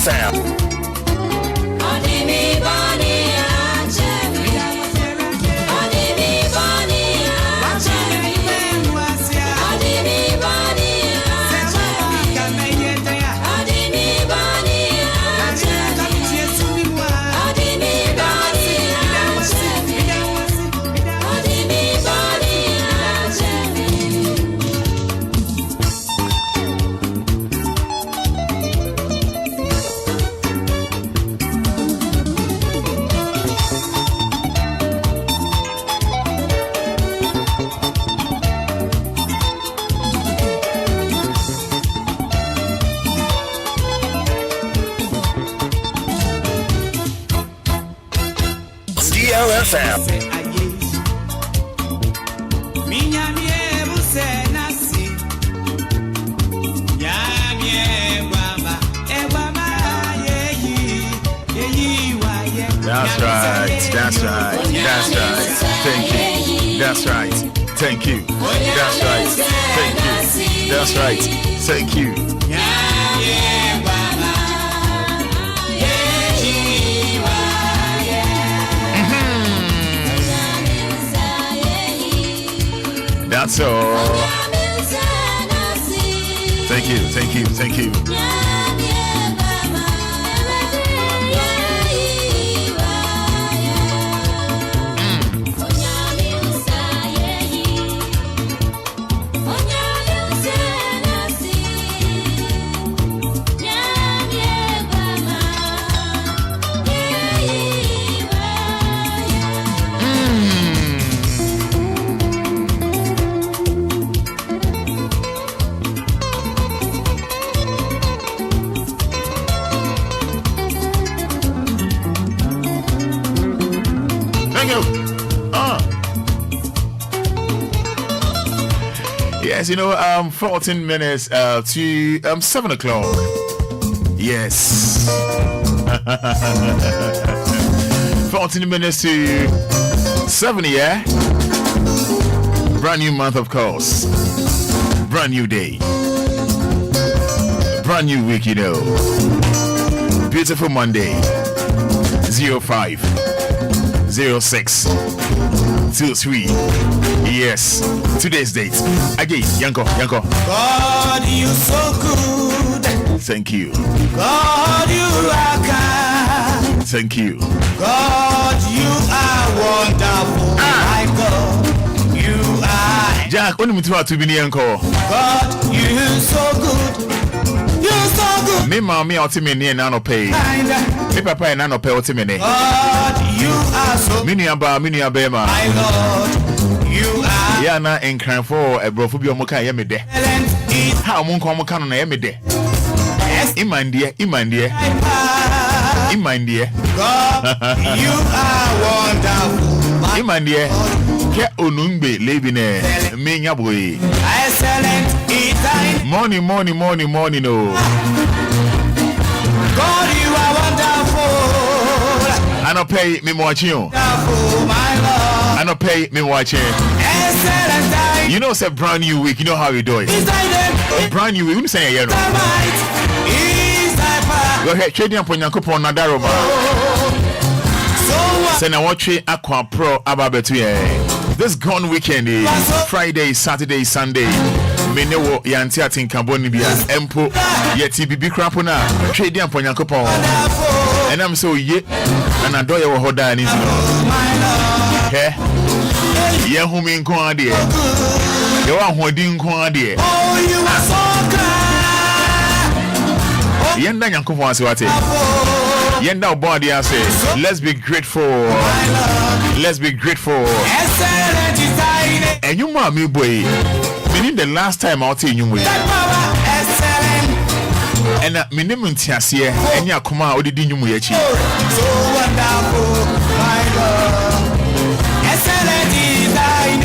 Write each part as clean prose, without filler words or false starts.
DLFM. DLFM. That's right. That's right. That's right. Thank you. That's right. Thank you. That's right. Thank you. That's right. Thank you. That's all. Thank you, thank you, thank you. Yes, 14 minutes to 7 o'clock. Yes. 14 minutes to 7, yeah? Brand new month, of course. Brand new day. Brand new week, Beautiful Monday. 05 06 23. Yes, today's date. Again, Yanko. God, you so good. Thank you. God, you are kind. Thank you. God, you are wonderful. My God, you are. Jack, only to be Yanko. God, you so good. You so good. Me mommy ultimately and nano pay. Me papa and nano pay ultimately. God, you are so. Miniaba, my Lord. You are. Yeah, na enkran for a brofobia moka yemede. How monko moka no yemede. Imandie. God, you are wonderful. Imandie. Ke onungbe lebine me nyaboy. Excellent is thine. Morning no. God, you are wonderful. I no pay me watching you. Wonderful, my Lord. I no pay me watching. Excellent thine. You know it's a brand new week. You know how we do it. Is thy name. Brand new week. You say yeah no. Thy might is thy power. Go ahead. Trading upon Yankopon Nadaroma. So what? Say na watch Aqua Pro ababetu ye. This gone weekend is Friday, Saturday, Sunday. Menewo yanti atinkaboni bia empo yeti bibi krapo na trading upon Yankopon. And I'm so ye and adoye wo hoda ni no. He ye humi nko ade. Ye wa hodi nko ade. Oh, you are so kind. Yenda Yankopon ase wate. Yenda obodi ase. Let's be grateful. Let's be grateful. Excellent is thine. And you ma me boy. Meaning the last time I tell you Excellent. and minimum tiasie and ya kuma odidi nyumu yachi. So wonderful, my God. Excellent is thine.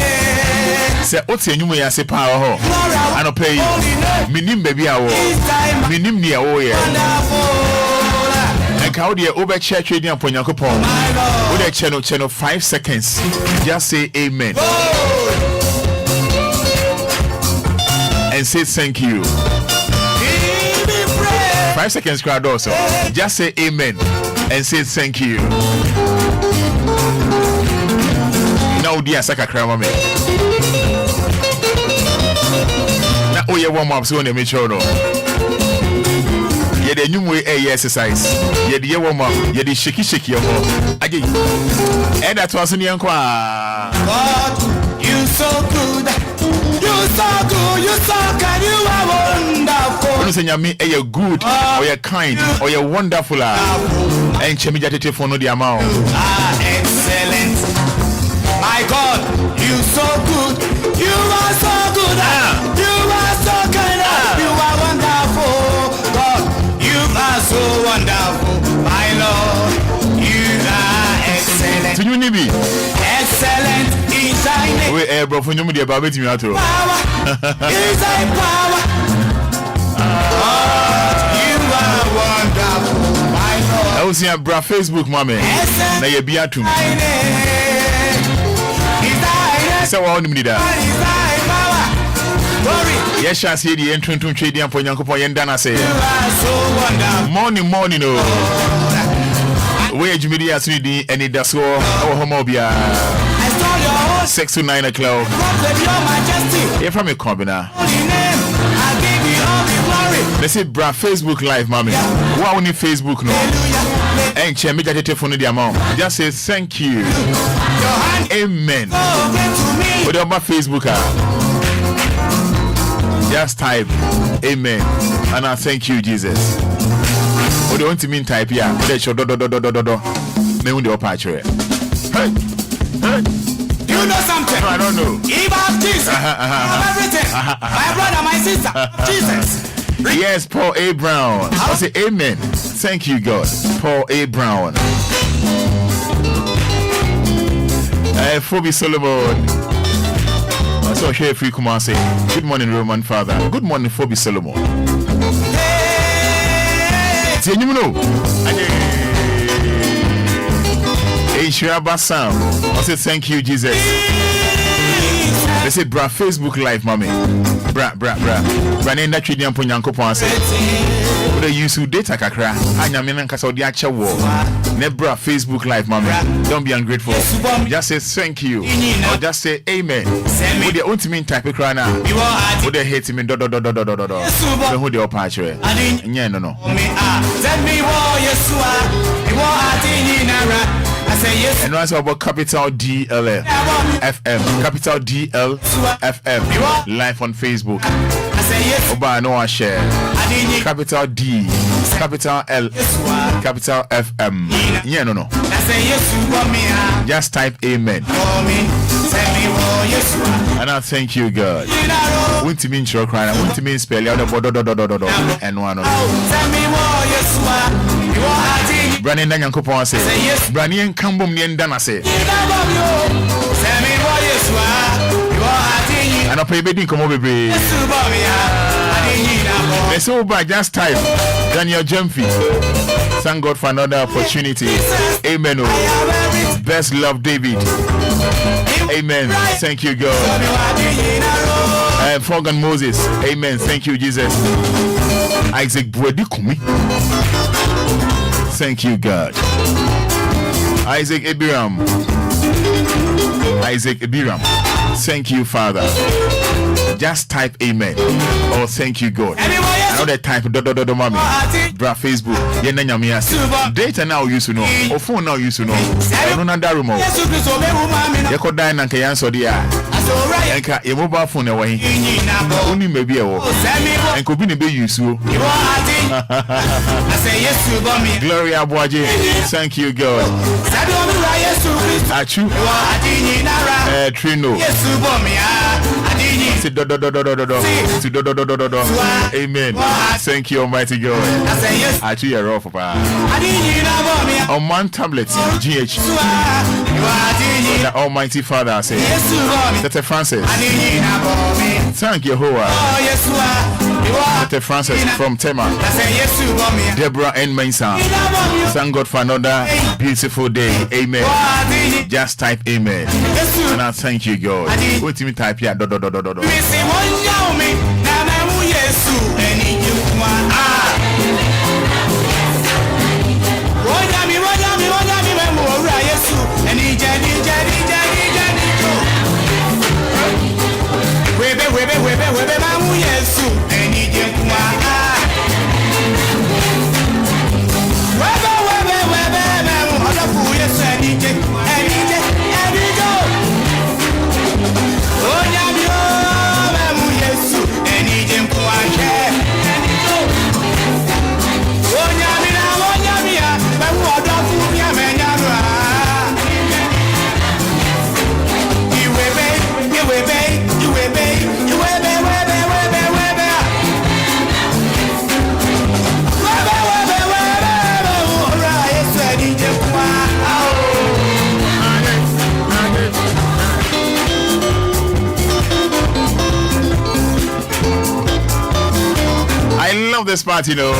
Say ote nyumu yase pa ho. I no pay minim baby awo. Minim ni awo ye. And how the over church trading upon Yankopon. With a channel 5 seconds. Just say amen. And say thank you. 5 seconds crowd also. Just say amen and say thank you. Now dear Saka Krama me. Now oh yeah warm up so on the make sure no. Yeah the new way exercise. Yeah the warm up. Yeah the shaky your again. And that was in the God, you so good. You so good, you so kind, you are wonderful. You say me you're good or you're kind or you're wonderful. And chemi jate for no the amount. Excellent. My God, you so good. You are so good. You are so kind. You are wonderful. God, you are so wonderful. My Lord, you are excellent. So you need me. Excellent in thy name. Wait, bro, for you me the about me out. Power is thy power. You are wonderful, my Lord. I was here, bro, Facebook, mommy. Now you be at to me. So I want to that. Yes, I see the entrance to trading and Ponyanko and Dana say. Morning, oh. Where you media 3D and Anidaso Wɔhɔ Obia. 6 to 9 o'clock. You're from a combina. They say, bra, Facebook Live, mommy. Why only Facebook no? And check me that phone the amount. Just say thank you. Amen. What about Facebook? Just type amen. And I thank you, Jesus. What do you want to mean type here? Let's show do. Me when the operator. Hey. You know something? No, I don't know. Eve of Jesus. Everything. My brother, my sister. Jesus. Yes, Paul A. Brown. I say amen. Thank you, God. Paul A. Brown. Phoebe Solomon. I saw here free come and say, good morning, Roman Father. Good morning, Phoebe Solomon. Hey, you know. Hey, Shiraba Sam. I say thank you, Jesus. They say, bra, Facebook Live, mommy. Bra. Nenda trading and Ponyanko Ponce. But they use data kakra. Anyamina Kasa di acha wo. Nebra Facebook Live, mommy. Don't be ungrateful. Just say thank you. Or just say amen. Would they want me type it right now? Would they hate me? Do. Who the operator? Yeah, no. Send me war, Yesua. You are I say yes. And also about capital DLFM. Capital DLFM. Live on Facebook. I say yes. Oba no share. Capital D. Capital L. Capital FM. Yeah, no. I say yes, you want me. Just type amen. Send me war, Yesua. And I thank you, God. Want to mean your crying. I want to mean spell out the and one. Send me war, Yesua. You are Brandon Yankopon say, Branian Cambum Niendana say, and I pay bedding come over. Let's over just type Daniel Jemfi. Thank God for another opportunity. Amen. Best love, David. Amen. Thank you, God. Fogan Moses. Amen. Thank you, Jesus. Isaac Bwedikumi. Thank you, God. Isaac Ibiram. Thank you, Father. Just type amen. Or thank you, God. Another type do mommy. Bra Facebook. Data now used to know. Or phone now used to know. I don't know that room. You could die and can answer the Enka your mobile phone away. Only maybe a walk. And could be useful. Gloria Boaje. Thank you, God. Achu. Trino. Amen. Thank you, Almighty God. Achu you're off, Papa. On one tablet, GH. The Almighty Father, I say. Tete Francis. Thank you, Hoa. Tete Francis from Tema. Deborah and Mensa. Thank God for another beautiful day. Amen. Just type amen. And I thank you, God. What me type here? love this part, you know.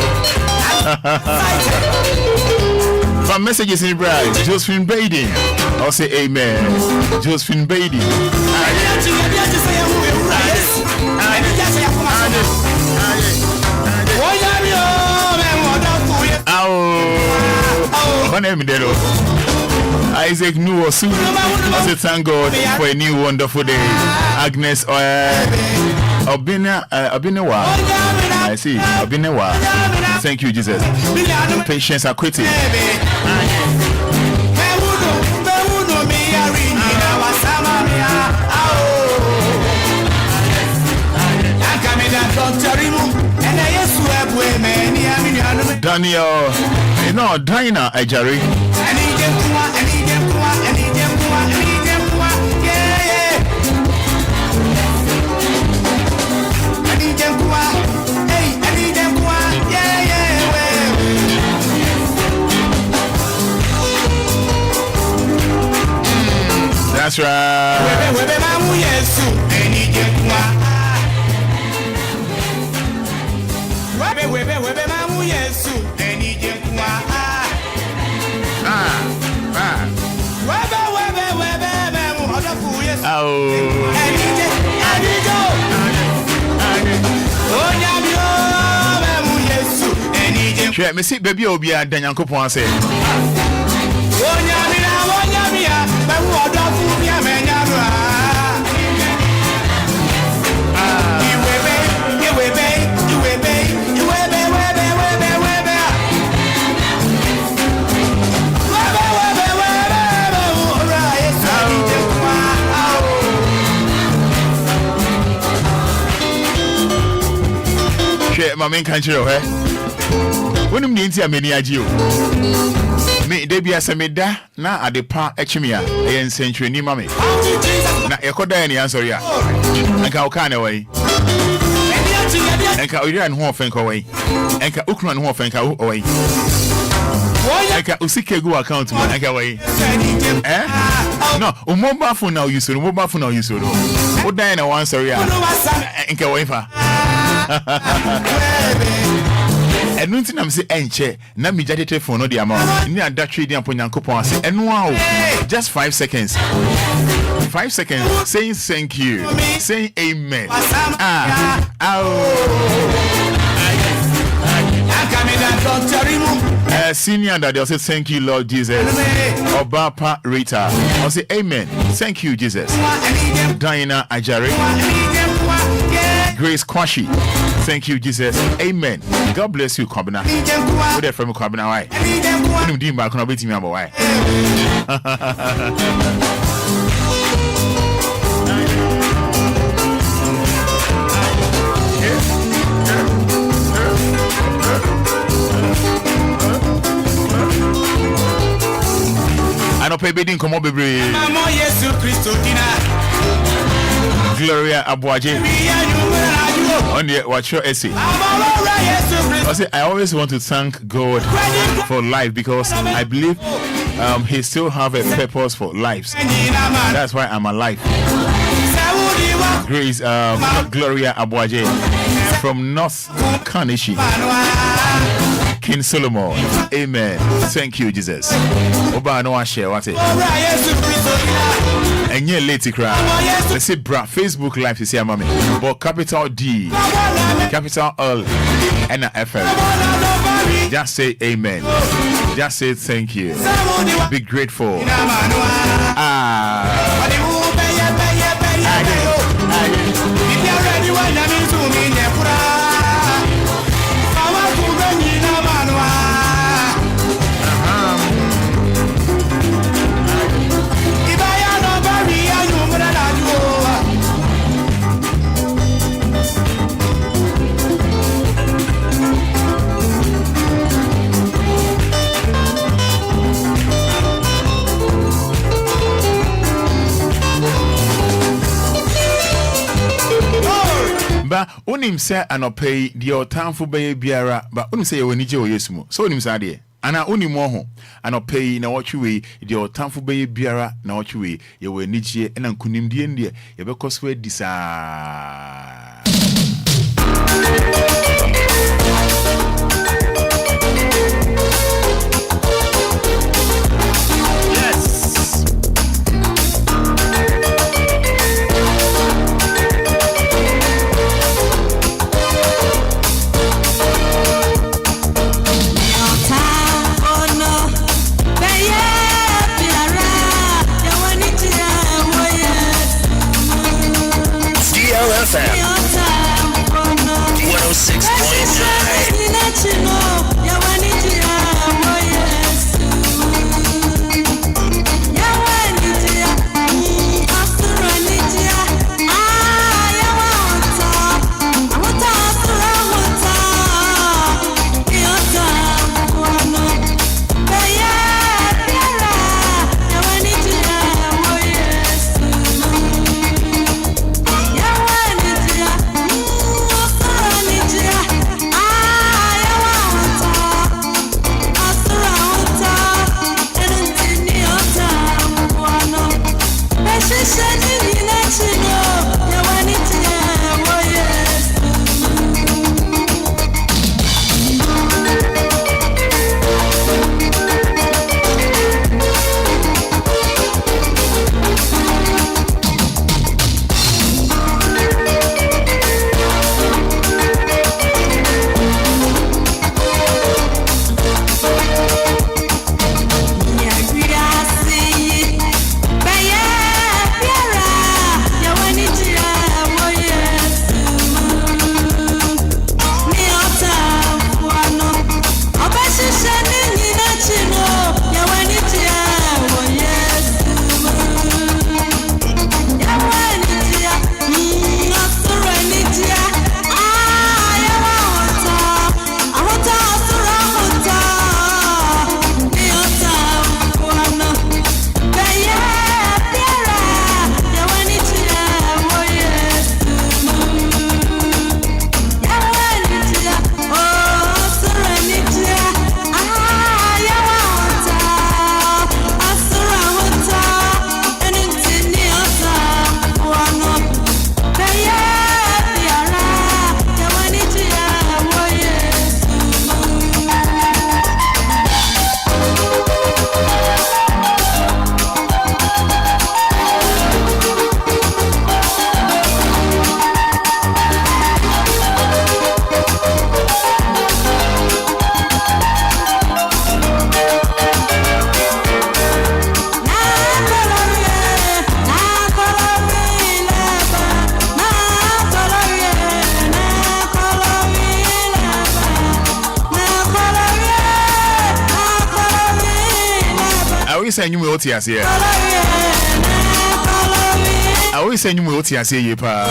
From messages in bride, Josephine Brady. I'll say amen. Josephine Brady. What name is Isaac Nuosu. I say thank God for a new wonderful day. Agnes Obinewa. I see Obinewa. Thank you, Jesus. Patience are quitting. Daniel, no, Dinah Ajari. That's right. Sure, me see baby Obia Danyankopon say. My main country, eh? When you need to many agio. Me, Debbie, as a meda, now at the park, Echimia, and century, ni mammy. Now, a coda any answer, ya. And Kaukan away. And Kauran Hofen away. And Kaukran Hofen away. And Usike go account, man, away. Eh? No, Umomba for now, you should, Umomba for now, you should. What Diana once, sorry, and Kawafa. And nothing I'm saying, enche, na me jadete for no the amount. Ni a that trading upon Yankopon say, and wow, just 5 seconds. 5 seconds saying thank you, saying amen. Senior that they'll say thank you, Lord Jesus. Obapa Rita, I'll say amen. Thank you, Jesus. Diana Ajari. Grace Kwashi. Thank you, Jesus. Amen. God bless you, Kobina. Where they from Kobina? Why? You didn't back on a bit me about why. I don't pay bidding come up, baby. Gloria Abuaje. On the watch your essay. I always want to thank God for life because I believe He still have a purpose for lives. That's why I'm alive. Grace Gloria Abuaje from North Kanishi. King Solomon. Amen. Thank you, Jesus. Oba no share what it. And you're late to cry. Let's say bra Facebook live to see a mommy. But capital D, capital L, and a FM. Just say amen. Just say thank you. Be grateful. Ba onim say anopay the otamfo be biara ba onim say you nije oyesumo so onim say de ana onim ho anopay na wochwe the otamfo be biara na wochwe ye we nije na nkunim die ndie ye be koso adisa say you will tears here. I always say you will tears here, pa.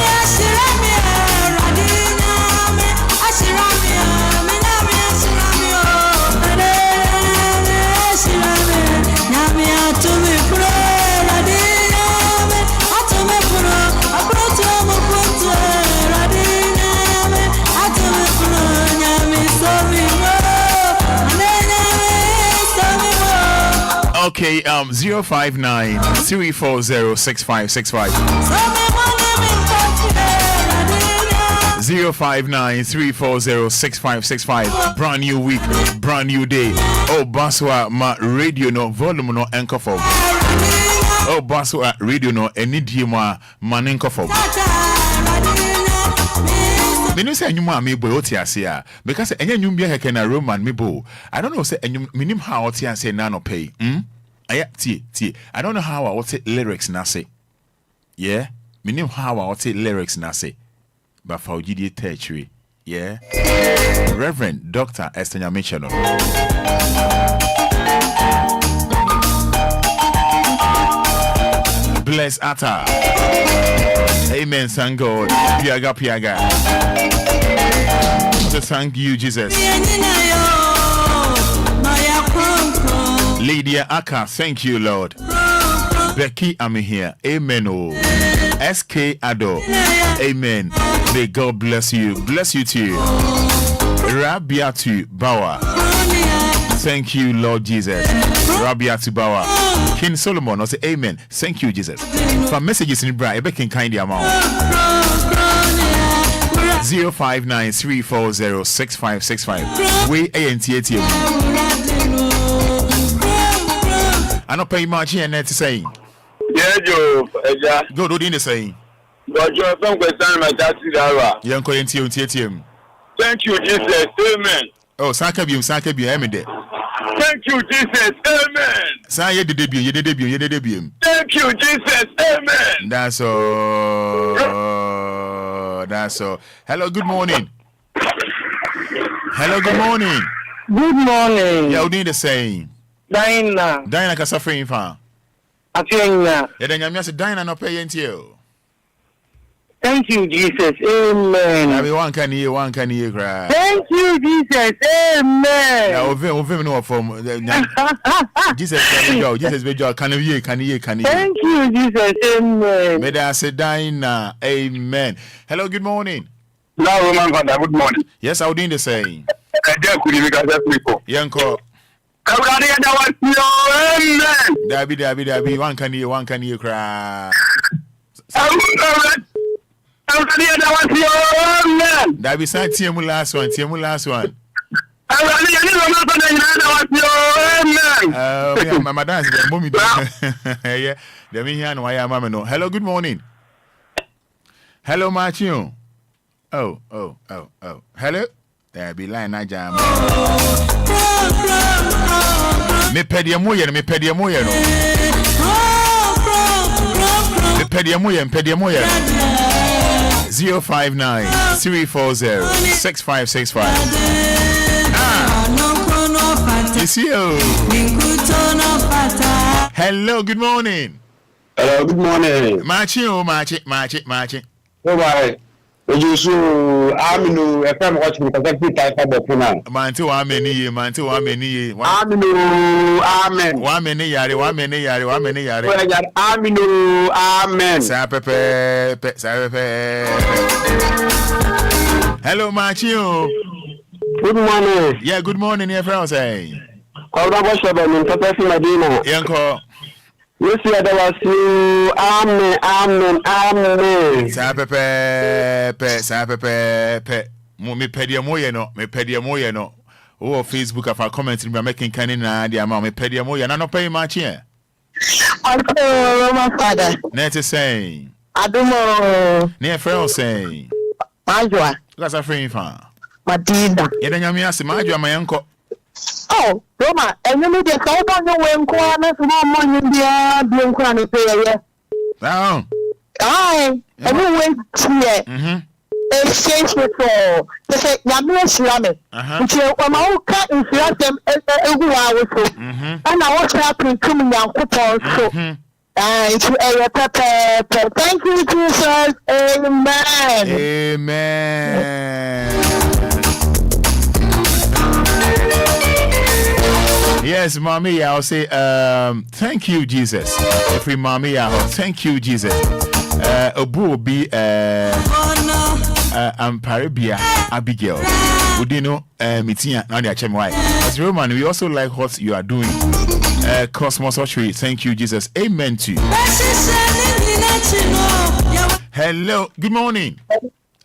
Okay, 059 340 6565. 059 340 6565. Brand new week, brand new day. Oh, Baswa, ma radio no volume no anchor for. Oh, Baswa radio no any dima manenko for. Menu say anyuma me boy otiasia because enye bia heke na Roman me bo. I don't know say minim how otiasia na no pay. Aya tie. I don't know how I would say lyrics na say. Yeah? Minim how I would say lyrics na say. But for GD tertiary. Yeah? Reverend Dr. Esther Mitchell. Bless Atta. Amen, thank God. Piaga. So thank you, Jesus. Lydia Aka, thank you, Lord. Becky, I'm here. Amen. Oh. SK Ado. Amen. May God bless you. Bless you too. Rabiatu Bawa. Thank you, Lord Jesus. Rabiatu Bawa. King Solomon, I say amen. Thank you, Jesus. For messages in Bra, Ebe can kind the amount. 059 340 6565. We ANTATM. I don't pay much here net to say. Yeah, Joe. Go do the saying. But you're some question my taxi driver. Young TTM. Thank you, Jesus. Amen. Oh, Sakabium, Emide. Thank you, Jesus. Amen. Say the debut. Thank you, Jesus. Amen. That's all. Hello, good morning. Good morning. Yeah, we need the saying. Diana ka suffering fa. Atienya. Yeah, then you say Diana no pay until. Thank you, Jesus. Amen. I be one can hear cry. Thank you, Jesus. Amen. Yeah, ovim no from Jesus be joy. Can you? Thank you, Jesus. Amen. May I say Diana. Amen. Hello, good morning. Now, Roman Fada, good morning. Yes, I would need the saying. Yanko. Amen. Dabi, one can hear cry. Dabi sa tiemu last one. Yeah, my dance mommy. Yeah, the me here no I am mama no. Hello, good morning. Hello, Martin. Oh. Hello. There be line na jam. Me pedia moye no. Me pedia moye. 059 340 6565. You see Hello, good morning. Hello, good morning. Marchi. Oh, bye. You so Aminu FM watch me because every time I go puna. Manti wa many. Aminu, amen. Wa many yare. Aminu, amen. Sa pepe. Hello, Marchi. Good morning. Yeah, good morning, your friend say. Kawda bo shaba min papa fi Madina. Yanko. Yes, ya da wasu amen. Sa pepe. Me pedia moye no. Oh, Facebook afa comment me making canin na dia ma me pedia moye na no pay much here. Uncle Fada. Net is saying. Adumo. Near friend saying. Majwa. That's a friend fan. Madina. Yeda nyame ase majwa my uncle. Oh, Roma, and you need to call on your way and call us more money being chronic player. Oh. Aye, and you went here. exchange with they say Yamia Shirame. Until when I cut in them every hour so. And I watch happening to me young couple so. And to Pepper. Thank you, Jesus. Amen. Amen. Yes, Mommy, I'll say thank you, Jesus. Every Mommy, thank you, Jesus. Obu be Amparibia Abigail. Would you know Mitia now the HMY? As Roman, we also like what you are doing. Cosmos Archery, thank you, Jesus. Amen to you. Hello, good morning.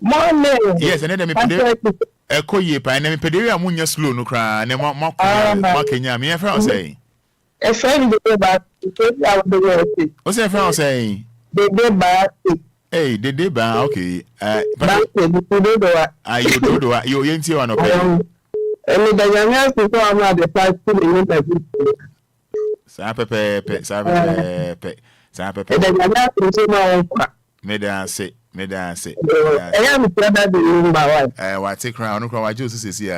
Morning. Yes, and then me Koye pa na me pedere amunya slow no kra na makenya me friend say a friend dey back o say friend say dey back hey dey ba okay but you do you yenti wa no pe emi da yanya so am na the price to the interview sa pepe da yanya so no me dance I am brother the Lumba why what take crown no crown just say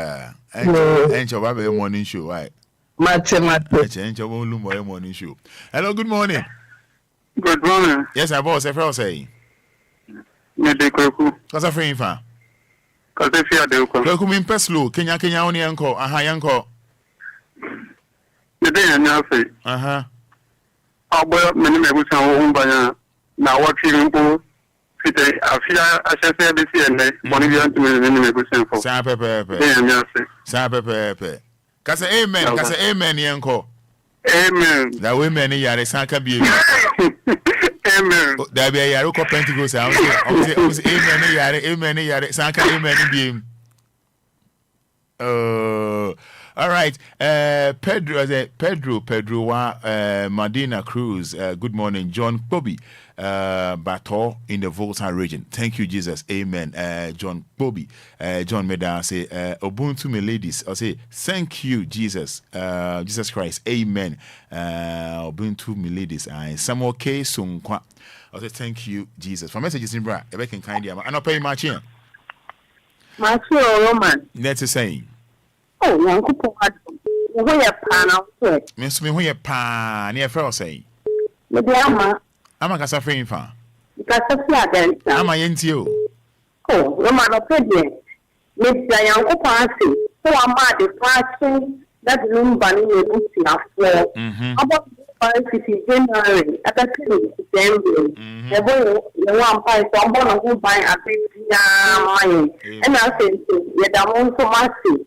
and your baby morning show why match change your Lumba morning show. Hello, good morning. Good morning. Yes, I boss everyone say Me de kweku. Cause friend fa Cause if you de ko. Kweku min peslo Kenya oni enko aha yanko Me de nya say. Abo me ni me busa wo mbanya na what you go Peter, afia ashese bisi ene Bonivian to me me busa for. Sa pepe. De nya say. Sa pepe. Kasa amen yanko. Amen. That women yare sanka bi. Amen. There be a yare ko Pentecost. I say amen yare sanka amen bi. All right. Pedro wa Medina Cruz. Good morning, John Bobby. Bato in the Volta region. Thank you, Jesus. Amen. John Bobby. John Meda say Ubuntu me ladies. I say thank you, Jesus. Jesus Christ. Amen. Ubuntu me ladies. Samuel K. Sunkwa. I say thank you, Jesus. For messages in bra, I can kind of. I not pay much here. Match Roman. That's saying. Oh, Uncle Papa. Who you pan out? Miss me who you pan near Fell say. Ama kasa frame fa. Kasa fia den. Ama yenti o. Oh, Roman opedie. Mr. Yanko Pasi. So ama the fashion that Lumba ni ebusi afọ. About 5 January. At the December. The boy you want buy so born who buy a bit mine. And I say you da won so massive.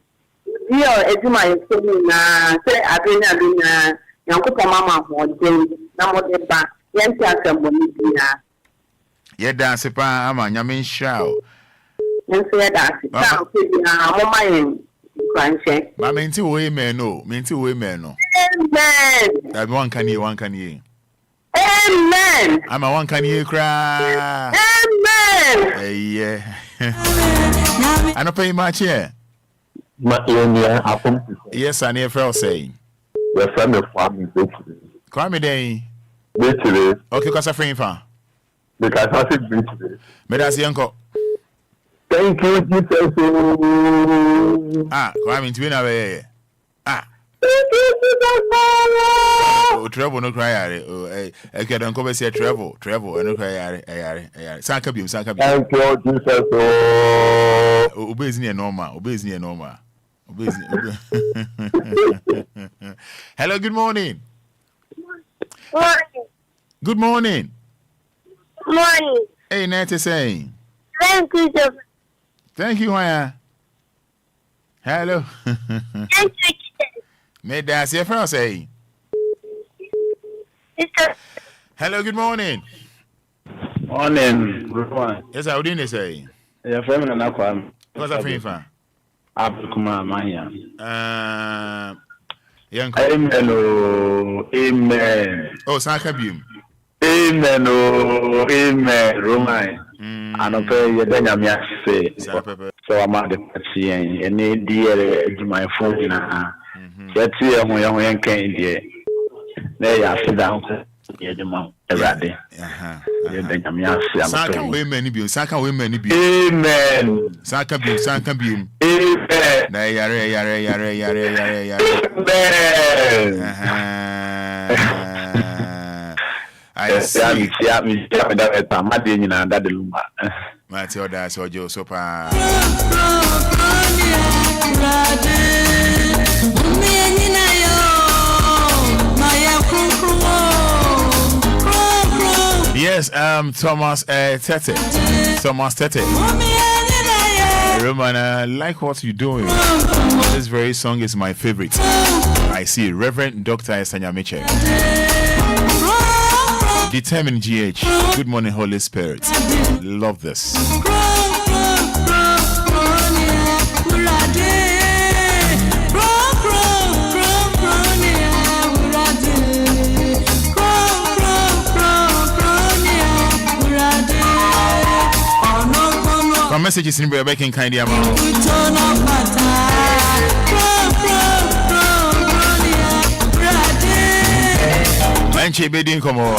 Dio ejuma yeso na say abina Yanko mama ho den na mo de ba. Yenti asemboni bia. Ye dance pa ama nyame nhia o. Nso ye dance. Ta ko bia mama yen kwanche. Ba menti wo amen no. Amen. That one can ye. Amen. Ama one can ye cry. Amen. Yeah. I don't pay much here. Yes, I near fell saying. Your friend of farming Call me day. Today. Okay, cause a friend fa. Because I said today. Me that's uncle. Thank you, Jesus. Call me to be now. Travel no cry. I can't come say travel. No cry. Sanka bi. Thank you, Jesus. Obey near normal. Hello, good morning. Good morning. Morning. Hey, Nancy saying. Thank you, Joseph. Thank you, Waya. Hello. Thank you, Jesus. May that's your friend say. Hello, good morning. Morning. Good morning. Yes, I didn't say. Your friend and Aquam. What's a friend for? Abukuma Maya. Young Amen. Oh, Sakabim. Amen. Amen. Roman. I don't pay your dynamic say. So I'm at the party and need dear my phone. That's here when you can't dear. There you sit down. Yedema Erade. Yedema Saka we many be Saka we many be. Amen. Saka be Amen. Na yare. I see. That Lumba. Mateo da sojo sopa. Yes, Thomas Tete. Roman, I like what you're doing. This very song is my favorite. I see. Reverend Dr. Esanya Miche. Determined GH. Good morning, Holy Spirit. Love this. My message is in back in kind of Manche bedin como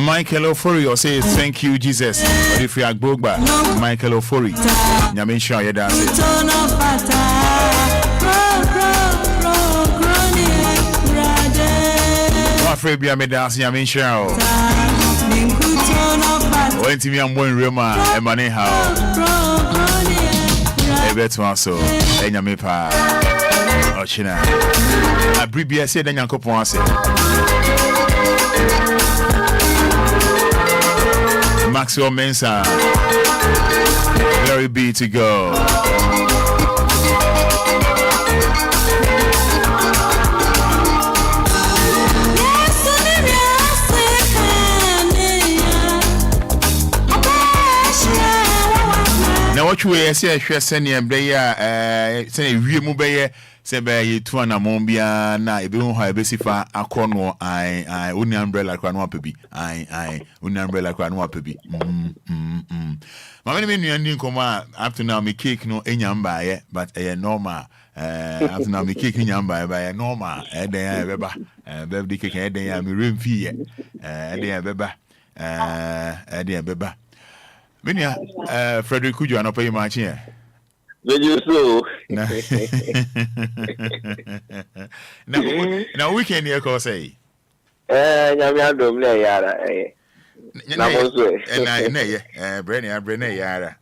Michael Ofori says thank you Jesus. But if you are Bogba, Michael Ofori, Nyamin Shah Yada says. I'm afraid we are made us Nyamin Shah. When to me I'm going Roma and money how. I bet to also Enyamepa Ochina. I brief said Yanko say. Maxwell Mensah, very be to go. Now what you say? Send you mu beye. Sebe ye tu na mombia na ebe ho ha ebe sifa akrono ai uni umbrella kwa no apebi ai uni umbrella kwa no apebi mama me nuani nkoma up to now me cake no enyamba ye but normal up to now me cake enyamba ye normal eden ya beba birthday cake eden ya me remfi ye eden ya beba eden ya beba menia Frederick Kujo anopa yi ma chi so now weekend here call say nyame adom le yara na mo so brene yara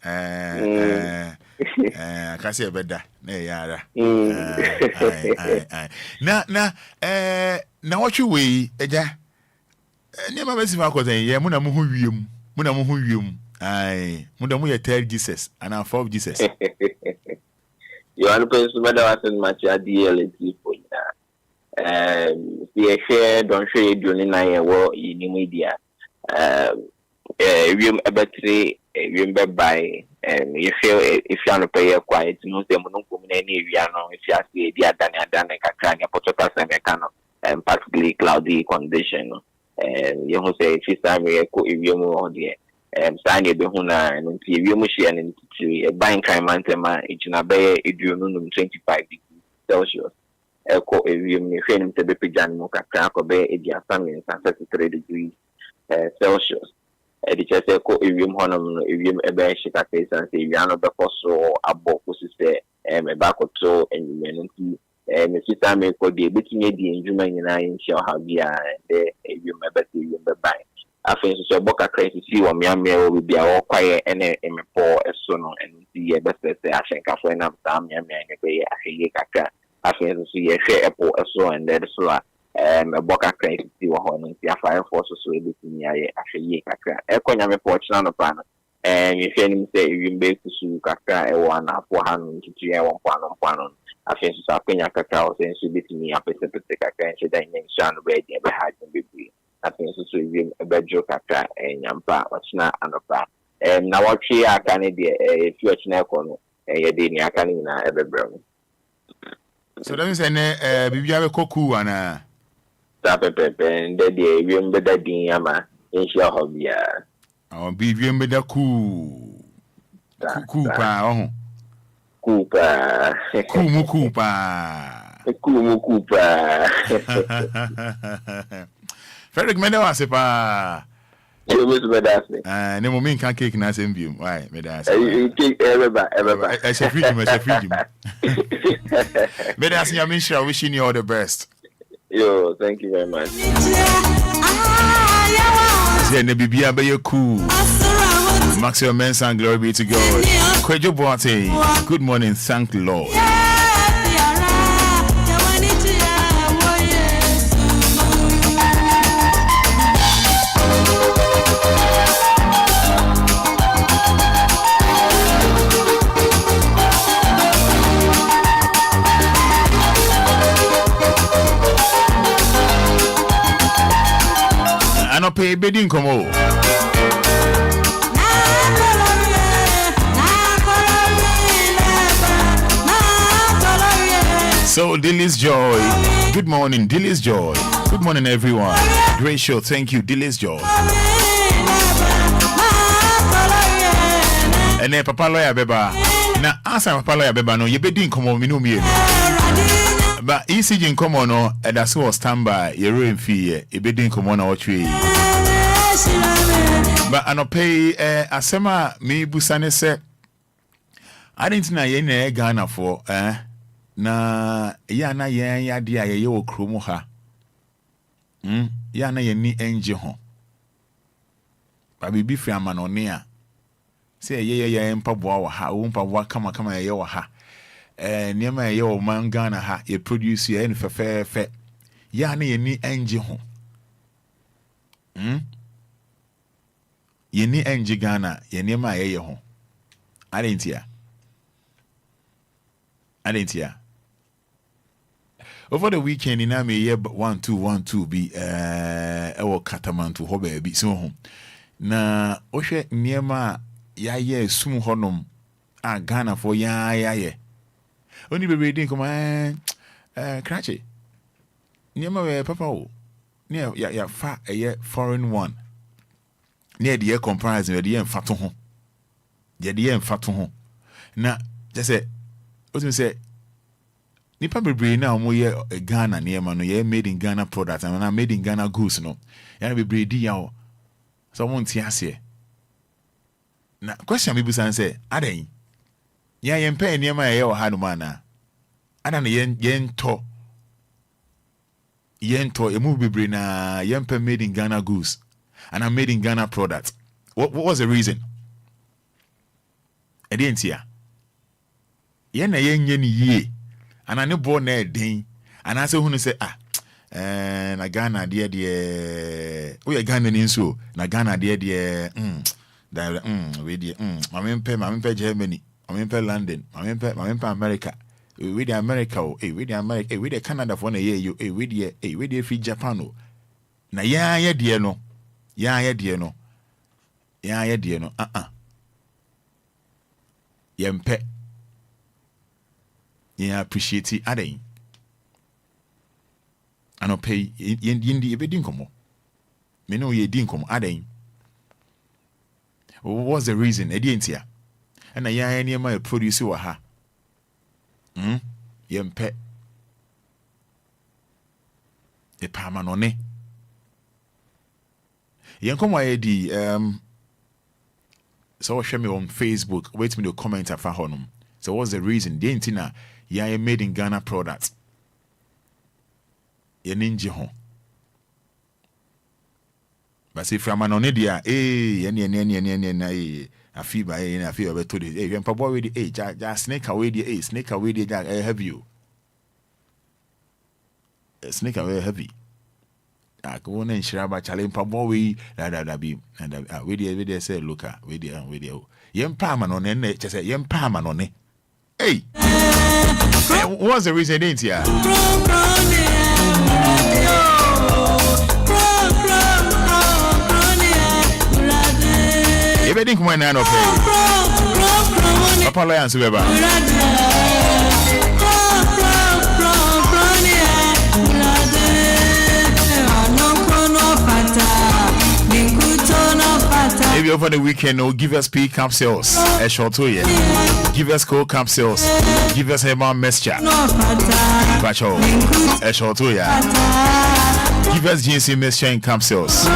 kasi ebeda na yara na what you we eja nema besi fa kozen ye mu na mu hu wiem Aye, mudamu ya tell Jesus and I follow Jesus. You want to pay some other in much at DLFM for that. We share, don't share during the war in media. We a battery, remember by, you feel if you want to pay quiet, no, they won't come in any area. If you ask the idea, done a crane, a potatoes and a canoe, and particularly cloudy condition. And you say, if you say, we go if you more there. Sanya behuna and TV machine and a buying crime mantema, it's in a bay, it do 25 degrees Celsius. Echo a room, you feel him to be pijan mocha crack or bay, a dear family, 33 degrees Celsius. The chest echo a room honor, a room a bear shika face and say, Yano Becoso, a book was there, a back or so, and you may and the sister may call the booking a the injument in I in shall have ya, and there a room a better room by. I think so. Boka crazy see what me will be all quiet and a poor as soon and see a best say I think I find out time me and be a kaka. I think so see a share apple as so and that so a boka credit wɔhɔ no ntia fire force so ebetumi ayɛ ahwɛ yie kakra ɛkɔnya me pɔkyena no pa no me hwɛ nim sɛ ewimbe kusu kakra ɛwɔ anafo ha no ntutu ɛwɔ mpoano afei nso akɔnya kakra ɔsɛ nso betumi apɛsɛpɛsɛ kakra nhyɛ da nyɛ nhyɛ no bɛyɛ deɛ ɛbɛha adwene bebree afei nso so ewim ɛbɛdwo kakra nyampa ɔkyena anɔpa na wɔtwe aka ne deɛ efi ɔkyena ɛkɔ no yɛde ne aka ne nyinaa ɛbɛbrɛ mu. So that means bibia be cool ana sa pepepe nde de wiem beda din ama enhia hobia bibia be da cool pa oh cool pa cool pa Frederick mede wase pa ne mo min kan cake na sembium why me da cake everba I say freedom me da say I'm sure wishing you all the best. Yo, thank you very much. Yeah, ne bibia be you cool. Maximum men's and glory be to God. Kwejo Boate, good morning, thank the Lord. I no pay bidding come on. So Dilly's Joy, good morning, Dilly's Joy. Good morning, everyone. Great show, thank you, Dilly's Joy. And then Papa Lawyer Beba. Now, answer Papa Lawyer Beba. No, you bidding come on, me no me. But ECG in common no, that's what standby. You're in fee. You bidding come on our tree. But I no pay. Asema me busane se. I didn't know ye Ghana for na ya na ye ya dia ye wo kromo ha. Ya na ye ni enje ho. Ba bibi fi amanone a. Se ye mpaboa wa ha, wo mpaboa kama ye wa ha. Niema ye wo man Ghana ha ye produce ye fe ya na ye ni enje ho. Ye ni enje Ghana ye niema ye ho. Adentia. Over the weekend in me ye 1-2 be ewo katamanto ho ba bi so ho. Na ohwe niema ya ye sum honom a Ghana for ya ye. Oni be reading come krache. Niema we papa o. Ne ya fa ye foreign one. Ne de ye comparison we de ye mfa to ho. De ye mfa to ho. Na just say what you say nipa bebre na omo ye Ghana niema no ye made in Ghana products and na made in Ghana goods no. Ya bebre di ya o. So won ti ase. Na question me busan say adan ya ye mpa niema ye wo ha no mana. Adan ye nto emu bebre na ye mpa made in Ghana goods and I made in Ghana products. What was the reason? Edientia. Ye na ye nye ni yie anane bo na eden anase hunu se na Ghana de o ye Ghana ni nso na Ghana de we de mamempe Germany mamempe London mamempe America we de America we de America we de Canada for na ye we de fi Japan o na ya de no yempe yeah, appreciate it. Aden. I no pay yindi ebe dinkomo. Me no ye dinkomo aden. What was the reason? Edientia. And ya any my produce wa ha. Yempe. E pamanone. Yenkomo edi so share me on Facebook. Wait me to comment afa honum. So what's the reason? The intina ya made in Ghana products. Ye ninja ho. But if from an dia, I feel by I feel about to this. When Papa with the just snake away the have you. Snake away heavy. go on and shiraba challenge pabo we that be and we say look we there yem palman on ne just say yem palman on ne hey what's the reason ain't ya if I think my nano pay Apollo Weba maybe over the weekend, no, give us P capsules, a short 2 years. Give us cold capsules, give us a man mixture, Pacho, a short 2 years. Give us GNC mixture in capsules.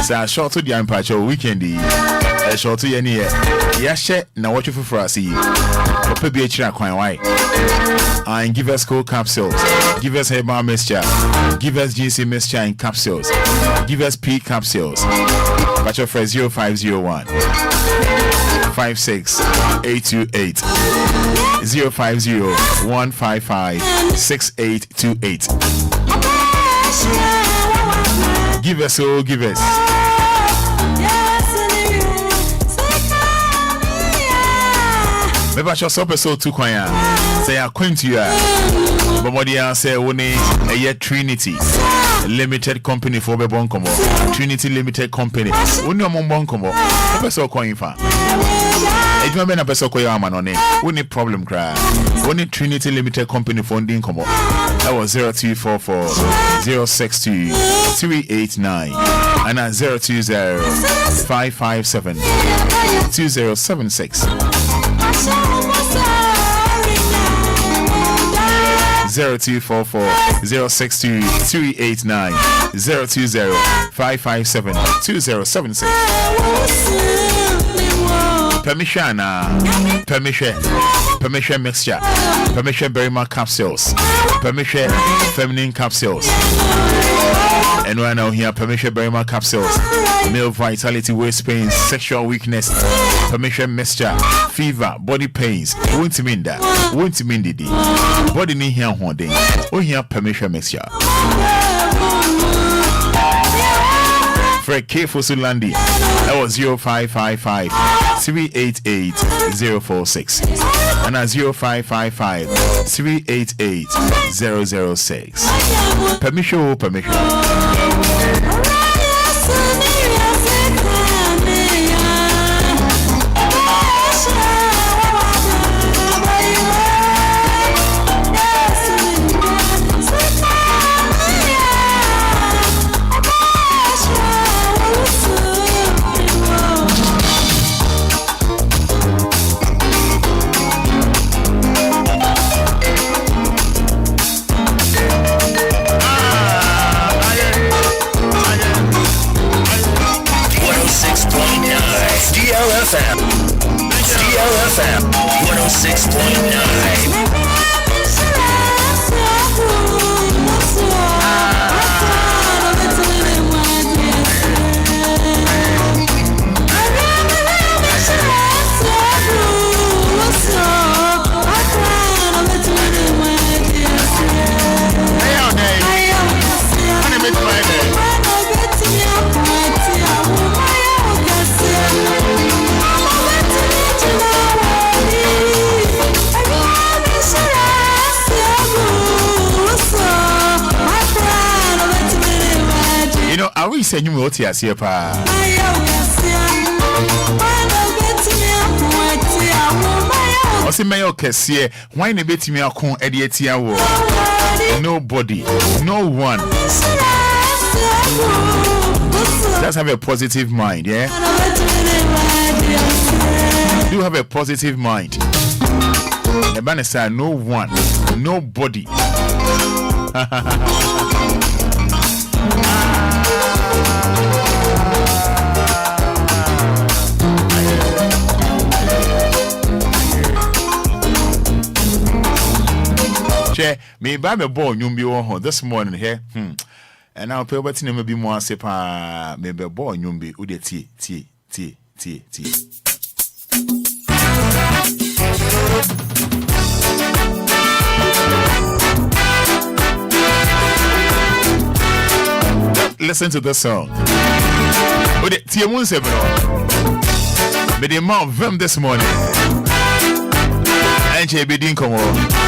So a short 2 years, Pacho, weekend, a short 2 years. Yes, now what you for us, see, or be a chin, quite and give us cold capsules, give us a man mixture, give us GNC mixture in capsules, give us P capsules. Watch your phrase 0501 56 828 050 155 6828. Give us, oh, give us. Maybe I shall stop episode 2 kwaya. Say I quaint you. But what do you say? One a Trinity Limited Company for the Bonkomo. Trinity Limited Company. Only among Bonkomo. Episode coin fa. If you a person koya man on it, only problem cry. Only Trinity Limited Company funding come up. That was 0244 062 389 and at 020 557 2076. 0244 062 389 020 557 2076. Permission mixture, permission berryman capsules, permission feminine capsules, and right now here permission berryman capsules, male vitality, waist pains, sexual weakness, permission mixture, fever, body pains. Won't mean that. Won't mean the body need here one day. Oh here permission mixture. Fred K for Sulandi. That was 0555 388 046 and at 0555 388 006. Permission. DLFM 106.9. Are we saying you will see us here? Mayo Kessie, why ne bit me a con edietia wo? Nobody, no one. Just have a positive mind, yeah? Do have a positive mind. The banner said no one, nobody. Me buy me born you be on this morning here. And I'll pay what name be more sepa me be born you be ude tie. listen to this song. But the Tiamun Sebro. But the amount of them this morning. And she be doing come on.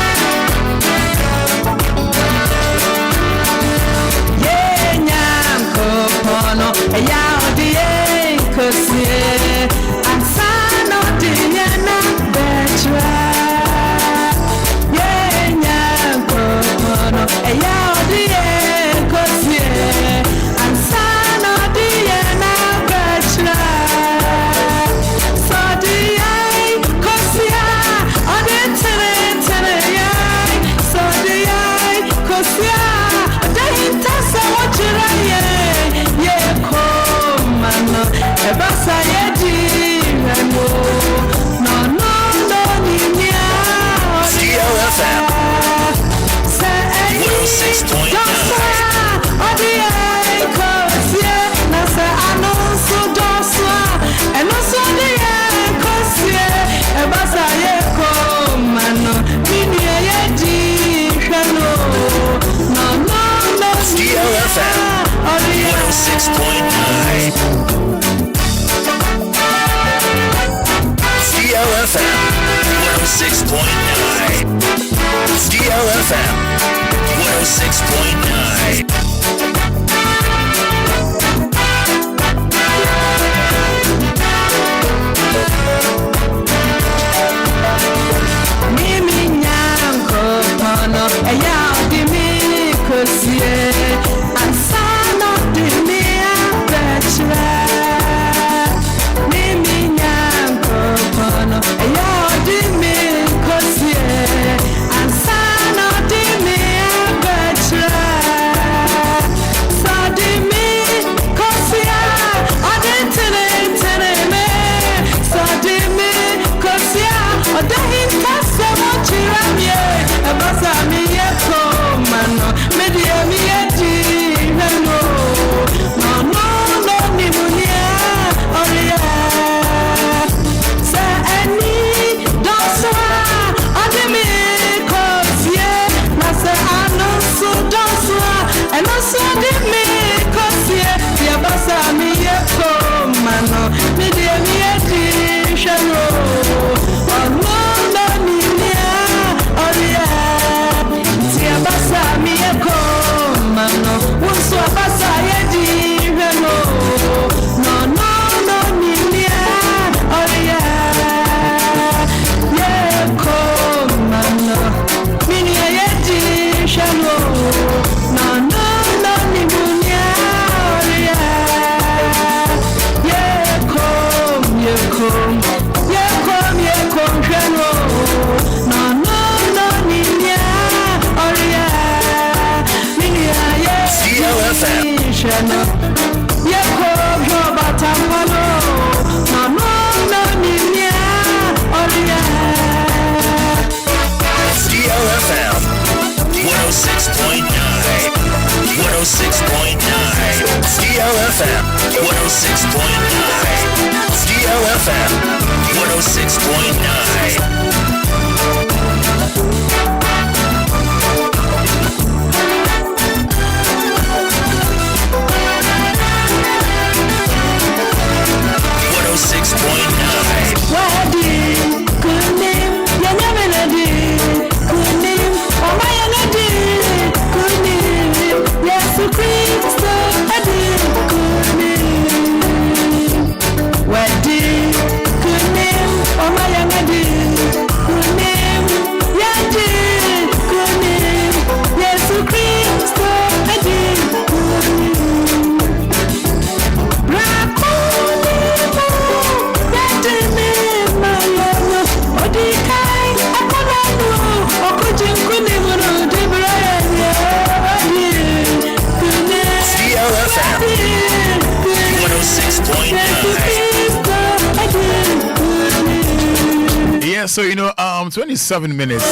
So 27 minutes.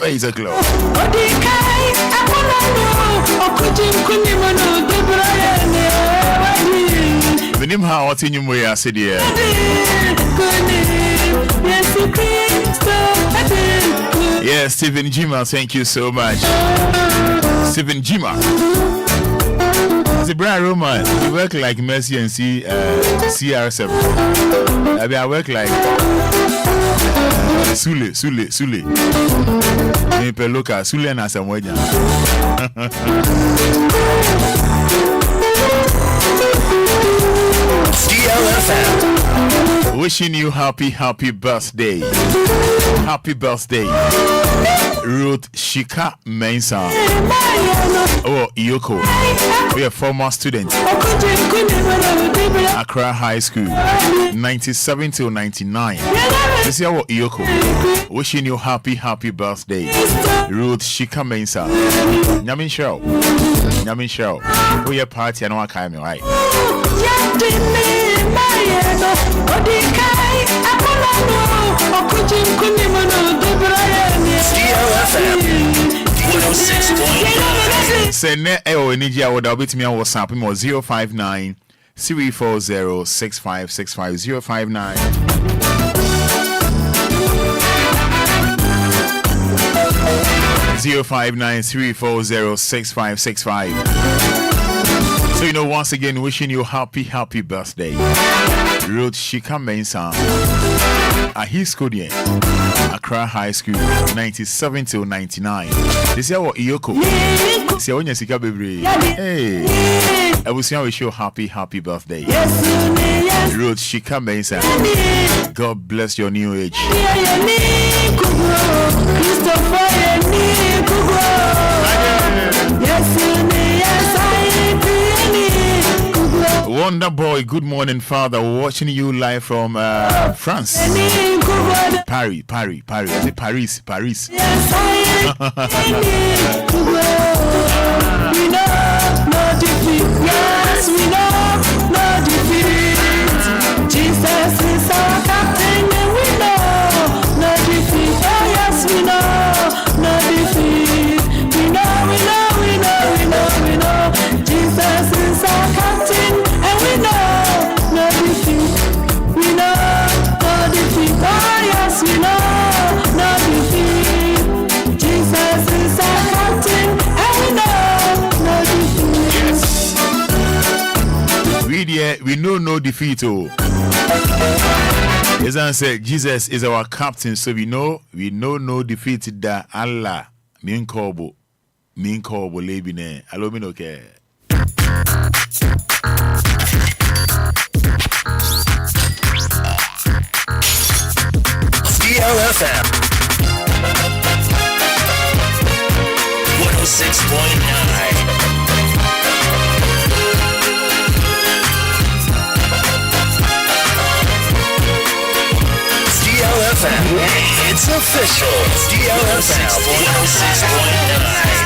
8 o'clock. Venim how what in you I said Yeah, Stephen Jima, thank you so much. Stephen Jima. As a brand Roman, you work like Mercy and CR7. I work like Sule. Maybe look at Sule and Asamoah. DLFM. Wishing you happy birthday. Happy birthday. Ruth Shika Mensa. Oh, Iyoko. We are former student. Accra High School. 97 till 99. This is our Iyoko. Wishing you happy birthday. Ruth Shika Mensa. Nyamin show. We are party and one kind, right? DLFM 106.9. Say ne Nija would have bit me on WhatsApp 059 340 6565 059 059 340 6565. So once again, wishing you happy birthday. Ruth Shika Mensa. His school here. Accra High School, 97 till 99. This is our Iyoko. See how you sika baby. Hey, I will see how we show happy birthday. Ruth Shika Mensa. God bless your new age. Wonder Boy, good morning, Father. Watching you live from France. Paris. Is it Paris? Yes, we know no defeat. Yes, we know no defeat. Jesus is our captain, and we know no defeat. Oh, yes, we know no defeat. We know. Jesus is our captain, and we know no defeat. We know no defeat. Oh, yes, we know no defeat. Jesus is our captain, and we know no defeat. We know no defeat. Oh, as I said, Jesus is our captain, so we know no defeat. That Allah min kobo lebine. Allo me no care. DLFM 106.9. DLFM, it's official. DLFM 106.9.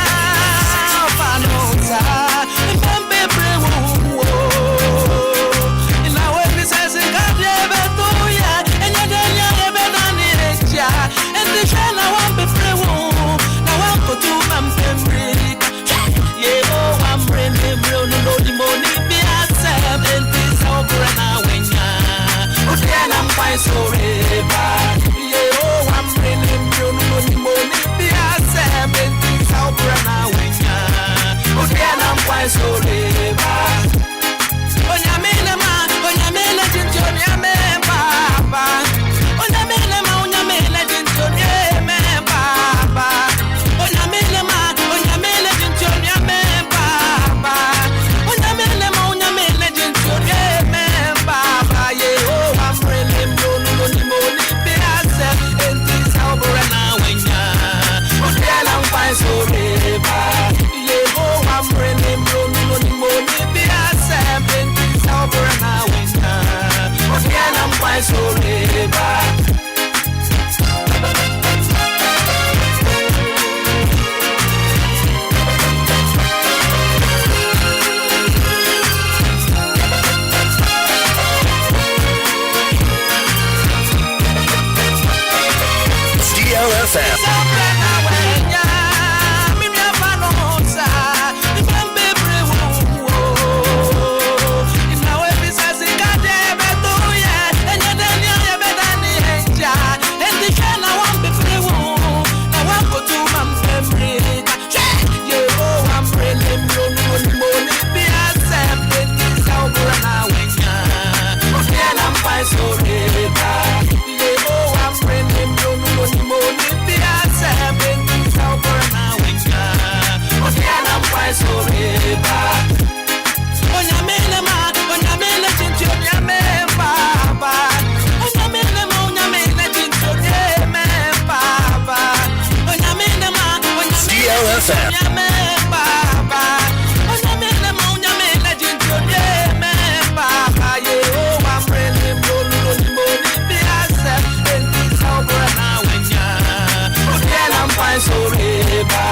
quite so reba.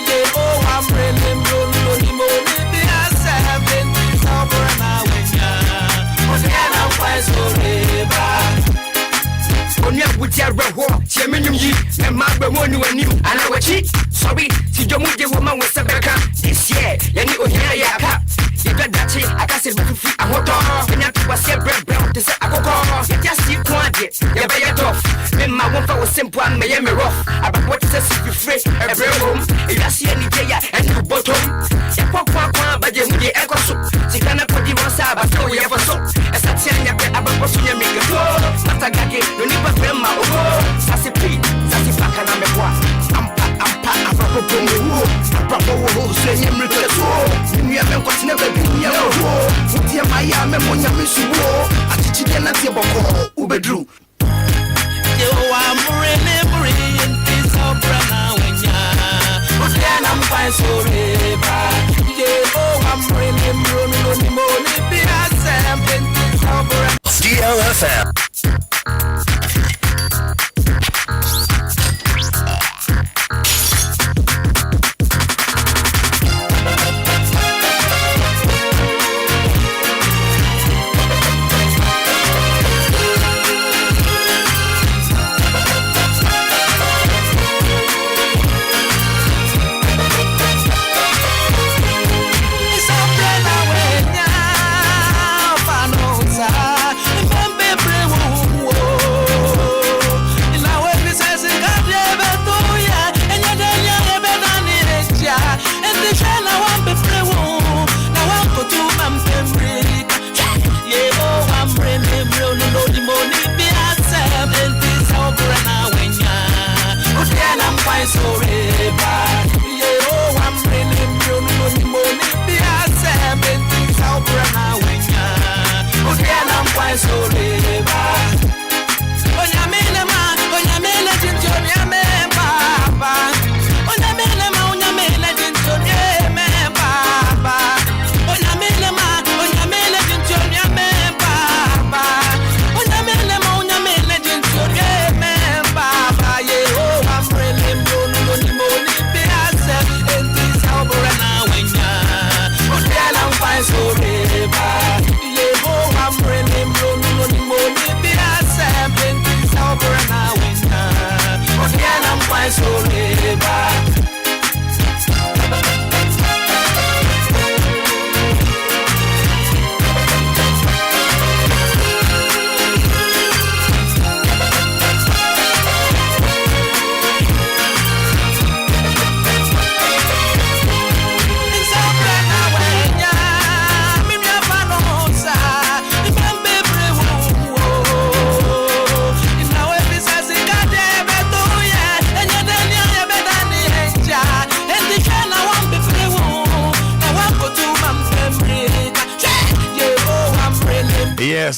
Yeah, oh, I'm really lonely, money, I said, over an hour. Oh, yeah, I'm quite so reba. Onya butia reho chemenum yi na magbe wonu ani ana wachi sorry ti domu de woman we sebeka this year yani ohia ya ka ye gadachi akase befufi ahoto nya to wase brebre to say akoko ye just see kwade ye be ye tough me ma won fa wo simple and me ye me rough about what is if free every home e yasi ani je ya and you bottom ye kwa ba je mu de ekoso sikana kodi wasa ba so ye for so esatia nya be abakoso ye me go matagage no ni Grandma, oh, Sassy Paka na mewa. Ampa, apapo mo, apapo say him rekeso. You have got never been your wo. Utia maya memonya misuwo. Atichide na tie boko, ubedru. Yo, I'm really this brana wenya. Utia na mpa so reba. Yo, I'm really money be asem DLFM.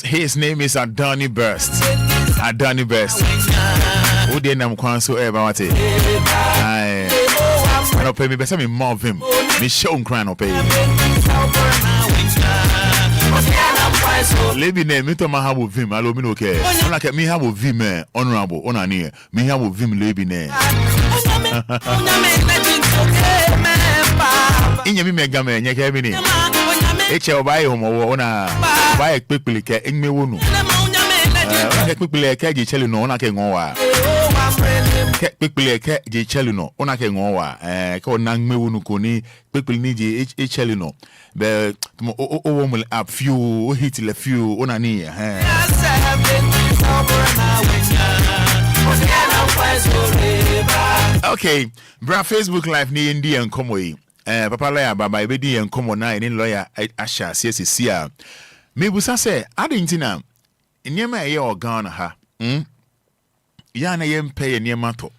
His name is Adani Burst. Adani Burst. Who did nam kwanso bawate? I don't pay me better me more of him. Me show crying no pay. Lebi ne me to ma have with him. Allo me no care. Like me have with him honorable onani. Me have with him lebi ne. Inya mi mega me nyeke bi ni. Eche obaye homo ona baye kpekpele ke enme wonu ke kpekpele ke je chele no ona ke nwa ke kpekpele ke je chele no ona ke nwa ke ona nme wonu ko ni kpekpele ni je chele no be o wo mo up few o hit le few ona ni Okay, bra Facebook live ni ndi en komo yi papa lawyer baba ebedi en komo na any lawyer asha CSC a mebusa se adentina niema eye organ ha ya na yempe ye niema to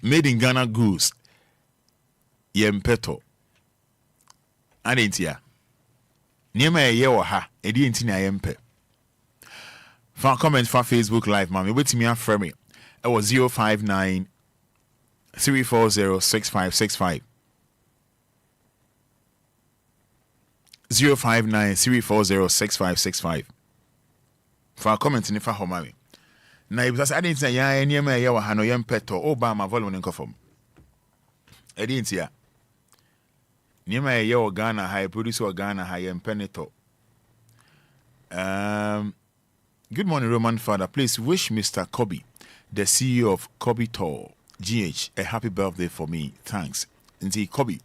made in Ghana goods yempe to adentia niema eye wo ha edi entina yempe fa comment for Facebook live mama wetimi afre me it was 059 340 6565 059 340 6565 for a comment in for homami Na ibisa I didn't say ya enema ya wa hano yem peto Obama volume nko form. I didn't see ya. Niema ya wa Ghana high producer wa Ghana high yem peneto. Good morning, Roman Fada. Please wish Mr. Kobe, the CEO of Kobe Tour GH, a happy birthday for me. Thanks. Indeed, Kobe,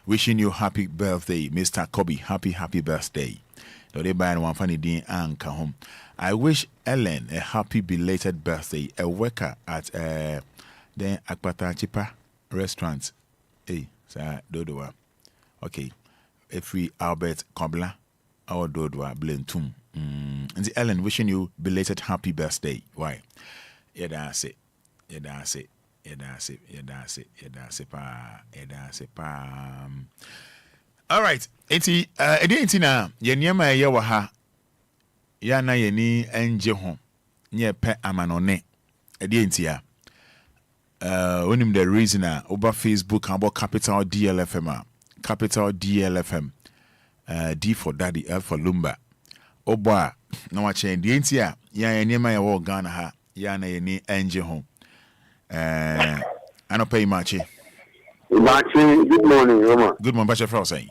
wishing you happy birthday, Mr. Kobe. Happy birthday. I wish Ellen a happy belated birthday. A worker at the Akpata Chipa restaurant. Hey, sir, Dodowa. Okay, a free Albert Kobla, our Dodowa Blentum. And the Ellen wishing you belated happy birthday. Why? Yeah, that's it. All right. Eti enti na ye niema ye wa ha. Ya na ye ni enje ho. Nye pe amanone. Enti ya. Onim the reason over Facebook about capital DLFM. Capital DLFM. D for Daddy, L for Lumba. Obia na wa chen di enti ya niema ye wo Ghana ha. Ya na ye ni enje ho. I don't pay much. Good morning, Roma. Good morning, Bachelor Frau saying.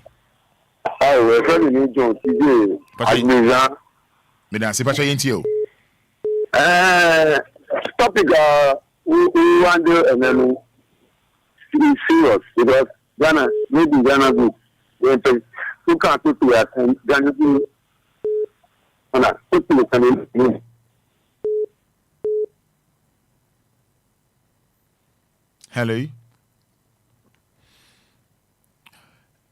Oh, we're trying to John TV. Madam, say Bachelor Yentio. Topic we wonder and then be serious because Ghana, maybe Ghana good. Who can't put to attend Ghana good. Hello.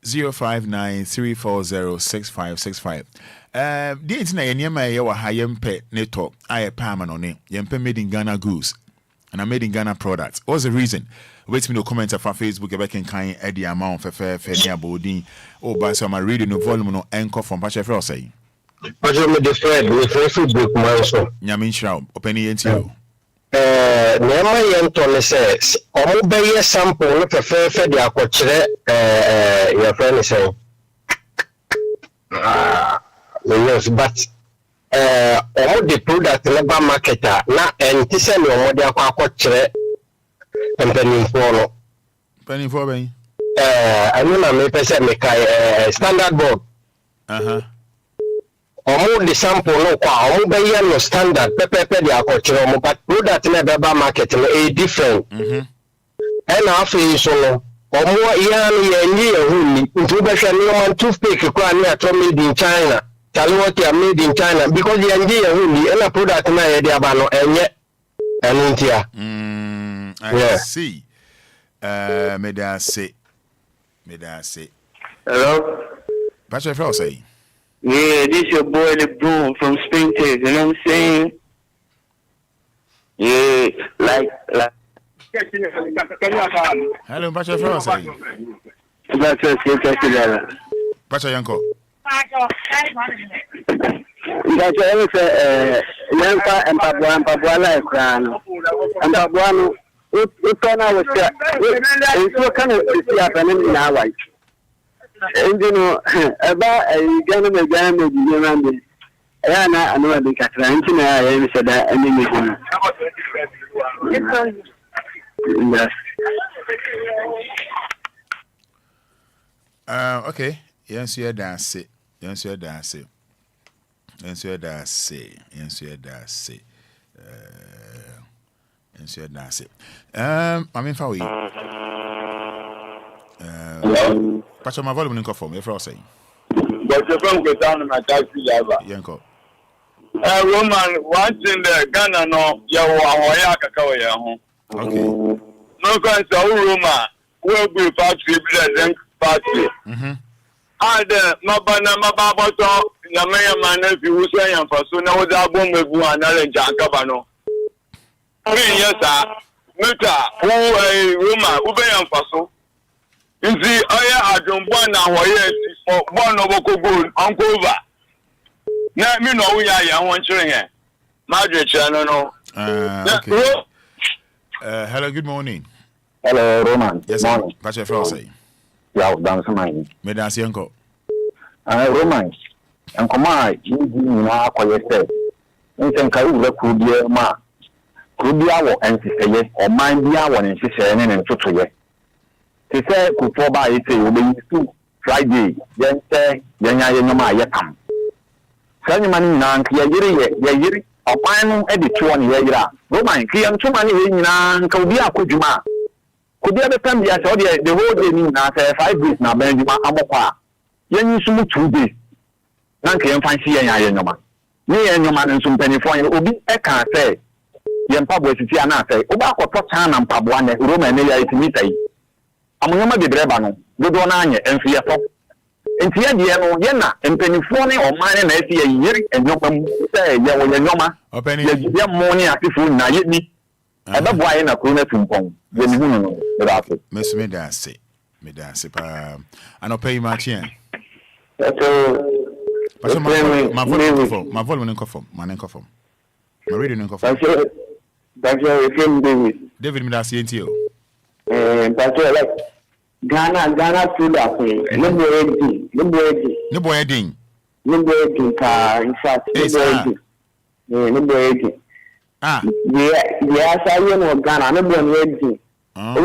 05934065565. The internet nyema ye wa ha yempe neto aye permanent yempe made in Ghana goods and I made in Ghana products. What's the reason? Wait me no comment for Facebook e can kind Eddie amount for near bodin. Oh, but so my reading no volume no anchor from Pacha Fro say. Pacha me the Fred with Facebook my so. Nyamin shroud open into. Nema yentone says omo beye sample no fefe de akokyere your friend say yes but omo the product leba marketer na entise no omo de akokyere empanimfo no panimfo ben anu na me pese me kai standard board omo the sample no kwa omo be ye no standard pepepe de akokyere omo but product na beba market no e different and afi so no omo ya no ye nyi ye huni ntu be hwe no man toothpick kwa na to made in China tell what you made in China because ye nyi ye huni and product na ye de aba no enye enuntia I see me da say hello Bachelor Fro say. Yeah, this your boy the Broom from Spring Tech, you know what I'm saying? Yeah, like Hello, Bachelor Fro say. Bachelor Yanko. Yanka and Pabua like Crano. And Pabuano, it's on our share. It's what kind of happening in our life. And you know, about a Ghana maybe you know, I know the Catrantina, I said that, and okay. Yes, you that's it. I mean, for we. Pacha my volume nko form, you saying. But you come go down my taxi driver. Yanko. Roman, one thing the Ghana no, ya wa kakao ya ho. Okay. No can say Roma, we be factory then factory. And mababa to na meya man if you say yan for so na wo da bom mebu anale jankaba no. Yes sir. Meta who Roma, who be yan for so. Nzi oya adumbo na hoye for born oboko gold uncover. Na me no we ya won chire here. Madrid channel no. Okay. Hello, good morning. Hello, Roman. Yes, morning. Pacha Fro say. Yeah, dance mine. Me dance yanko. Roman. And come on, you na akoye say. Nsen kai ure ku die ma. Kubia wo NCCA or mind bia one NCCA and Totoye. To say Kutoba is a will Friday, then say Yanya Yama Yakam. Send money nan Yeri, or Pine edit one Yera. Roman, Kian too many in Kubia Kujuma. Could be other time, yes, the whole day mean as 5 days now, Benjamin Amopa. Yen you 2 days. Nanke and fancy and Yama. Me and your man and some penny for you, Obi, I can't say. Yen Pablo City and I say, Obako Potan and Pabuane, Roman, Nelia is me say. Among the Brebano, Godonanya, and Fia Top. And Tia Diano, Yena, and penny for me or mine and I see a year and no one say, Yama, or penny, money at the food, now yet me. I don't buy in a corner to Pong. When you know, Miss Medasi, I don't pay much here. That's all. My volume and coffee, my coffee. My reading and coffee. That's your film, David Medasi and you. That's all like Ghana food up. No boy eating. In fact, no boy eating. Ah. Yes, I know Ghana. I'm not ready. The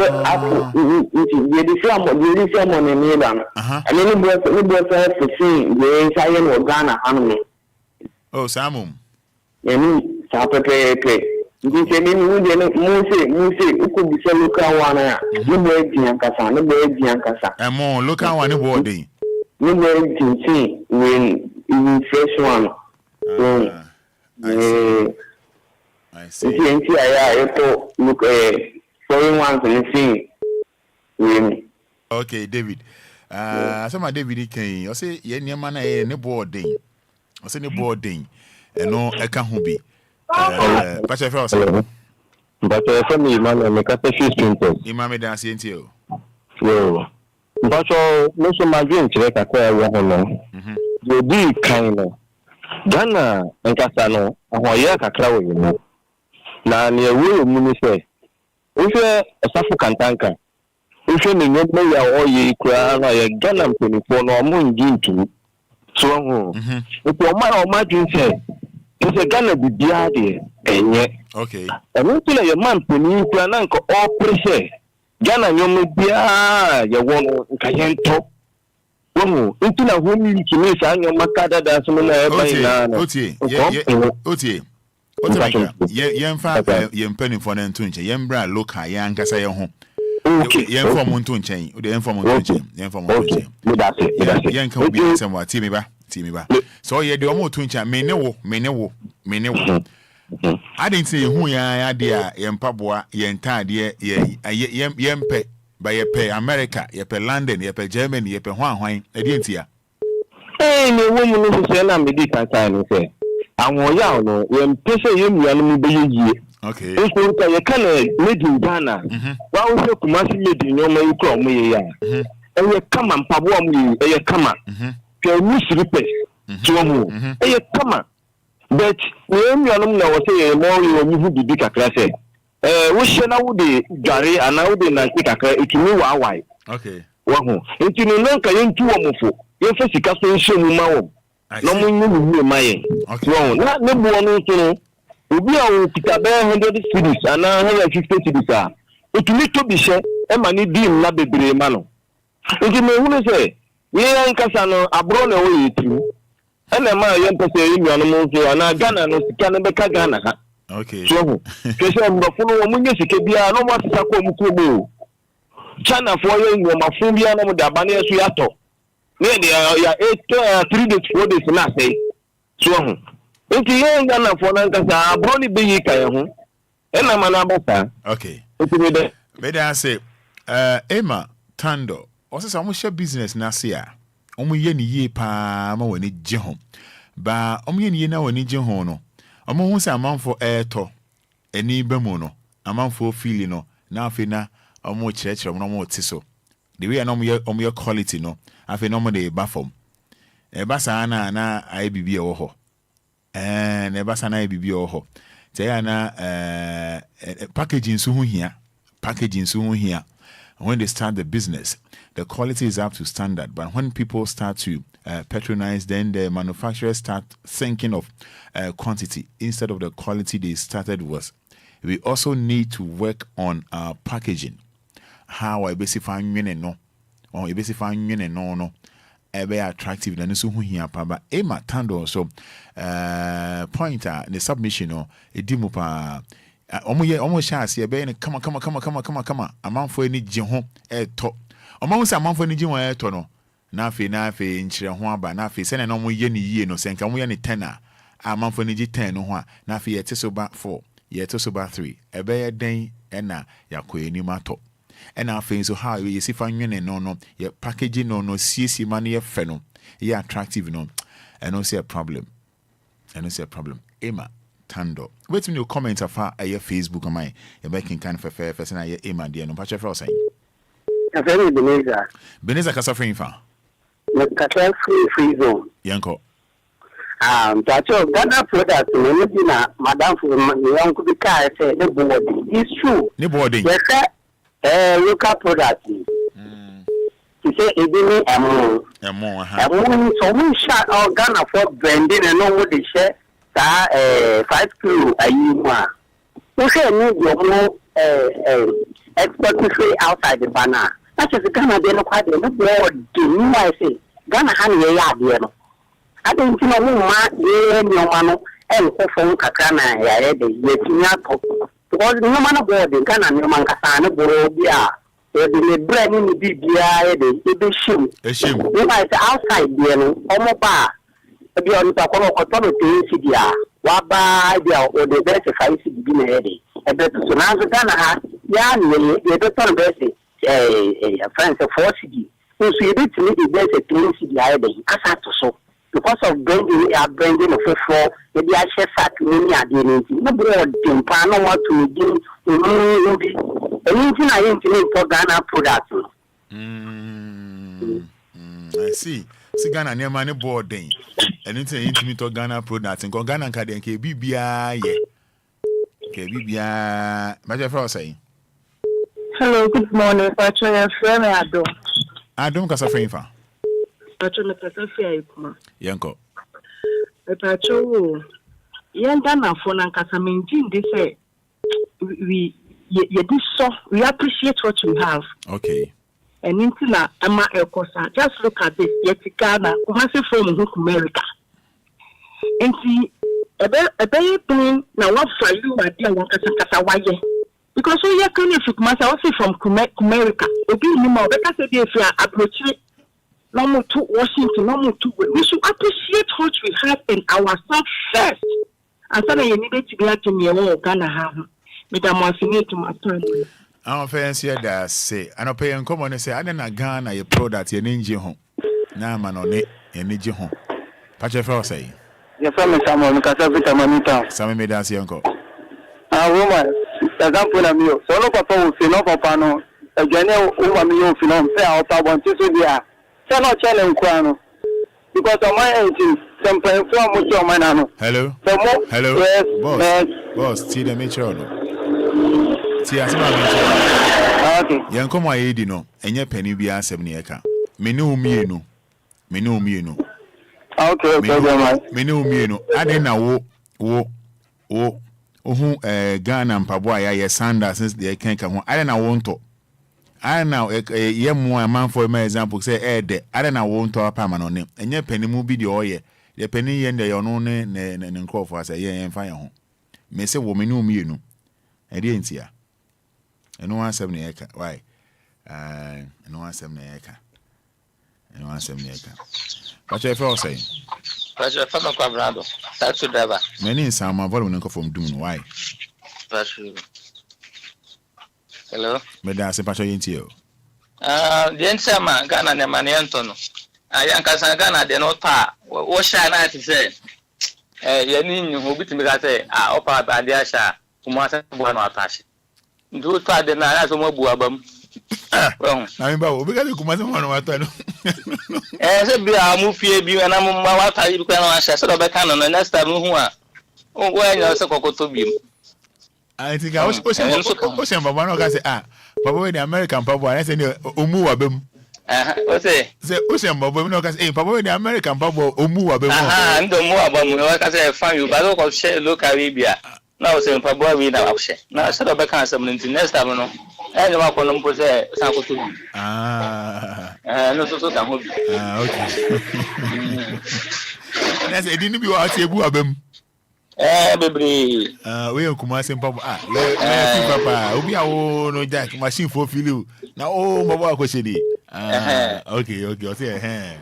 someone in Milan. I mean, we both have to see the Zion or Ghana animal. Oh, Samum. And Sape. This is Musi, who could be so look at one. No boy, Giancasa, no boy, Giancasa. And more, look at one body. No boy, can see when you first one. I see. Look, foreign ones and see. Okay, David. Some of David can you say, Yen man, a boarding. I say, boarding. And no, I can't be. But I felt so. But for me, man, I make a fish printers. Imam dancing to you. So, but most of my dreams, like I say, you do kind of Ghana and Casano, and Wayaka Crow. Na ni ewu mu se o se asafo kantanka o se ni nyoma ya oye kura na ya Ghana mpenifo na omo ngi ntu so ho o ma dun se Ghana bibia de enye okay enu tule ya man mpeni kura na nko o pressure Ghana nyoma bia ya wono nka yento wo ntu na ho mi kimi sa nyoma kada da so na e ban na otie Yen penny for them to change. Yen bra look high, young Cassa home. Yen for Monton chain, the informal chain, yen for Monton. Yen can be somewhat Timiba. So ye do more twinch, may no. I didn't say who ya idea, yen Pabua, yen tad, yen pay by a pay America, ye pay London, ye pay Germany, ye pay Huan, a didn't here. Hey, no woman who said I'm a different time, say. Àwọn ya no when pese yem ya no be yi okay so nka ye kana made in Ghana wa wo se Kumasi made in nyoma yi kro mo ye ya e kama mpabo am yi e kama ke ni siripes so mo e kama but yem ya no na wo se ye mo ye mu hu bibi kakra se wo hye na wo de dware ana wo de na kakra etumi wa awai okay wo ho etumi no nka ye ntu wo mofo ye fa sika so hye mu ma wo no mun you my okay na ne bo no so obi a kita be 100 cities and 150 cities ah otumi to bi hye e ma ni dim na bebre ma no nti me hu se ye yankasa no abro na wo yitu e na ma ye mpese yi nuano mo so na Ghana no sika na be ka Ghana ha okay so kese mbofo no mo nye sika bia no mo asesa ko mu ko bo China for ye no ma fun bia no mo da ba na so yato ya 3 days 4 days na say so ho nti ye Ghana for na nkasa abro ni be yi kan ho e na ma na bota okay nti me da say Emma Tando osesa mo share business na say a omo ye ni ye pa ma wani je ho ba omo ye ni ye na wani je ho no omo hu say amanfo to eni ba mu no amanfo feel no na afi na omo chire no mo tiso the way na omo ye quality no afi no mo de ba form e ba sa na ai bibia wo ho ne ba sa na ai bibia wo ho te ya na packaging so hu hia when they start the business the quality is up to standard but when people start to patronize then the manufacturers start thinking of quantity instead of the quality they started was we also need to work on our packaging. How I basically no, or basically no. Very attractive na so hu hia pa ba ema tando so pointer the submission no edimu pa omo sha ase be ne kama amanfo ani gye ho eto omo se amanfo ani gye ho eto no na afi nkyire ho aba na afi se na omo ye ne yie no se nka omo ye ne 10 a amanfo ani gye 10 no ho a na afi yete so ba 4 yete so ba 3 ebe ye den na yakọ ani mato. And our face so how you see fan no your packaging no CC money fe no you attractive no and no see a problem. Emma Tando. Wait when you comment of her your Facebook on my you're making kind of a fair person I Emma dear no patch for saying. Very Beneza Kasafrin fa. The free zone. Yanko. That's all Ghana product Madame for young could be car say the board. It's true. The boarding. Yes, sir. Local product. To say it so we shot our Ghana for branding and know what they share 5 kilo a year. We say need your more export to say outside the banner. That's just Ghana they no quite no board. You I say Ghana honey ya dear. I don't know no man and phone kakana ya ready yet. Because no man aboard the Ghana no man kasana Obia. The bread in the BBI, the shame. You might outside there, Omo bar. If you are not a authority, Waba, or the best if I see the ready. A better so now the Ghana, the better best a friend of 4 city. So you need to meet the best at 3 city either. So. Because of bringing of a floor, maybe I share fat many identity. No broad no what to do. Anything I need for Ghana products. I see. See Ghana near money boarding. Anything intimate to Ghana products and Ghana can BBI. BBI. Major for saying. Hello, good morning. Patrol friend Adom. Adom Kasafrinfa. Patrol Kasafia. Yanko. Patrol. Yanda for Nankasamin, they say we appreciate what we have. Okay. And into na Emma Elkosa, just look at this. Yet Ghana, who has a from America. And see, a very thing now what for you, my dear one Kasawaye. Because we are coming from America. Obi ni more better say if you are approaching normal to Washington, normal to we should appreciate what we have in ourselves first. And so you needed to be at me Ghana have. Madam Wasini to my turn. I'm fancy that say, I don't pay in common and say, I didn't Ghana a product you need you home. Now, man, on it, you need you home. Patch for say. Your family, someone because every time I meet her. Some may dance, uncle. Woman, example of you. So, no papa will see no papa no. A general woman, you film, say, I'll want to do there. Say, no challenge, Quano. Because of my engine, some plan from what your man. Hello. Hello. Yes, boss, see the mature. See, as okay. Young come my aid, no, and your penny be answered me. Me know me, no. Okay, me know me, no. I didn't know, Ghana and Paboya, yes, Sanders, since they can't come home. I don't know, want to. I know, a more man for my example, say, I don't know, want to a permanent name, and your penny will be the oil. The penny and the unknown and call for us a year and fire home. May say, woman, know me, no. I didn't see her. And no 170 acre. Why? And no 170 acre. And 170 acre. What you feel saying? But you're from a quadrado. That's what ever. Many in some volume from Doom. Why? Hello? But that's a patch into you. The answer, man, Ghana and Maniantono. I am Casangana, the not pa. What shall I say? You who beat me that say, I offer by the Asha, who must have one attached. Do try the Nana so more buabum. I'm about because you come as one of them. As a beer, I move here, and I'm what I you can answer so the canon, and next time who are. Oh, where you're so to be. I think I was pushing but one of us say, Papa, the American Papa, I said, Umuabum. What's it? The Ocean Bobo, no, because Papa, the American Papa, Umuabum. And the more about me, like I say, find you, but look at Arabia. Now, say, Pabua, we now share. Now, set up a cancer next time. No, and you are going to put a sample to me. No, so okay. That's a didn't be what I say, baby. We are Kumasi Papa. Papa, Obia, no jack, machine for you. Now, oh, my question. Okay, I'll say,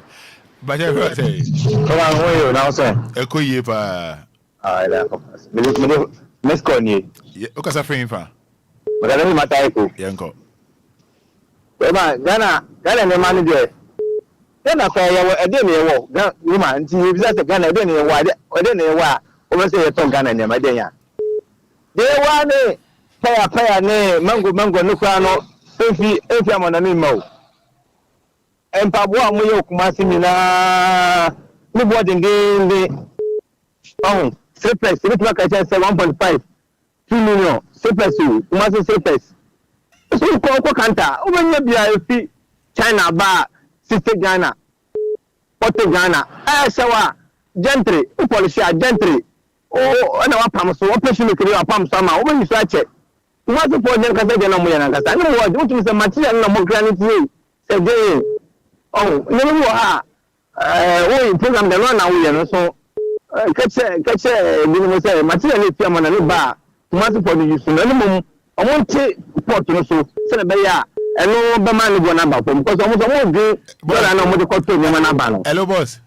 but I say, come on, where you now, sir? A coyepa. Let's go near. Okay, a frame for. But I don't matter. Yanko. Ghana, the manager. Then I say, I didn't know. Woman, you just a Ghana, I didn't know why. I didn't know why. Over say a tongue Ghana, my dear. They want a pay name, mango, no crano, if I'm on a mimo. And Pabua Moyo Kumasimina, nobody in the surplus, like I said, 1.5, 2 million, surplus, Kumasi surplus. So, Coco Canta, over maybe China bar, Sister Ghana, Porto Ghana, Sawa, Gentry, Upolisha, Gentry, oh, and our palms, so operation to create a palm summer, when you stretch it. What's the point of Casadia? I know what you the material no more granite, said Jay. Oh, no, program the run away, so catch a material if you're on a bar, Kumasi for the use. I won't take port to so send a bear and no man go number because almost I won't do what I know what the control number. Hello, boss.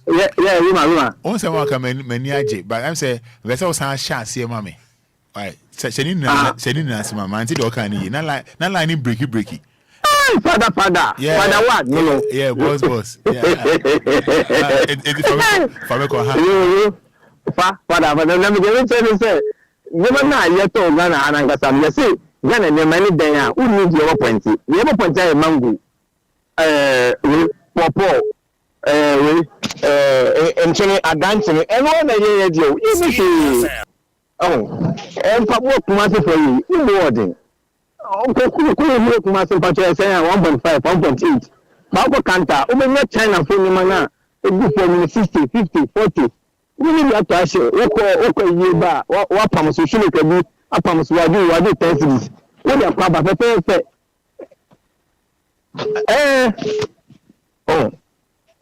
Yeah, Rima. Once I walk a many, but I'm saying, let's also shall see, mammy. Right, sending us, my man, did all kind of not lining breaky. Father. Yeah. Father what? No. Yeah, boss. Yeah. Father, but let me tell you, say, never know yet to Ghana and I got some. You see, Ghana, the many day, who needs your point? The other point, mango, pawpaw, and a dancing, and one a year, you oh, and Papa Kumasi for you, you boarding. Okay, cool, Master Pacha saying 1.5, 1.8. Bako Kanta, over China for the mana, it be for 60, 50, 40. We need to ask you, okay, Yuba, what promise you should be, a promise you do 10 cities. What are Papa Pepe? Oh,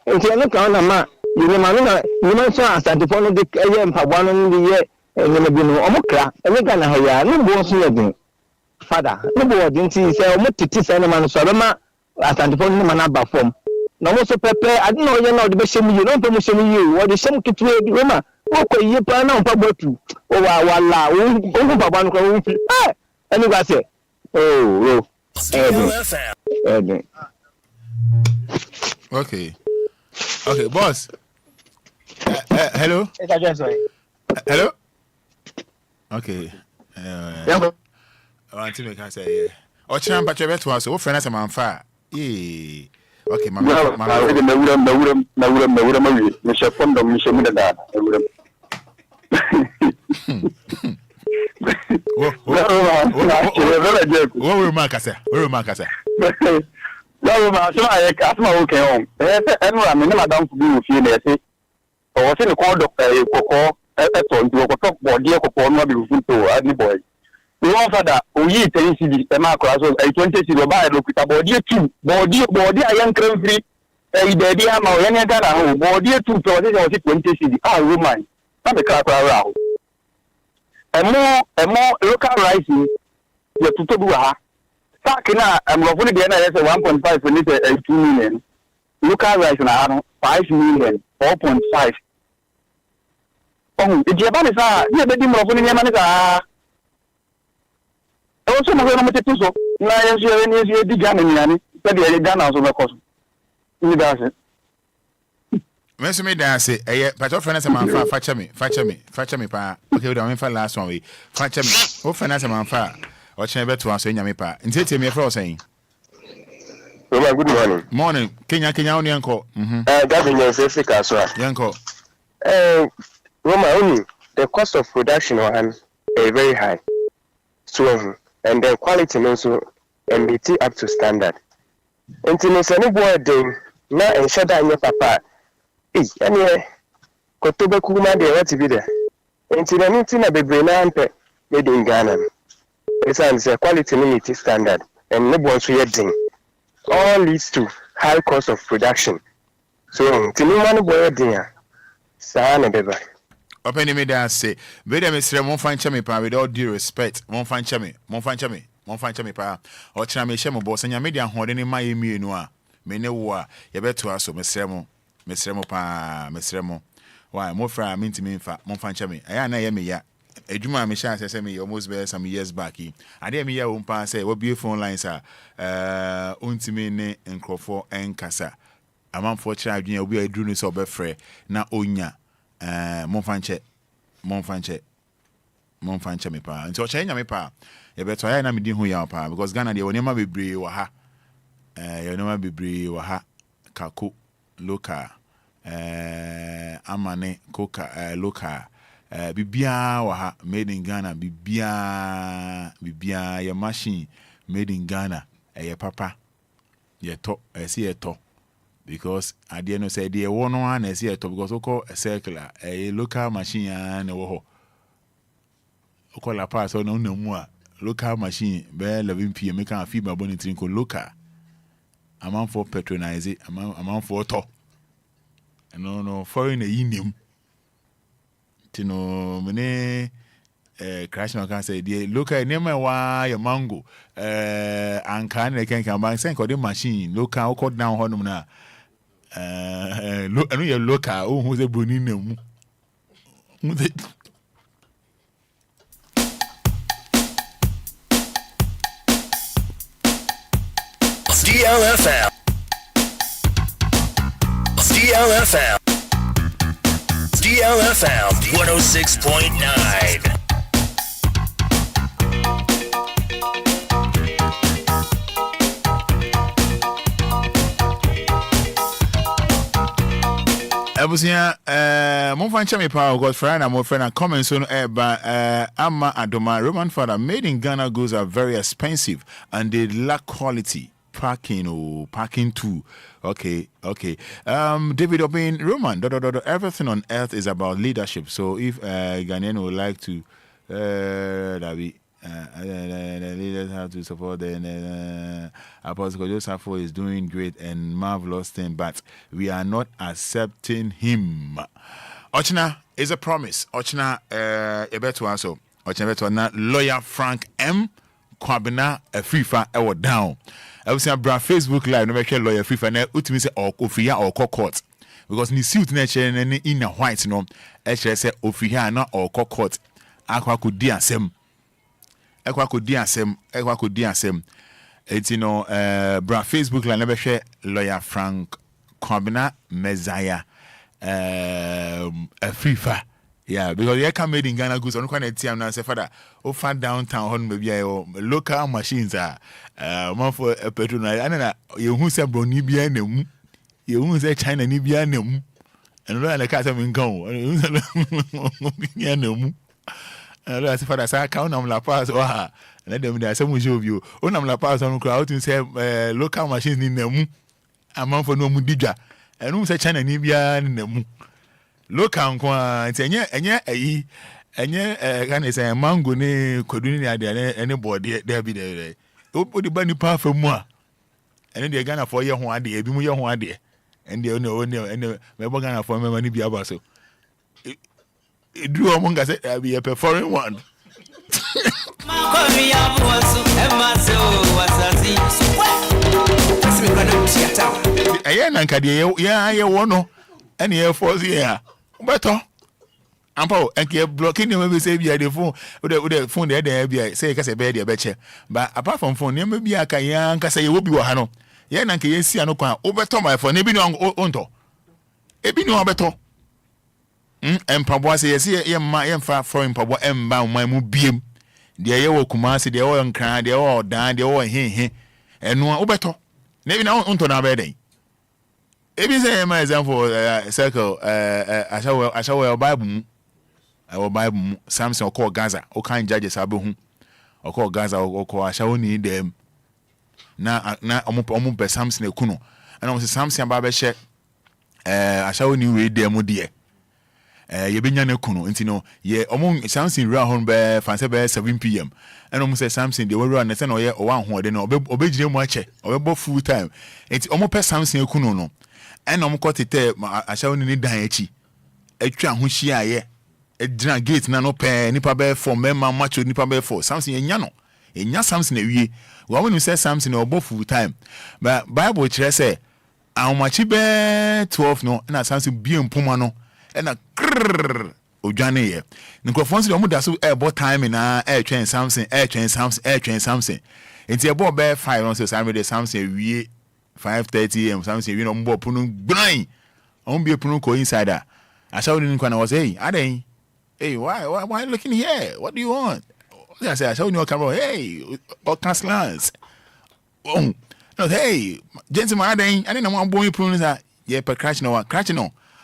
if you look on a map, you mentioned as at the phone of the AM for 1 in the year, and then be no Omokra, and we can have no more swing. Fada, no didn't see say what to teach any man Soloma as and phone man about form. No more so prepare, I don't know you're not the best you don't promotion you, what is some to trade Roma, okay, you plan on Pabotu. Oh, wala, over Babanco, and you got it. Oh, Okay, boss. Hello? Hello? Okay. Until we can say, yeah. Or Chan Pacha to us, oh, friend, as a man fire. Okay, Mamma, Mr. Fondo, Mr. Muda. What remark, I say? What remark, I say? No, I asked my okay home. And I'm not to be with you, they say. Or what's in the call of a cocoa, a talk body, a cocoa, not be with to any boy. We offer that we 10 CD, a macro, a 20 CD, buy a look at body 2, body, a young cream free, a baby, I'm a young Ghana, body 2, 20 CD. Ah, woman, not a crack around. A more local rising, the Tutobu. Sakina, I'm going to get 1.5 for this 2 million. Local rice now 5 million, 4.5. Oh, the Japan is a bit more for the also, I'm going to take so. Now, you're the Ghanaian, but you're done as a cost. You does it. Mr. Me dance it, but your friend is a man far, fetch me, pa. Okay, we don't for last one week. Fetch me, oh, friend is a man far. Or chamber to answer me, pa. And tell me a frost saying. Good morning. Morning, Kenya, uncle. Gavin, your safety as well. Uncle. Roma, only the cost of production is very high. So, and the quality also MBT up to standard. And to miss any board, now and shut down your papa. Anyway, Kotoba Kuma, they want to be there. Intina bebree na ampe made in Ghana. It's a quality limit standard and no one so all leads to high cost of production. So tinimani boy dia sa na beba. Open me there say, "Beda me sre mon fan chame pa with all due respect. Mon fan chame pa. O chana me shemo boss nya media hode ni ma yemienu a. Me ne wo a ye beto aso me sre mo pa, me sre mo. Why mo fra me ntimi mfa mon fan chame. Aya na ye me ya. Ejuma me sha say me almost be some years back. Ade me ya wo mpa say wo be phone lines a untimi ne nkrofo enkasa. Amanfo kira adwene obi aduru no so obefre na onya monfanche me pa nti o chenya me pa ye beto ya na me di hu ya pa because Ghana de wonema bebre wa ha wonema bebre wa ha kako local amane koka local bibia wa ha made in Ghana bibia ye machine made in Ghana ye papa ye to ye to because at the end of the day, one is here to because we call a circular, a local machine and a woho. We call a pass on no more local machine, bear 11 p.m. make a feed my bonnet drink local. Amount for patronize it, amount for talk. And no foreign a union. Tino mene crash no can say the local name why a mango and can come back send the machine local cut down honum na. Look, I know you're local. Who's a bonino? DLFM 106.9. Abusia mon fan chame pa God friend and my friend and comments on Amma Adoma Roman Fada made in Ghana goods are very expensive and they lack quality parking too. Okay. David Obin Roman everything on earth is about leadership. So if Ghanaian would like to the leaders have to support the Apostle Joseph is doing great and marvelous thing, but we are not accepting him. Ochina is a promise. Ochina ebeto also. Ochina ebeto na lawyer Frank M. Kwabena Afrifa ewo down. I was saying bra Facebook live no make lawyer Afrifa na utimi say ofia or court because ni suit na che in a white no e che say ofia na or court akwa ko di asem. Ekwa ko di asem. Eti no bra Facebook la na be hwe lawyer Frank Kwabena Messiah Afrifa. Yeah, because you can made in Ghana goods on quite a now say Fada over downtown on maybe local machines are one for a petrol and you who say Brony Bianum, you who say China Nibianum, and like I in go. And I say Fada say count on La Paz or and let them there some show you. On La Paz on crowd to say local machines in them among for no mudija and who say China Nibianum. Look kwa enye can say mango ne koduni ni ade anybody there be there o di ba ni pa fa mu a ene de Ghana for ye ho ade ebi mu ye ho ade and they no me bo Ghana for me mani bi aba so do o monga say be a performing one aye na nka de ye wono ene ye force here beto ampo enke blocking them we say be the phone with the phone there be say ka say be there be che but apart from phone them be aka yan ka say you bi wo ha no ye na nke ye sia no kwa obeto my phone e bi no onto e bi no obeto empabo say ye ma ye mfa for empabo emba man mu biem de ye wo kumase de wo nkran de wo dan de wo he eno obeto na bi na onto na be den. Ebi say my example circle ashawo Bible Samson call Gaza o kan judges abehu o call Gaza o call ashawo ni dem na omo be Samson ekuno and omo say Samson ba be hye ashawo ni we dem de ye benya na kunu nti no ye omo Samson ra hon be fanse be 7 pm and omo say Samson de we run say no ye o wan ho de no obegire mu ache obebo full time nti omo pe Samson kunu no and omo kotete ashawo ni dan achi atwa ho hia ye edina gate na no pe nipa be for mema macho nipa be for Samson enya no enya Samson awie we omo say Samson obo full time but Bible kire say awmachi be 12 no na Samson bie mpoma no na odwane ye nkrofon se omo da so ebo time na twen Samson Samson enti ebo be 5 on so Saturday Samson wie 5:30 am Samson wie no mbo punu gbran on be punu ko insider ashawo ni nkwa na was hey aden hey why looking here what do you want I say ashawo ni camera hey all cancellance oh no hey gentleman aden ani na mo abon punu sa ye per crash no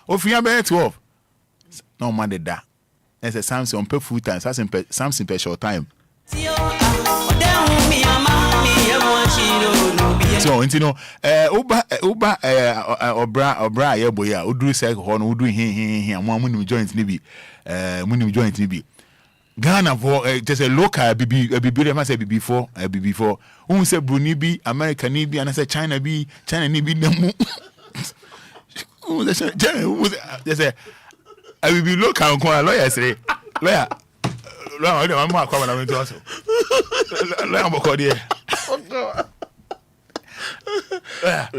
ofia be 12 no man de da. There's a Samson on per full time, Samson per short time. So, you know, Oba, Obra, yeah, boy, yeah, Udu say, Udu, he, and one winning joint, maybe, Ghana for just a local BB, I say BB4, who say Brunei be, America be, and I say China be, the who say, I will be local and call a lawyer say, lawyer, I'm more common. I'm into us. Lawyer,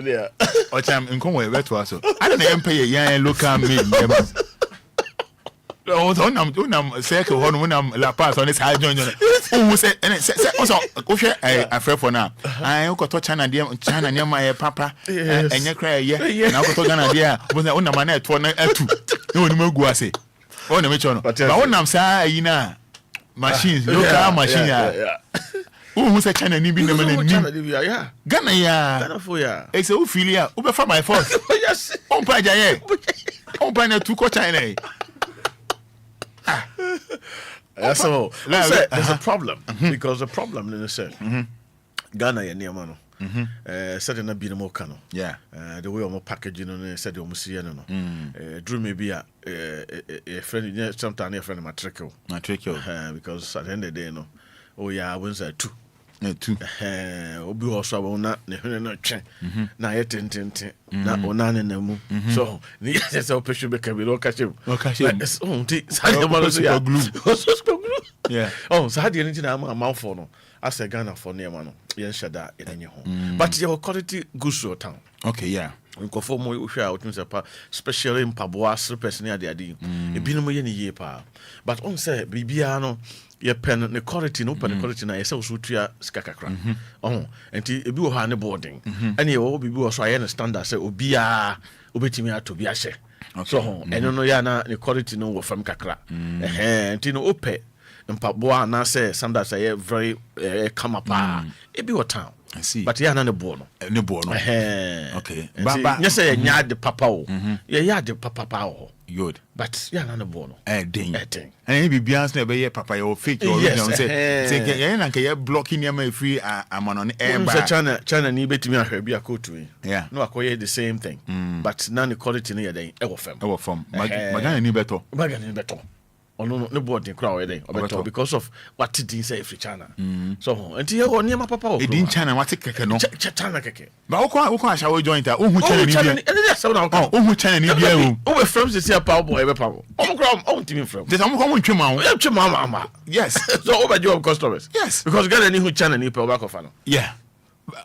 yeah, or time in Conway, where to us. I don't even pay a young local me. I'm circle when I'm La Paz on this high joint. Who said, and also, I feel for now. I got to China near my papa, and you cry, yeah, now go to Ghana, when I own a man at 2. No more go say. Oh, no, which one? But when I'm saying, machines, local machine. Who say China need be the man? Ghana for ya. It's a Ophelia, over for my force. Yes, on Paja, on Pina to China. So there's a problem because the problem in the set Ghana and Niamano. Said in a bit more cano. Yeah, the way I'm packaging on said almost Drew may be a friend, sometimes a friend of my trickle. Because at the end of the day, no. Oh, yeah, I went there too. Obi also will not change. Now, yet, not on none in the moon. So, yes, our patient became a catch him. Yeah. Oh, so how do you need a mouthful? No? I said Ghana for near man. Yes, Shada in your home. But your quality goes to your town. Okay, yeah. We conform more especially in Pabua, person near the idea. A binum any year pa. But on say, Bibiano. Ye pen the quality no pen the quality na yesa usutria skakakra enti ebi wo ha ne boarding and ye wo bibi wo so aye understand that say obia obetimi ato bi ahye so eno no ya na the quality no wo fam kakra enti no ope mpaboa na say standard say very come up ebi wo town. I see. But yeah, na ne bo no. Okay. But you say nya de papa o. Yeah, de papa o. Good. But yeah, na ne bo no. Ding. And be bians na be ye papa you fake your original say yeah na ke blocking your free amon on air bar. China ni betimi ahwe bi akotu. Yeah. No akoye the same thing. But na the quality na dey e wo fam. Magana ni beto. Oh no, boarding crowd because of what did say free China. So until you near my papa. It didn't China what keke no. China keke. But who shall we join that? Who China ni? Who China ni bia o. We from say power boy e power. On team from. There's am come twema. Yes. So over your customers. Yes. Because Ghana ni who China ni pe back of no. Yeah.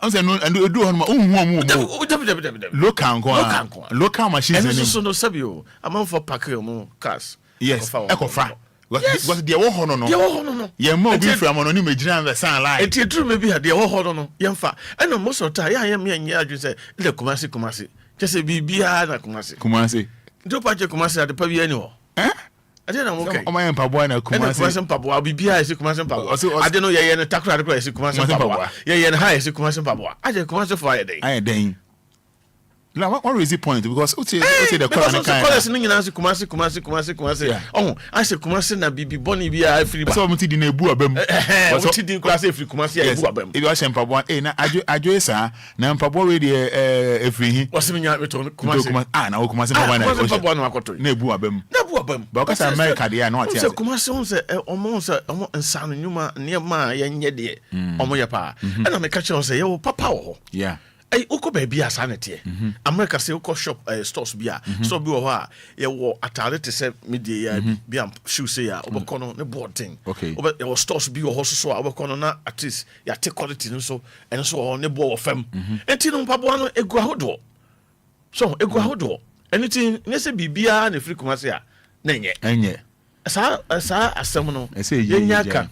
I say no and do on local machines and so no sabio. Am for pack cars. Yes, Ecofa. Was the Woho no? Ye mo be from anonymous Major the San Line. It's true, maybe the Woho no, Yamfa. I know most of the time, I am here, you say, the Kumasi. Just a BBA na Kumasi. Do patch Kumasi at the Pavi anymore. Eh? I don't know, okay. My Pabuana Kumasi Pabua, BBA is Kumasi Pabua. I don't know, you're in a tackle place, Kumasi Pabua. You're in high, Kumasi Pabua. I just Kumasi for a day. I dang. Like, what is the point? Because the colors in Kumasi. Oh, I say Kumasi na bibi boni bi a free. So muti di na ebu abem. What di class free Kumasi ebu abem. If you are mpaboa na adwo sa na mpaboa we dey free hi. What's me nya beto Kumasi. Na Kumasi mpaboa na akoto. Na ebu abem. Na ebu abem. Ba ka sa America dey na ati. So Kumasi on say omo nsano nyuma niema yenye de. Omo ye pa. E na me ka che on say yo papa wo. Yeah. Hey, uko baby asanete. America say uko shop stores bia. So bi wo ha ye wo atare te se media ya bi am shoe say ya oboko no ne board thing. Okay. Ye wo stores bi wo ho so oboko no na at least ya take quality no so and so ne bo wo fam. Enti no mpabo no egu ahodo. So egu ahodo. Anything ne se bibia na free Kumasi a na enye. Enye. Sa asem no. Ye nyaka.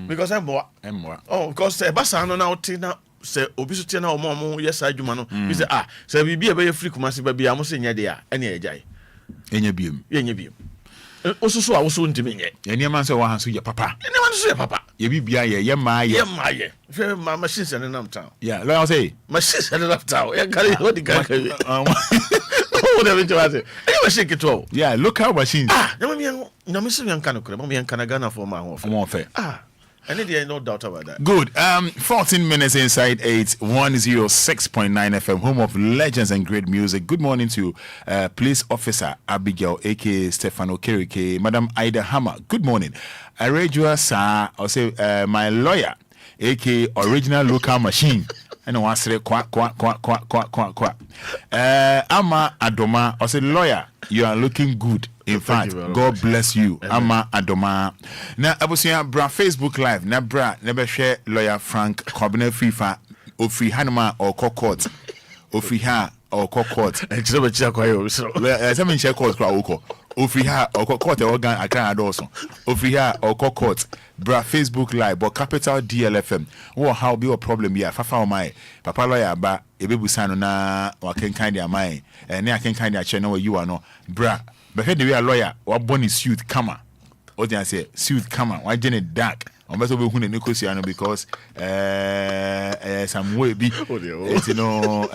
Because I'm more. Oh, because e basa no na oti na se obi so tie na omo yesa adwuma no bi se se bibia be free Kumasi ba bia mo se nya de a ene ejai enya biem osusu a woso ntimi nye enya man se wa hanso ye papa enya man so ye papa ye bibia ye maaye fe ma machine se nam town lo say machine se nam town ya kare ho di kare oh de be jwa se enya machine kito local machines na me se yan kan kure mo yan kan Ghana for ma ho fe and there no doubt about that. Good. 14 minutes inside 8, 106.9 FM, home of legends and great music. Good morning to Police Officer Abigail, aka Stefano Kirike, Madam Ida Hammer. Good morning. Arejua Sa, I'll say my lawyer, aka Original Local Machine. And I want to say quack. Ama Adoma, I'll say lawyer, you are looking good. In fact, God bless you. Ama Adoma. Na abusia bra Facebook Live. Na bra never share lawyer Frank Kobine Fifa Ofri Hanuma or court. Ofri ha or court. Except check kwa yo. Some check court kwa uko. Ofri ha or court organ Accra Adoso. Ofri ha or court. Bra Facebook Live but capital DLFM. Wo how be a problem here. Fafa o mai. Papa lawyer ba ebebu sano na wa ken kind ya mai. Ne aken kind ya che no you are no. Bra but head the way a lawyer or bonny suit kama. What did I say? Suit kama. Why Jenny dark? I'm better be hunting Nicosia because some way be you know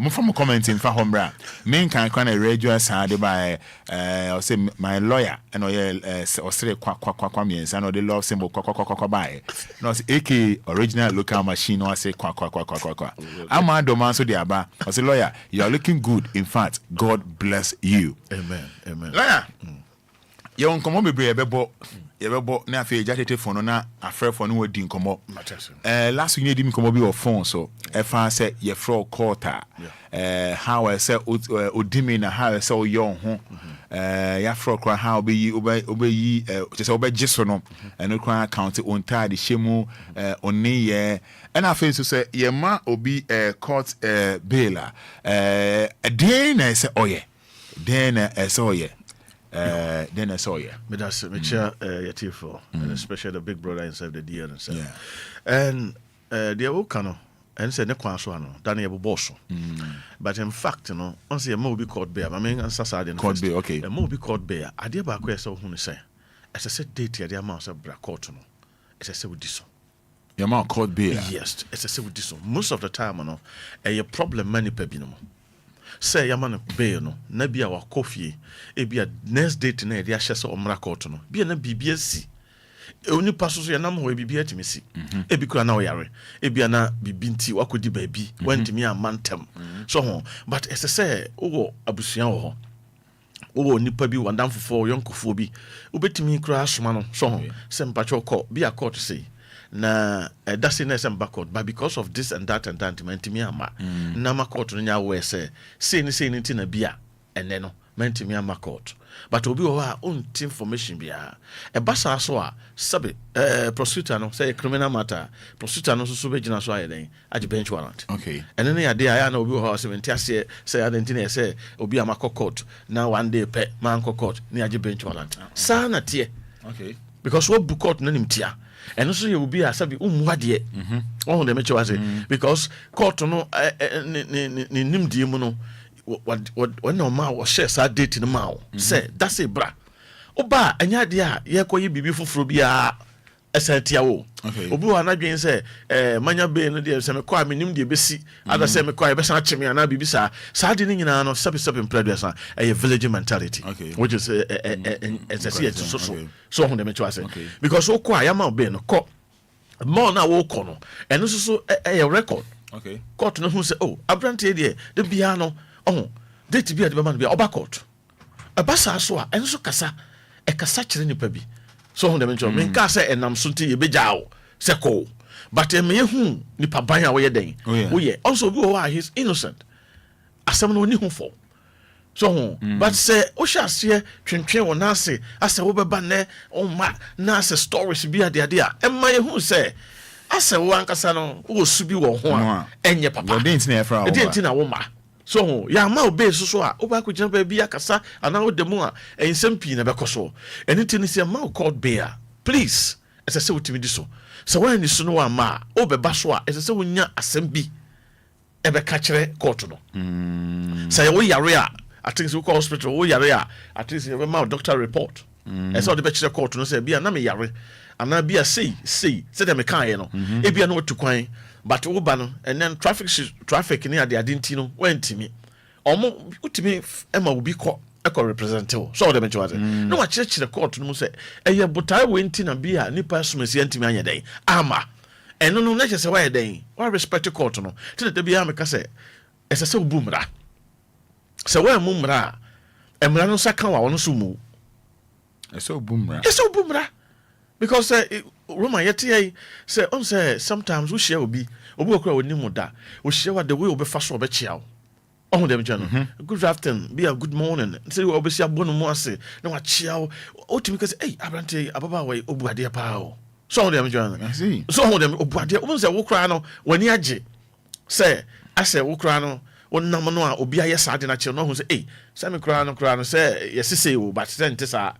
from commenting for Hombra. Men can kind of radio sound by I'll say my lawyer and or say quack means I know the love symbol quack by. No AK original local machine or say quack. I'm a doman so dear I say lawyer, you are looking good. In fact, God bless you. Amen. Lawyer. You won't come on be bebo na afi jatete phone na afre phone we din komo last week di komo bi o phone so e fa say ye fro quarter how I say odimi na how I say o yon ho ya fro kra how obeyi je say obeji so no eno kra account on tide shemu oni ye and afi so say ye ma obi court bailer den na say oye den na say oye then I saw you. But that's me chair for and especially the big brother inside the deal and so. And the Okano and said ne kwaso ano Daniel boss. But in fact, you know, once a mo be called bear, I mean answer side called bear, okay. A mo be called bear. I dear back where so who say. As I said date the amount of bra court no. As I said with this. Your amount called bear. Yes, as I said with this. Most of the time, you know, a problem many people say yaman be no na bia wa coffee e bia next date na e dia hyese omra court no bia na bibia si oni paso so yanam ho bibia timisi e bi kura na oyare e bia na bibinti wakodi baabi wantimi amantem so ho but as I say wo abusuan wo ho wo nipa bi wandamfofo yonkofo bi obetimi kura asoma no so ho se mpacho ko bia court say na that's in SM backward but because of this and that mentimi ama na ma court no nya we say ni na bia ene no mentimi ama court but obi o ha unti information bia e basa so a sabe prosecutor no say criminal matter prosecutor no so be gina so ayeden age bench warrant okay ene ne ade aya na obi o ha say ase say identity say obi ama court na one day pe man court ni age bench warrant sa na tie okay because what book court na nimtia and also you will be as sabi umwade oh the meche say because court no ni nimdie mu no when no ma wo share sa date no ma say that's a bra oba anya de a ye koyi bibi foforo bia esetia wo obi wa na dwen say manya be no de se me kwa menim de besi ada say me kwa e be san cheme ana bibisa saa de ni nyina no sabi preduce a village mentality which is so ho de me chwa say because o kwa ya ma be no ko more na wo ko no eno so a record court no hu say oh abrante de bia no date bia de be man bia oba court abasa so a eno so kasa e kasa kire nipa bi so ho de me chwa me ka say enam so nti ye bejao say ko but me hu nipa ban a wo ye den wo ye also bi wo he is innocent asem no ni hu for so but say o sha se twentwen wo na se ase wo beba ne o ma na se stories bi ade ade a emma ye hu say ase wo ankasa no wo su bi wo ho a enye papa de ntina e fra wo de ntina wo ma so ya ma obe so a wo ba ko gina ba bi akasa ana wo de mu a ensem pi na be koso eniti se ma court bear please ese se wotimi di so so when ni so no wa ma o be ba so a ese se wonya asem bi e be ka kire court no say wo yare a I think so call hospital wo yare a at least you ma doctor report ese o de be kire court no say bia na me yare ana bia say say dem me kan ye no e bia no otu kwan but wo ba no and then traffic ni ade adinti no wentimi omo utimi ema obi ko eko representative so dem chwa no wa kire court no say eye botai wenti na bia nipa somasi antimi anya den ama eno no na chese wa den wa respect court no tene de bia me ka say ese se obumra se wa mumra emra no saka wa wono so mu ese obumra because Roma yeti say on say sometimes we share obi okura oni mu da we share what the way obi fa so obi chia on dem jano good afternoon be a good morning say obi sia bonu mu ase na wa chia o timi ka say hey abrante ababa we obuade pa o so on dem jano so on dem obuade o say wo kura no wani age say ase wo kura no wonnam no a obi aye saade na kire no ho say eh say me kura no say yesese o but say ntesa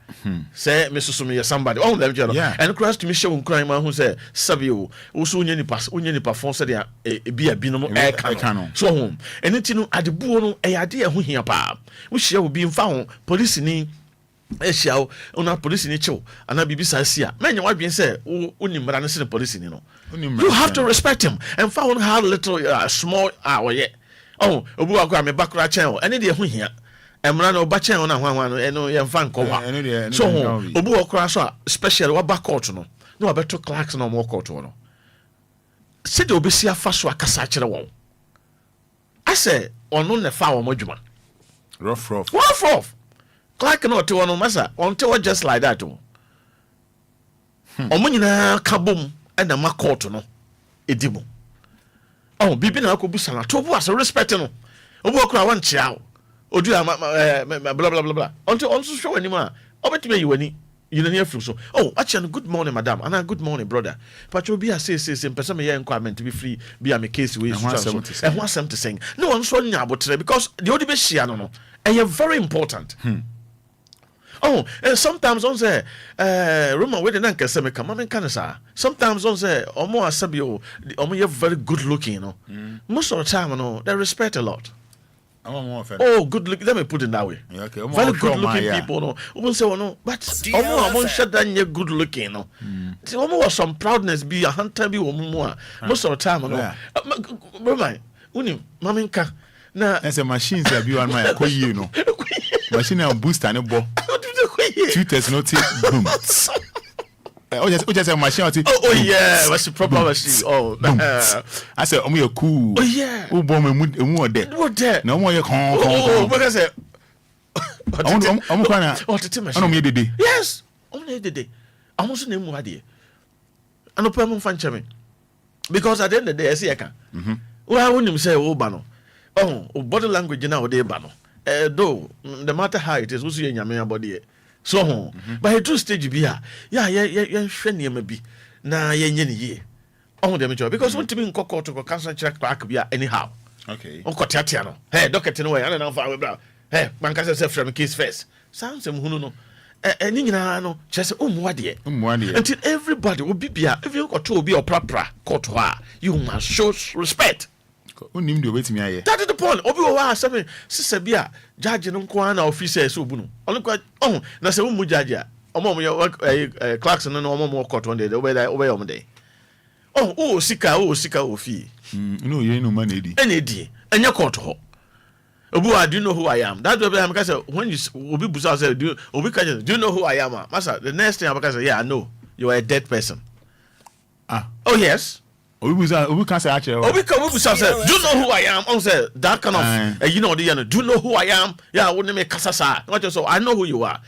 say me susu me somebody on them jero and kura to me show kura ma ho say sabi o so onye nipa fon say dia bi abinom e kan so ho eniti no adebuo no e ade e ho hia pa wo hia obi mfa ho police ni ehia ona police ni chill ana bibisa sia menya wadwen say onimra no say police ni no you have to respect him and fa one how little small oh obu akwa me bakura chen ene de ho hia emra no ba chen na hwan no eno ye mfa nko wa so obu akwa so special wa back court no no abeto clerks no mo court no se de obesi afa so akasa kire won ase ono ne fa wo modwuma rough clerk no to no masa until just like that o omo nyina kabom na ma court no edimu oh bibi na ko busana to bu as respect no obu okura wan chia odu blah blah blah blah until also show anima obetime yiwani yinani afru so oh actually good morning madam and good morning brother pacho bi say person me enquirement be free be am case we so e ho asem to sing no one so nya abotre because the odi be hia no very important oh, and sometimes on say, Roma, where the nanka say me come, I mean, sometimes on say, Omo Asabio, Omo, you're very good looking, you know. Most of the time, you know, they respect a lot. Oh, good looking. Let me put it that way. Okay, very good looking people, no. Omo say, no, but Omo shut down your good looking, no. Omo was some proudness, be a hunter, be Omo. Most of the time, you know. Roma, Unim, Maminka. Na, as a machine, you are my you know. Machine and booster and a ball. Tutors not boom. Just a machine. Oh yeah, what's the proper machine? Oh, I said, you're cool. Oh yeah. Oh, bomb and more dead. What dead? No more you're calm. Oh, what I said. I'm the machine. I know me. Yes, only the day. I almost name what idea. I know Pamon Fanchamin. Because at the end of the day, I see I can. Well, I wouldn't say, oh, Bano. Oh, body language now, they Bano. Though no matter how it is, who's your yammy body. So, but a true stage be here. Yeah, shiny maybe. Na ye. On the major because want to be in cocoa to cancer check back be anyhow. Okay. Uncle Tatiano. Hey, doctor, no way. I don't know if I will. Hey, man, can say from case first. Sounds some who know. And no, just until everybody will be here. If you got to be a proper court, you must show respect. That is the point. Obi wa something sister bia judge no kwa na officer so bu no. Only kwa na se mu judge omo clerks no omo court one day obey on day. Oh sika fee. No, you no money di. Any enya court ho. Obua, do you know who I am? That's why I'm say when you Obi Busa say do you know who I am? Master, the next thing I'm say, yeah, I know. You are a dead person. Oh yes. Obi can say actually. Obi Busa say, do you know who I am? On say that kind of you know the do you know who I am? Yeah, I wouldn't make kasasa. Not just so I know who you are.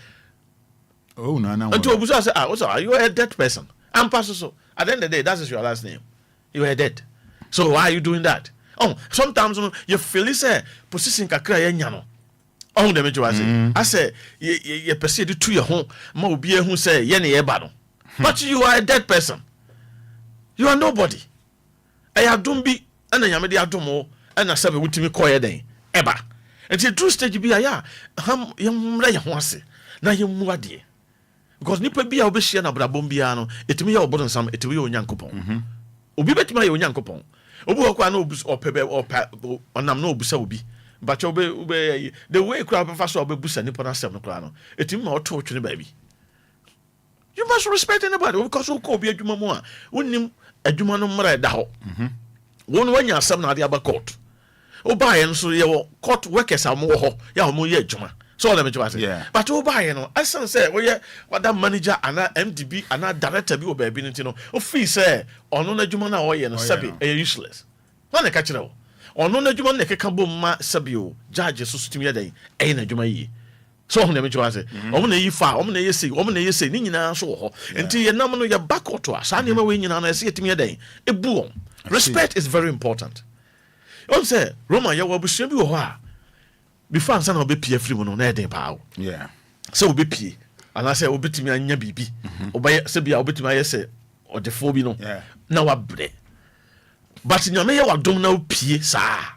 Oh no. And to Busa say, also are you a dead person? I'm pastor so. At the end of the day, that is your last name. You are dead. So why are you doing that? Sometimes you feel say position kakra ye nya no. Dem to say. I say you perceive to your home, ma obi ehun say ye na ye ba no. But you are a dead person. You are nobody. Ayadum bi na nyame de adom o na sabe wutimi koye den. Eba. Enti true stage bi aya ham ye mra ye ho ase na ye mu ade. Because nipa bi a obehia na brabom bia no etimi ye obodo nsam etimi ye onyankopon. Obi betimi ye onyankopon. Obi okwa na opebe onam na obusa obi. But obe the way crowd be so obebusa nipa na sem no kra no etimi ma oto otwene ba bi. You must respect anybody because who could be a juma more. Wouldn't a juma no mara da ho. One when you are some na the court. O buy and so your court workers are more ho. Ya mo ye juma. So let me just say. But o buy no. As some say, well, yeah, what that manager and that MDB and that director be obe bi no. O fee say ono na juma na o ye no sabi useless. One catch no. Ono na juma na keka bom ma sabi o. Judge so sutimi den. E na juma yi. So let me just say. Omo na yi fa, omo na ye say ni nyina so ho. Enti ye nam no ye back out to asa na we nyina na se yetimi den. Ebu on. Respect is very important. On say Roman ye wo busua bi wo ho a before ansa na obepie free mu no na eden pa. Yeah. So obepie. Ana say obetimi anya bibi. Obaye se bia obetimi aye se odefo bi no. Na wa bre. But nyame ye wadom na opie sa.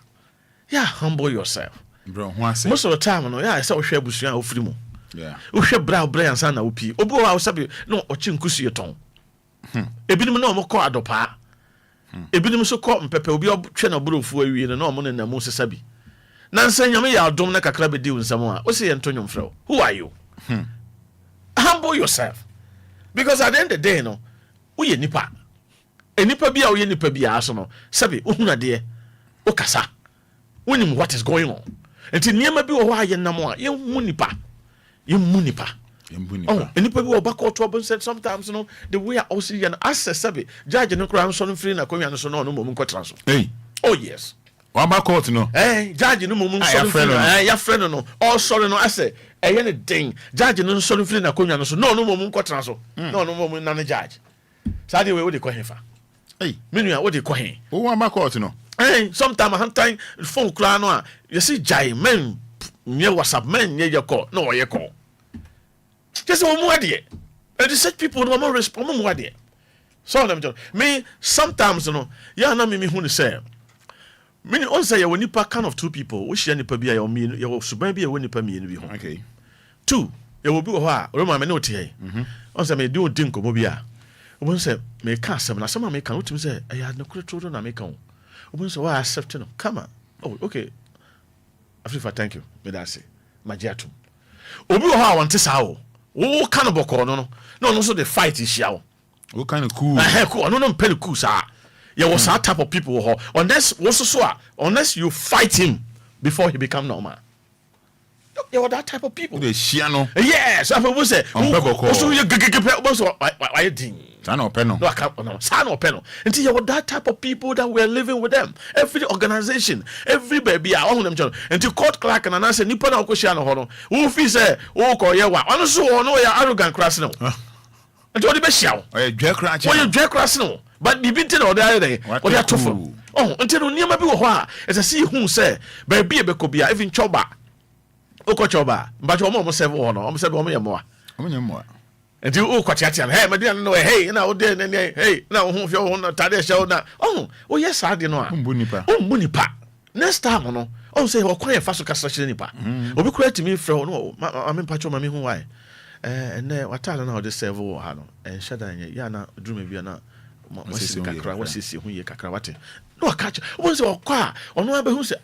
Yeah, humble yourself. Bro, most of the time, no, yeah, I saw share bushia of free. Yeah, we share brow and son of P. Obo, I was sabi, no, or chinkusi your tongue. A bit more call adopa. A bit so caught and pepper will be up train of blue for you and no money and most sabi. Nansen, you may have done like a crabby deal in someone. What's the Antonio Fro? Who are you? Humble yourself. Because at the end of the day, no, we nipa. A nipa be our nipa be arsenal. Sabi, una dear. Okasa. We know what is going on. Enti niema bi wo ho aye namo a ye munipa enipa bi wo back out trouble said sometimes no the way I also you access sabe judge no kra nso no free na konwa no so no mom nkotra so oh yes one back out no judge no mom nso free ya friend no all sorry no I say eye ne den judge no nso free na konwa no so no mom nkotra so no mom na judge sade we dey ko hefa menu a we dey ko hen o one back out no sometimes I time phone call no you see jai men near WhatsApp men near your call no your call just one more day and such people no more respond more day so them me sometimes you know ya na me who say me on say you nipa kind of two people we share nipa bia you mean you suban bia we nipa me bi ho okay two you will be ho a Roma me no tie on say me do dinko mo bia o say me ka asem na asem me ka o tim say I had no kuro na me ka Open so why accept no come on. Oh, okay. Afrifa, thank you. Me that say. Magiatum. Obi wo ha want sa o. Wo kan boko no so the fight is here. What kind of cool? Cool. No pen cool sa. You was that type of people ho. Unless you fight him before he become normal. You were that type of people. The shiano. Yes, I will say. So you why ding. No, I can't. No, Sano. Until you were that type of people that were living with them. Every organization, every baby, I want them. Until court clerk and I say, Nippon Okoshiano Hono, who fee say, oh, call you one. Honestly, no, you're arrogant crass no. Until the best show. Oh, you're Jack crass no. But be beaten or the other day. What are you? Oh, until near my biwa, as I see who say, baby, Becobia, even Choba. Okochoba, but your mom said, oh, no, I'm saying, more. And you kwatiatia hey me no hey na o dey hey na wo hu fi wo na tade show na oh yes I dey no a mbunipa next time no oh say wo kwan fa so kasa chire nipa obi kura timi frɛ no ma pacho ma me hu why na watale na o dey serve wo ha no en shada nye ya na drum bia na wasisi kakra wasisi hu ye kakra wate no akacha wo say wo kwa ono abehu say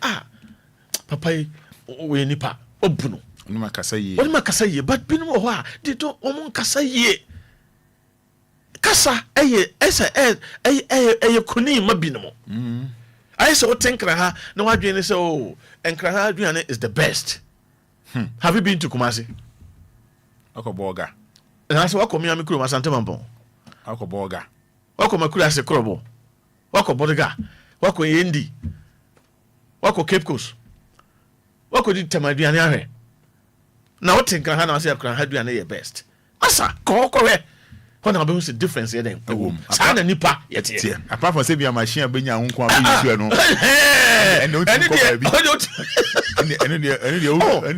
papa we nipa obuno Onima kasa ye. Onima kasa ye, but binom ho a they don't omon kasa ye. Kasa eye kuni ma binom. I say what tenkra ha na wadwene say oh enkra ha aduane is the best. Have you been to Kumasi? Akoboga. And I say wako mi amikuru masante mampon. Akoboga. Wako makuru ase krobo. Wako Bodega. Wako Yendi. Wako Cape Coast. Wako di tamaduane ahwe. Na what tenkra ha na say enkra ha aduane ye best. Asa ko when I be the difference here then. Sana nipa yet. Apart from say be a machine abenya ho kwa be you no.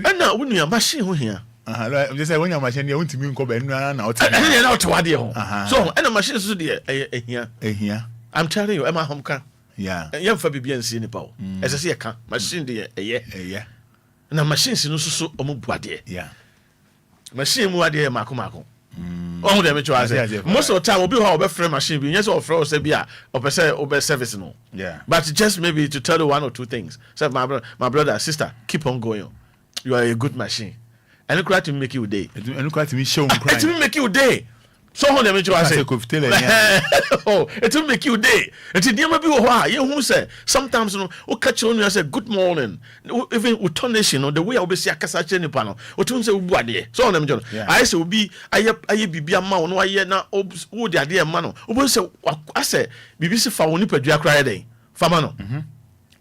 And now when you machine ho here. I'm just say when your machine you want to me nko be na o tell. And na to wade ho. So and the machine so there here. I'm telling you, am I home can. Yeah. Yam fa bibia nsi nipa o. As I say ka machine there na machine si no so omo buade. Yeah. Machine mu ade mako. Oh, them most of the time, we'll be how frame machine. Yes, or for say be a or service no. Yeah. But just maybe to tell you one or two things. So my brother, sister, keep on going. You are a good machine. And you try to make you day. And you try to me show. It will make you day. So how them I say? Oh, it will make you day. It will never be why you who say sometimes you know we catch on you say good morning. Even with tonation, the way I will see a casache ni panel. Or to say ubuade. So them John. I say will be I bibi ama no aye na wo de ade ma no. Obo say I say bibi se fa woni padua kra dey. Fa ma no.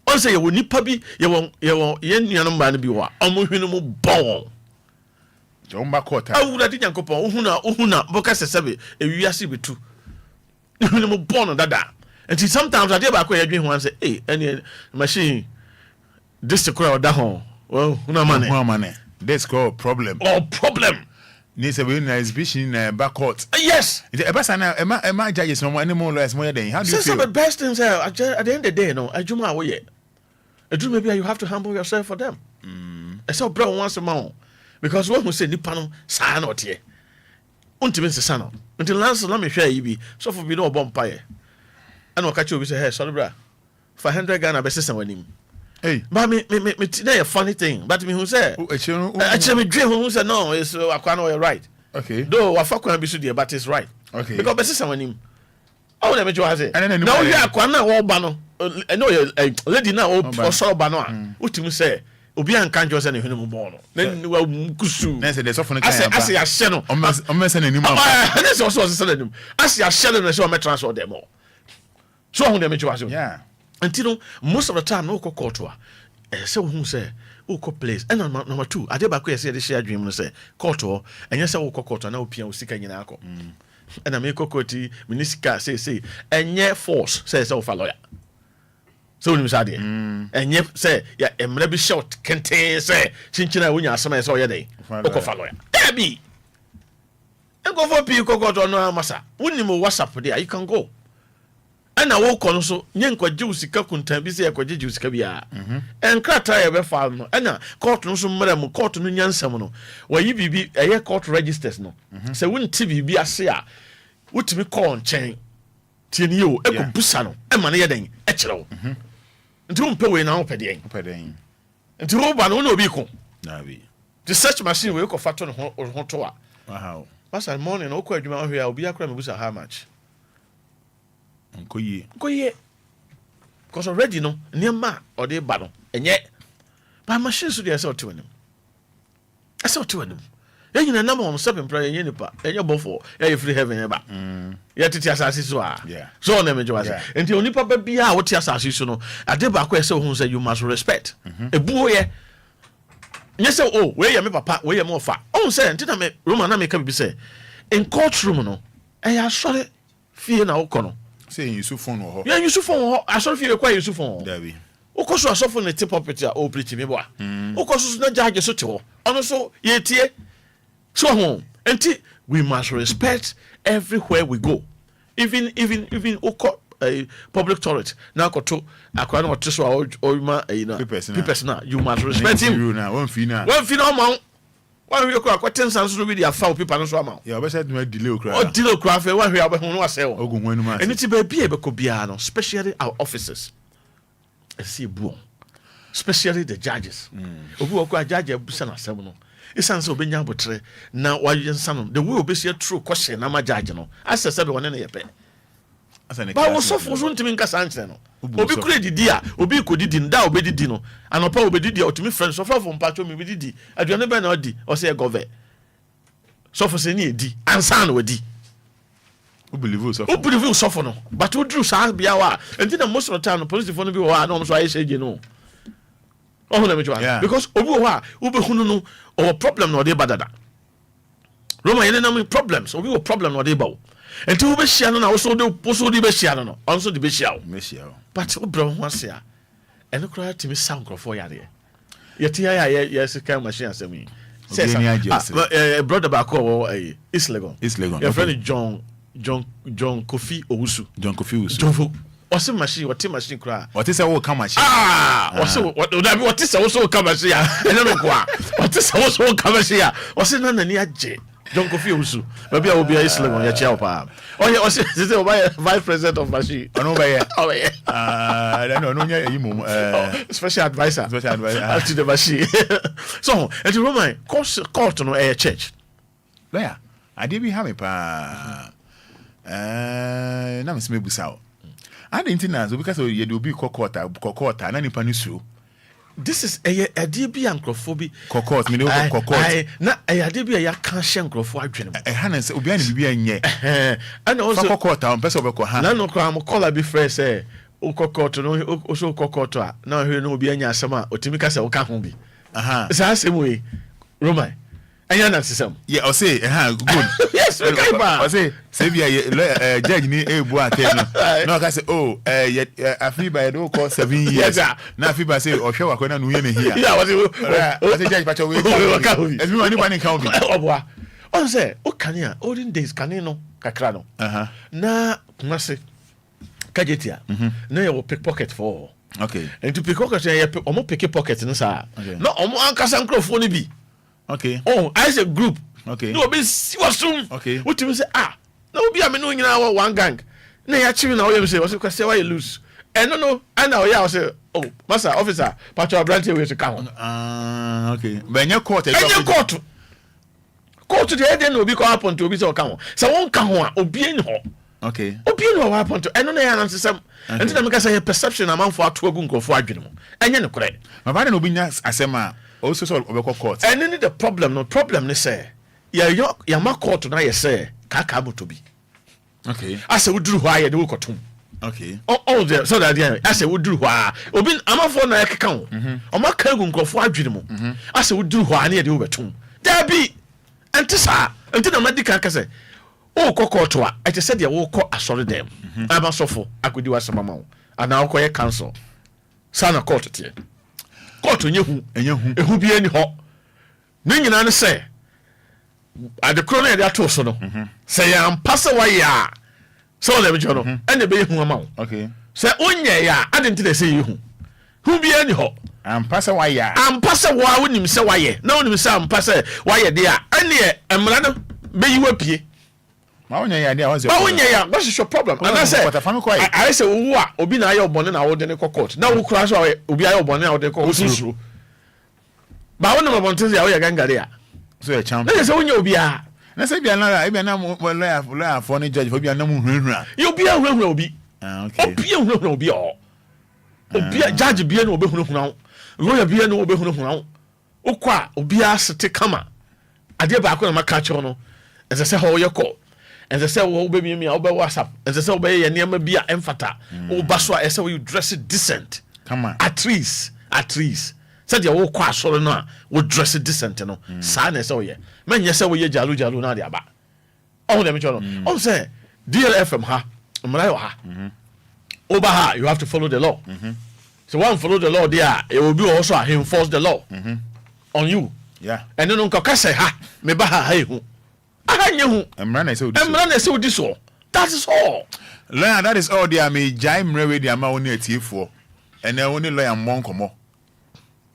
On say you nipa bi ye nuanom ba no bi wa. Omo hwenu mu bon. Jomba kota. Awura di Nyankopon ohuna boka sesebe ewiase betu. Hwenu mu bon dada. And sometimes I dey ba ko ye dwen ho say eh any machine this kra oda ho. Well, una mane. That's called problem. Oh, problem. Needs a very exhibition in back court. Yes. The Ebasana, Emma judges no more anymore less more than how do you feel? The best things at the end of the day, no, I do my way. I do maybe you have to humble yourself for them. I saw bro once a month because when we say Nipano, sign out here. Until Mr. Sano, until last, let me share you so for me no bumpire. And I'll catch you with a hair, sorry, bra. 500 Ghana best with him. Hey, but me today a funny thing. But me who say, actually, dream who said no, it's I can't know right. Okay. Though I fuck when I be there, but it's right. Okay. Because best someone him. Oh, let me just say. No, yeah, Kwana or Bano. I know a lady now or so Bano. What you say? Obia and can't just any human born. Then well, Kusu. There's often I say a channel. I'm sending him. That's also sending him. I see a channel and so I'm transfer them all. So on them, yeah. Until most of the time, no court. So who say, oh, place. And number two, I did back where I said the share dream and say, court, and yes, I will court, and now Pia was sick in alcohol. And I make a coty, Minisca say, and yet force says, oh, for lawyer. So you said, and yet say, yeah, and maybe short, can't say, Chinchina, when you are some so your day, for lawyer. Debbie, and go for people, go to no massa. Wouldn't you WhatsApp there? You can go. And I walk on so Yanko Juicy Kakunta, busy a Juice Cabia. And Crata ever found, and court no some madam, court no yan samono, where you be a year court registers no. So wouldn't TV be a seer? What me call on chain? Tinu, a busano, a money ding, etchelo. And don't pay now pedding. And to Roban no beacon. Navi. The search machine will go fat on Hontoa. Wow. What's that morning? No question about here. I'll be a crime with how much. Go ye. Because already no near ma or the battle. And yet my machines to I saw two of them. I saw two of them. Then you number on 7 prayer in Yenipa, and you're both for you free heaven ever. Yet it is as yeah. So on them and the only papa be out what yes as you know. I did back where so who said you must respect. A boy. Yes, oh, where you papa, where you more far. Oh, say, until I make Roman make be say in courtroom no. I saw it fear now kono. Say you so phone or yeah, you so phone. I saw if you require you so phone. Debbie. Of course, I saw phone the tip of it. Oh, pretty me boy. Of course, not judge so to. And also, yet, so home. And we must respect everywhere we go. Even a public toilet. Now, go to a crown or to or my people. You must respect him. One fee now. One we call 10 cents to be a foul people and so amount. Yeah, but said no delay craft. Or delay craft, one we are who was sell. And it's a be able to be especially our officers. I see boom. Especially the judges. Who are judge a Busana Seminole. esan se obenya botre na wayensa no the way obesi true question na ma judge no asese be wona na yepe ba wo sofo so ntimi nka sanche no obi kure didi a obi kodidi nda obedidi no anopa obedidi a otimi friend sofo fo mpacho mi bedidi aduane be na odi o se gove sofo se ni edi ansa na wadi o believe sofo no but o dru sa bia wa enti na most of the time no police phone bi wa na o so aye shege no oh let me try because obi wa obi hunu no or problem no dey badada Roma yene na problems obi wo problem no dey bawo enti wo be hia no na wo so de be hia no onso de be hia wo but o bro ho ase a ene kura timi sound crofo yare yeti ya yes kind machine asemi say brother back o East Legon your friend John Kofi Owusu John What's machine? What machine cry? What is our come machine? What is also come machine? What is also come machine? What's it none near J? Don't confuse you. Maybe I will be a Islam on your chair. Oh, yeah, was it vice president of machine? Oh, yeah. I don't know. Special advisor to the machine. So, and to Roman, court on a church. Where? I did be happy, pa. Now, Smith Busau. I didn't know because you do be kokota, nani panisu. This is a DB ancrophobic kokot, me no kokot. Na a DB a can't crofo dream. A Hannes Obian be ye. And also kokota on person of Nano cram collar be fresh, say, O kokot, no, also kokota. Now here no be any sama, or Timicas or Kahumbi. Aha, it's the same way, Roman. And you're not some. Yeah, I'll say, good. Yes, I say, Savia, judge me a boy. No, I say, oh, I feel by a call 7 years. Now, if I say, or show a corner here. Yeah, what you judge, but anybody count. Oh, say, oh, can you, olden days, canino, cacrano. Na, Massy, Cajetia. No, you will pickpocket for. Okay. And to pickpocket, almost pick a pocket in the side. No, almost Cassan Crofoni be. Okay. Oh, as a group. Okay. No, be soon. Okay. What you say? No, be a menu in our one gang. Nay, actually, now you say, what's the why you lose? And no, I know, yeah, I say, oh, master officer, but your branch here to come. Okay. When you're caught, court to the head, then will be called upon to be so come. So won't come on, obeying her. Okay. Obeying her upon to, and no answer some, and then because I have perception amount for 2 gunko for argument. And you're correct. My body no be as a also so court. And then the problem, no problem, they say. Yeah, my court now, you say, Kakabu to be. Okay. I say, we drew why you do cartoon. Okay. Oh, so that I say, we drew why. Obin, I'm a phone like account. On my cargo go for a dream. I say, we drew why near the overtune. There be. And to sa, until the medical say, oh, cocoa, I just said, you will call a solid them. I'm a sofo, I could do as some amount. And now call a council. Son of court it here. Court to you, and you who be any hot. Ning and say, at the corner that also no. Say, I'm pass away, ya. So let me journal, and the baby amount. Okay. Say, oh, yeah, I didn't say you. Who be any hot? I'm pass away, ya. I'm pass away, I wouldn't say why, ye. No, you say, I'm pass away, why, dear. And yet, and Milano, be you up here. What's your problem? And I said, I said, Obina, your bonnet, I would then court. Now, crash away, Obia, bonnet, out the court. But I don't want to say, I can get there. So a champ. Let us own your beer. Let's say, I be a funny judge for being no. You'll be a will be. Okay. Will be all. Obia, judge beer no be now. Lawyer beer no be now. Oqua, Obia, Sate Kama. I did back on my catch on. As I say, how you call. And they say, oh, baby, me, I'll be WhatsApp. And they say, oh, baby, near me be a emphata. Oh, Baswa, I say, you dress it decent. Come on. At least. Said your whole class, so now, would dress it decent, you know. Sadness, oh, yeah. Man, yes, oh, yeah, Jalu, now, the abba. Oh, let me tell you. Oh, say, DLFM, ha, ha. Over ha, you have to follow the law. So, one follow the law there, it will be also enforce the law on you. Yeah. And then, Uncle say, ha, me baha, hey, that is all. Lawyer, that is all. They may jime ready the amount near T4, and then only lawyer Moncomo.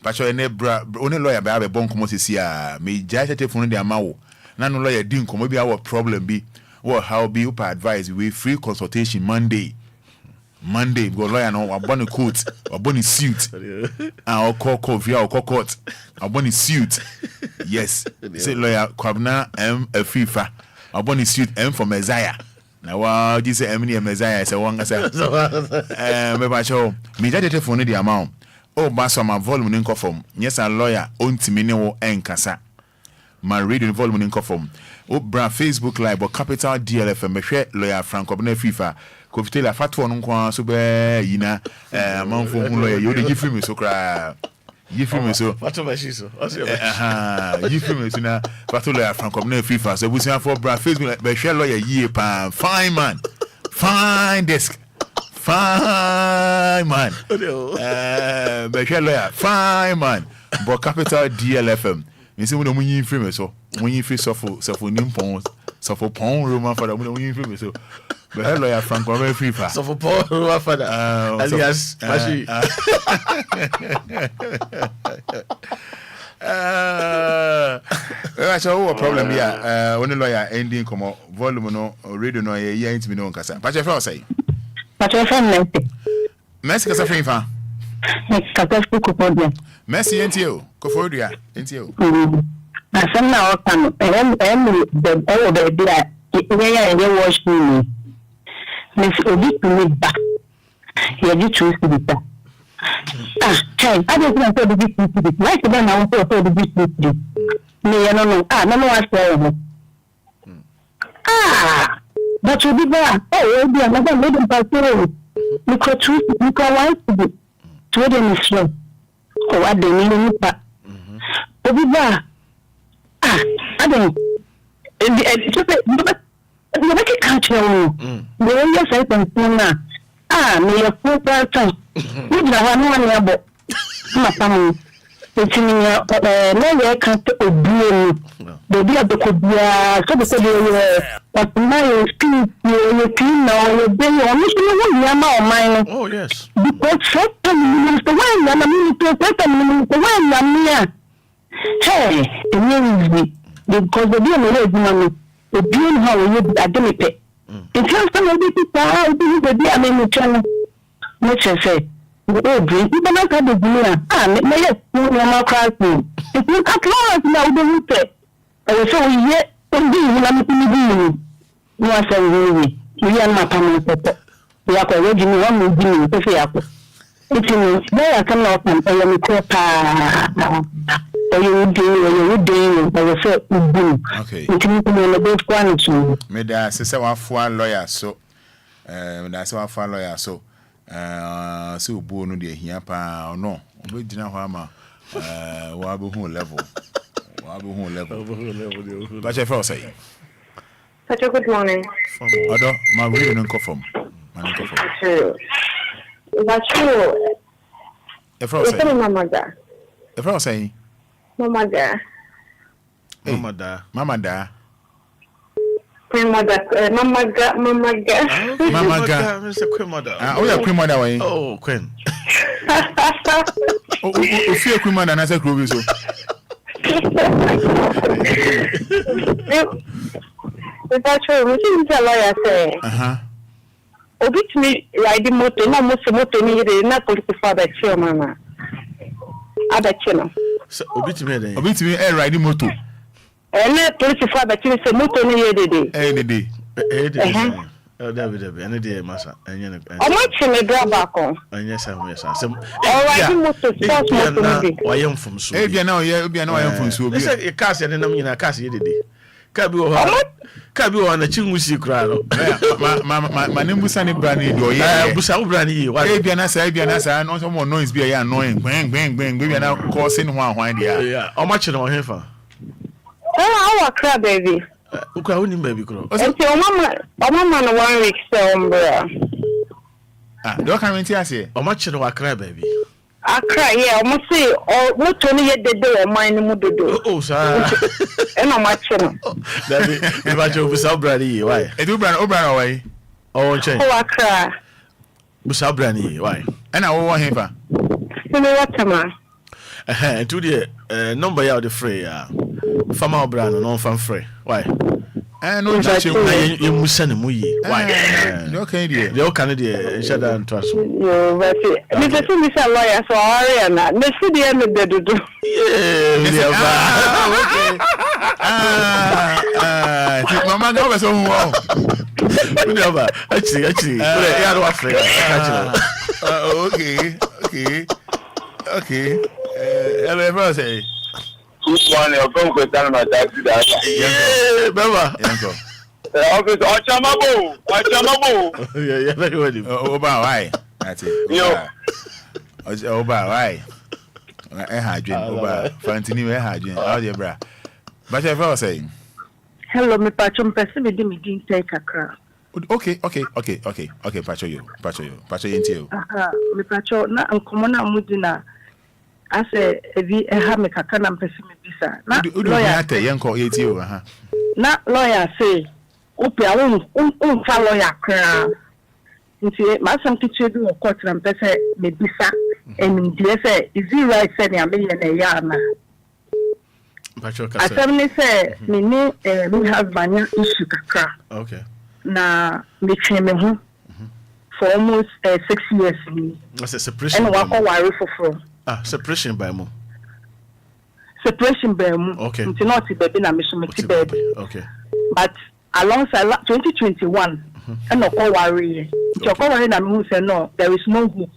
But your only lawyer by a boncomo is here. May judge a phone the amount. None lawyer didn't come. Maybe our problem be or how be up advise with free consultation Monday. Monday go lawyer no abon coat abon suit or court via or court abon suit yes say lawyer Kwabna M FIFA abon suit M for Messiah na wa ji say M ni Messiah say won say me ba show me jade telephone the amount o ba so ma volume ni form yes a lawyer ontimi ne wo enkasa ma radio volume ni form o bra Facebook live or capital DLFM me hwe lawyer Franco Kwabna FIFA Kofitela fatwa no kwa so be yina manfo hu lawyer you dey give me so kra give me so fatwa ba shi so give me so na fatwa lawyer Franco na FIFA so busia for bra Facebook be share lawyer yie pa fine man fine desk fine man be share lawyer fine man but capital DLFM me say we no munyi free so munyi free so for nimpon so for pon roman for we no munyi free so but hello ya Franco very free fa so for Paul roman Fada alias Mashi so what problem here when lawyer ending come volume no radio no here intimi no nkasa pa che fa say pa che fa Messi kasa free fa kasa free ko problem Messi entio ko fodua entio asem na o kan the dia e wash me Miss Obi me back you need to see it hey I don't want to be this why should I now to be this me no no I say but you be there oh be another lady pastor you could choose you can want to be to them is slow oh I don't need pa Obi there I don't you make it catch you. The way you say something now. Me a full person. You know one abo. My family. It's in your no can't obey. Baby of the Obia, so the but my spirit, you clean now, you bring your mission on mine. Oh, yes. Because certain the way I'm a minute, the way I'm here. Hey, it means because the deal the dream how you admit if you some of the people I mean channel much say oh dream people not have the dream me yes no more class if you at last now the route so yet on the na me no say we are not coming to we are going to one more dream to say up it means they are coming up and me pa you do okay me da se wa fo lawyer so me da se wa fo lawyer so se obo no de hia pa no obo gina ho ama wa be hu level ba che fa say such a good morning odo ma we no confirm that's true if I say mama say Mama da. Mama da. Mr. Queen mother. Oh, yeah, Queen mother way. Oh, Queen. Oh, fear Queen mother, and I said, Groovy. So, that's true. We didn't tell lawyer say. Obi to me riding motor, no most motor needed, not political father, chill, mama. Other channel. So obitimi riding moto na police father chini se moto ni yedede David ene dey masa enye ne o ma chini driver ko enye sa mo yesa sem riding moto sports moto ni o yem fom so bia na o yem fom so bi se cars ene nam nyina cars yedede ka bi o na chinwusi kura no ma ne mbusa ne bra ne do ye busa wo bra ne yi wa bia na sa no so mo noise bia ya annoying bang bia na causing ho ahwan dia yeah o ma chine o hefa our crab baby ukwa woni baby kro enti o mama no 1 week so umbra do kan menti ase o ma chine wa crab baby Accra, yeah, almost say, or what only yet the day or mine mudo. Oh, sir. And I'm watching. That is what you saw, Brady. Why? I do brand away. Oh, change. Oh, Accra. Busa Brady. Why? And I want him. What am I? To the number out the free, Farmer brand, non fan free. Why? no judge you must send him. Why? Okay, dear. The Canadian shut down to us. You Mr. Smith, a lawyer, so I am not. Let's see the end of the do. Yeah, Mama, go so well. Actually, okay. Everyone say. One of them could tell my taxi that. Yeah, Baba. Office, Ochamabo. Yeah, very well. Oba, why? That's it. Oba, why? Oba, Fantini, how do you, bra? But I was saying. Hello, me patron, person, me didn't take a crowd. Okay, Pacho you. Me patron, na uncommon mudina. I say, if have me kakana person me bisa. Na lawyer, young call you, na lawyer say, Obia, follow your crowd. Nti ma sam kiche bi wo court na mpese me bisa and dey say is it right say na me na ya na asam ni say me ni me husband ya issue kakra okay na me twe me ho for almost 6 years ni that's a separation and wa ko ware foforo separation by mo okay nti not baby na me so me ti baby okay but alongside 2021 and no worry. Your worry na me say no, there is no hope.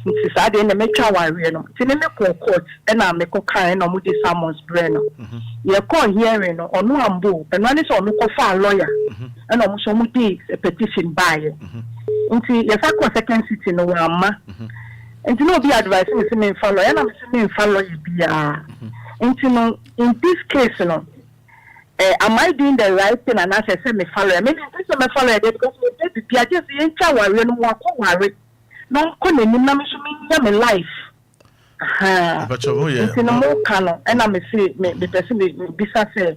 Nti sa de na me twa worry no. Ti me court and na me ko kan na mo di summons brain no. Ye call hearing no onu ambo, and one is onu ko fa lawyer. And no so mo di a petition by. Nti ye fa ko second city no wa ma. Nti no be advice me follow, and am me follow you bia. Nti no in this case no am I doing the right thing and as I say me follow? Maybe this me follow because me baby I just ain't worry no more worry. No ko na ni na me so me my life. But you yeah. It's no more canon and I me say me person me bisa say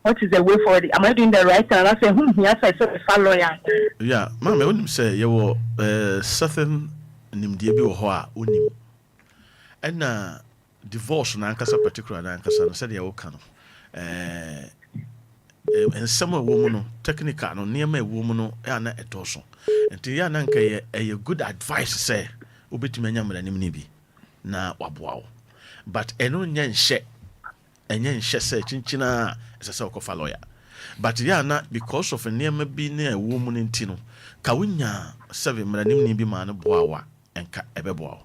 what is the way forward? Am I doing the right thing and I say here I say me follow ya. Yeah, mama when say you were certain nimdie bi wo ho a onim. And divorce na ankasa particular na ankasa no said you can and some woman technical no near my woman na etoso enti ya na nka a good advice say obetumi anya mra nim ni bi na waboa but eno nya nhye say chinchina ese ko fa lawyer but ya na because of near bi na woman enti no ka wonya 7 mra nim ni bi ma no boa enka ebeboa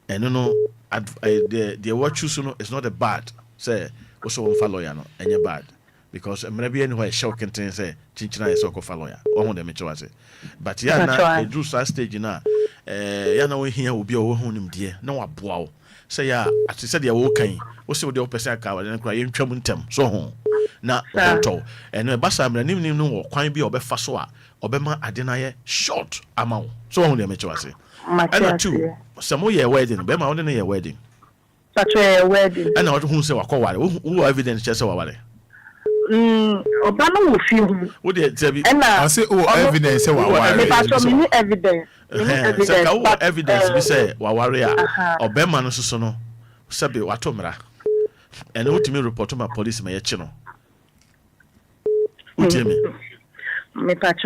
eno no the what choose no is not a bad say also one follow ya no enye bad because maybe anywhere show can say chinchina is so follow ya o dem chewa say but ya na e do so stage na ya na we hia obi o hu nim de na wa boa o say ya ati say de wo kan o say de o person aka wa na kra ye ntwam ntem so ho na to eno e basa mra nim no kwan bi obefa so a obema ade na ye short amount so ho dem chewa say and two some ye wedding be ma won na ye wedding such a wedding and what who say wakọ who evidence say wale oba no wo fi hu wo de tabi I say evidence say wale me pass me evidence say ka evidence bi say waware a obema no soso no sabe watomra and ultimate report ma police ma ye chi no utimi me pass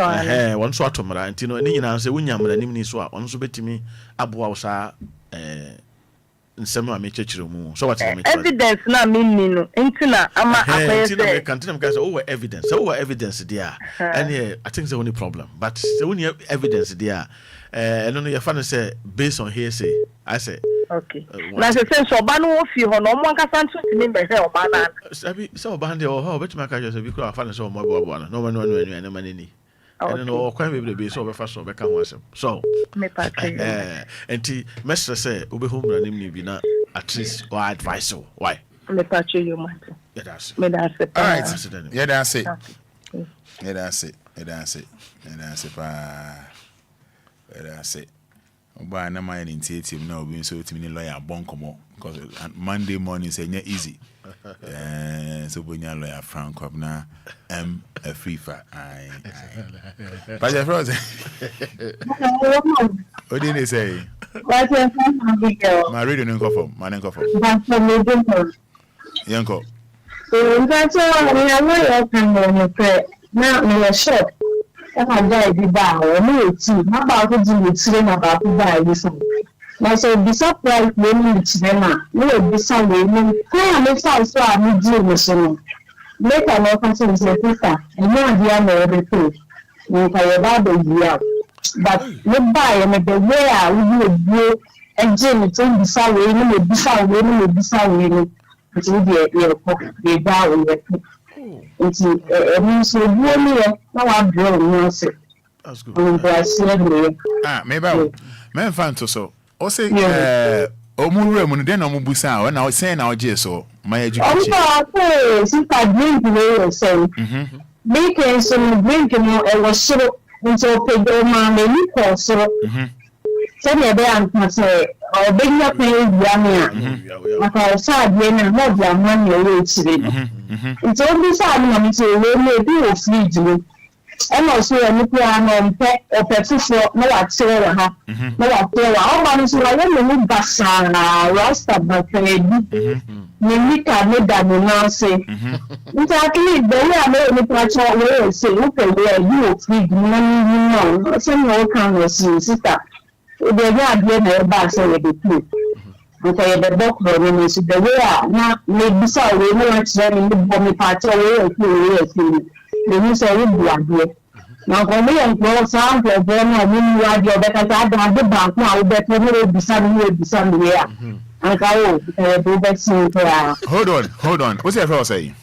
won so atomra ntino ni nyina say wonya mra nim ni so a won so betimi aboa wo sa nsem a mechechire mu so what evidence na me ni no entina ama akoye say kantina guys evidence so evidence there and I think the only problem but the only evidence there and no your fan say based on hearsay I say okay na say so ba no wo fi ho no mo nkasa ntu timi be he oba na sabi so ba hande o betima ka just be kura fan say o mo bo no no manini and no kwan be so be fa so be ka ho asem so me patch enti mestre say obehu mra nim ni bi na at least or advice so why me patch you man me that's it all right yeah that's it yeah that's it oba na my initiative na obi so timi lawyer bon komo because Monday morning say easy so bonya lawyer Frank up na a free fa I but your friends what did they say my radio no confirm my name confirm yanko So that's all. I know can now me a shop. I buy the bar. Me too. How about to do with train about to buy this one? Now so be surprised when you them. Me be some way. Me can make sound so I need you listen. Later no person say sister. You know the other everything. You can about the year. But you buy me the way I will go and Jimmy to be sorry. Me be sorry. Me be sorry. It's will be a bar in the it's a means so now I'm drawing music. That's good. Maybe men fan to so. O say omure mu den no busa o na o say na o je so my education. Oh, since I drink the so. Making some drinking it was so until pay my many course so. Send me there and say or big up yamia. Maka sad yen and more than money away today. It's only sad money to maybe a free. And also a nuclear pet or petition, no whatsoever. No whatever. All money so I don't know Bassana, Rasta, but Mimika made that now say. Exactly, the way I made the platform way say, look at where you free money, you know, some more kind of sister. They are doing a bass over the two. Because the doctor is the way now, maybe so we want them in the bomb party away a few years. The news are in now, for me, and for sound of them, I mean, you are the better than the bank now, but we will be somewhere. And I will be soon. Hold on. What's your first say?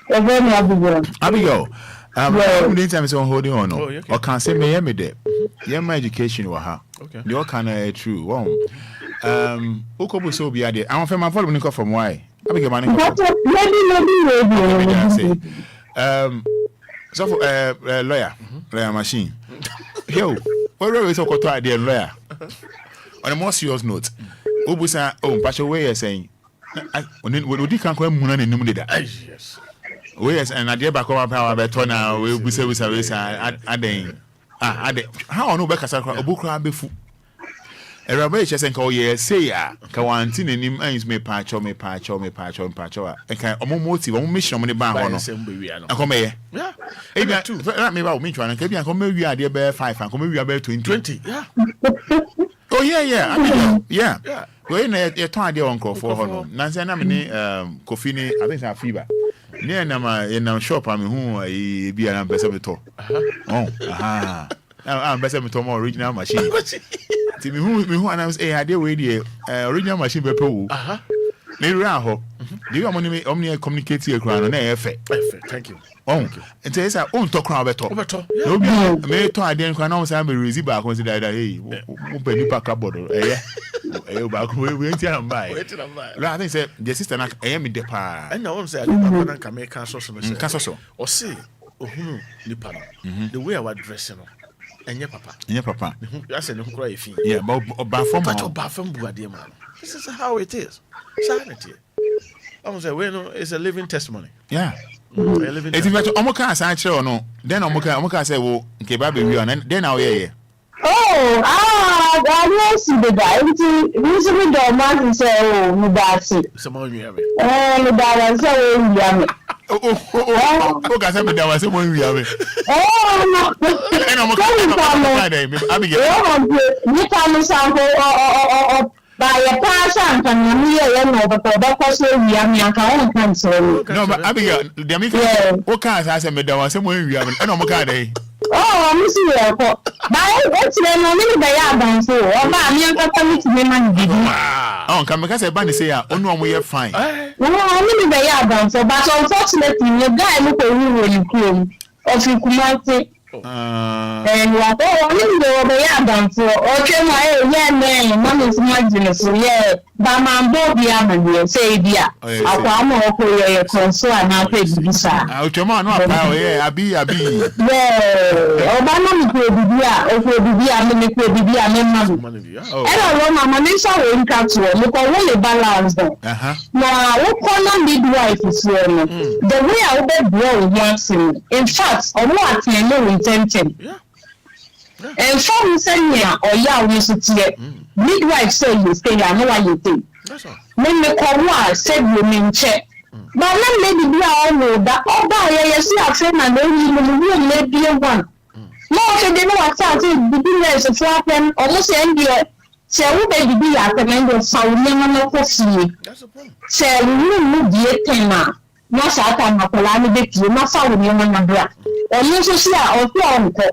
Abigail. Anytime so holding on, or can say me there. Yeah, my education was her. Okay. The all kind of true. Wow. Okobo so be there. I'm from my father from why. Abigail, money. So lawyer machine. Yo, what is so called idea lawyer? On a more serious note, Obusa Pasha way is saying, when we can't come moon and number that. Yes. Yes, and I dare back over power better now. We'll be service adding. How on Obeka Obukra before. A rabbi just call ye say, Kawantin and him ain't me patch or me patch. And can motive or mission on the bar. I come here. Yeah. Maybe two. Let me about me trying to come maybe I dear bear 5 and come maybe about 20. Yeah. Oh, yeah. I mean, yeah. Well, you're tired on call for her. Nancy and I'm coffee. I think I have fever. Near Nama in our shop, I mean, who I be an ambassador to. Oh, I'm better with more original machine. To me, who announced a idea with the original machine by Pro. Maybe Raho. Do you want to omni communicate to your crown on effect? Thank you. Oh, and says I won't talk about it. No, may to I didn't crown on be receive back consider that hey, open you pack up bottle. Eh, back we tell them by. I think said the sister I am in the pa. I know I'm saying I can make castle or say, oh, Nipano. The way I was dressing. And your papa. I said, no cry if yeah, but this is how it is. Sanity. I was say, well, it's a living testimony. Yeah. It's about Omoka Sancho or no. Then Omoka say, well, okay, baby, and then I'll hear. Oh, I don't see the guy. Usually, the man say, oh, Mudasi. Someone you have it. Oh, Mudasi, so yummy. Oh, God, I that was someone we have it. Oh, no. And I'm you can sample by a person can you but that's we are cancel. No, but Abigail, the American, what can I say, there was someone we have it. And I'm okay. Oh, I'm serious. But what's the name of the yard? So, I'm going to be man. Oh, come because I ban say, oh, no, we are fine. No, I'm in the yard, so but unfortunately, the guy look at you when you came. Of you come and what the yard, so okay, my man, mom is marginal, so yeah, but my Obia, say, dear, I'll come over your console and I'll pay the visa. Out your man, I be. Yeah, Obama could be and I want my minister in country, look only balance them. Now, what color midwife is the way I would grow once in fact, or what I know intention. And from Senya or Yah, we should say, midwife say you stay, I know what you think. When the Kawa said you mean check, But let lady be all know that all by yes, you are saying and then you will maybe one. No, so they know what I say, the business of happen almost end year. Say, who baby be at the end of Saudi coffee. That's the point. Say, you move the tema. No, Satan, Apolani, you must have your number. Or you should see our uncle.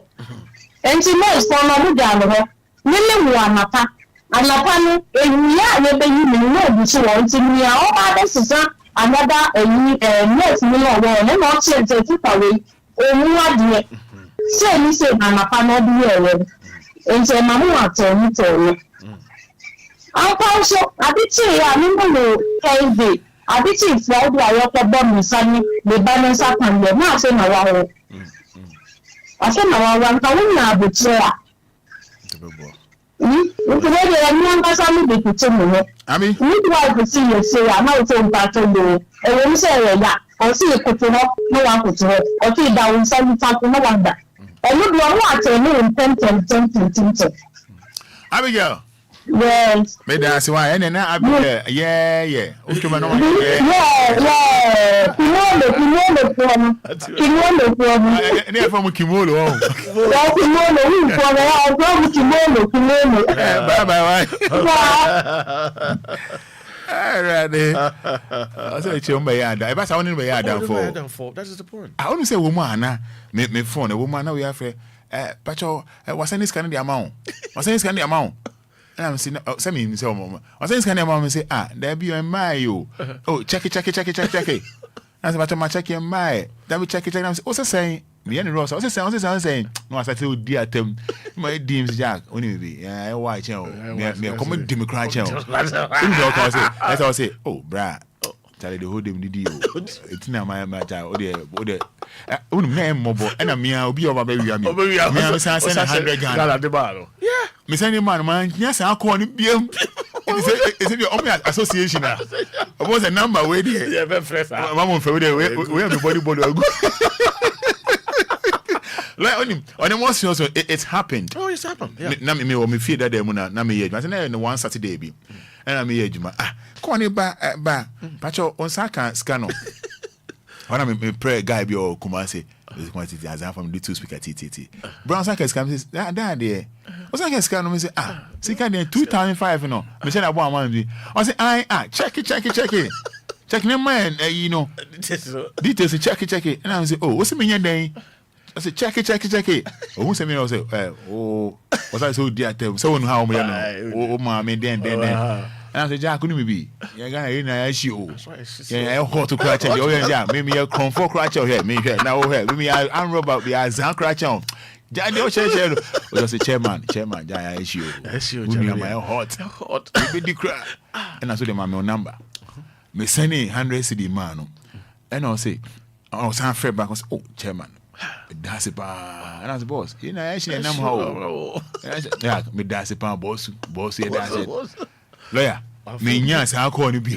And she knows for no good. Nile wanapa anapa no ewia na be yi me no bi so won ti mi a o ba de sisa another net mi no wo na no change ti pa we o mu ade say ni say anapa no bi ewe ense ma mu ato ni to anpa so adichi ya ni mo no Thursday adichi Friday ayo ko bo mi sani le ba no sa kan le na se na wa ho ase na wa nka wo na abutra I mean, we try to see you say, I'm not so bad to do. And when you say, yeah, or see a could no one could or see down some talk no wonder. And you don't want to know in 10. Abigail. Yes. Maybe that's why. And then Abigail. Yeah. Yeah. Kimono from Kimono. Bye. I say it's your yard. I was only way down for. That is the point. I only say woman, me phone a woman now we have Pacho was any scanning the amount. Was any scanning the amount. And I'm saying, send me so moment. I was saying scanning the amount and say, there be a my oh, check it. I said, my check your my. Then we check it. I'm saying, me and Ross. I was saying, no, I said, oh dear, my deems Jack. Only be, I watch you. Me a common Democrat channel. That's all I say. Oh, brah. Tell the whole damn deal. It's now my child. Oh, the name mobile. And I'm here. Be over baby. I'm here. I'm saying 100 Ghana. Yeah. Me send man. Yes, I'll call him. Is it your only association? I was a number where there. Yeah, very fresh. Mama, for there. We have the body. Like on the most also, it's happened. Oh, it's happened. Yeah. Na me feel that demona na me yeji. I say na one Saturday bi. Na me yeji ma. Ko ni ba. Pacho on saka scan. When I pray guy be o Kumasi. This quantity as I from the two speaker TTT. Brown saka scan says that there. O saka scan me say sika there 2005 no. Me say that one bi. I say check it. Check me man you know. Details check it. And I say what's me yen I said, check it. Who said me? I say, was I so dear? So how me know? My then. And I said, Jack, couldn't be? You're gonna issue. Yeah, hot to crash. Yeah, maybe a comfort crash here. Maybe now, maybe I'm about the Azan crash on. Jack, was a chairman. Yeah, issue. My hot. Be crack. And I saw them my number. Me sending 100 CD man. And I'll say, I'll sound fair back. Oh, chairman. That's it, and I was boss. You know, actually, I'm how. Yeah, me that's it, boss. Yeah, that's it. Lawyer, me nyas how call you be.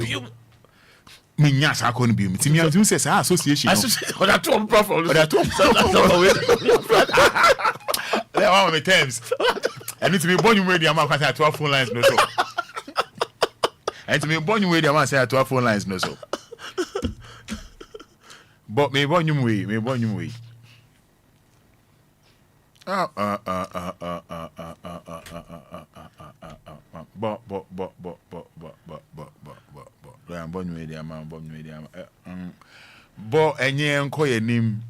Me nyas how call you be. Me timi you say association. Or that one problem. Or that one. There are my terms. I need to be born you with the amount of 12 phone lines no so. I need to be born you with the amount say 12 phone lines no so. But me born you way. But enye nko yenim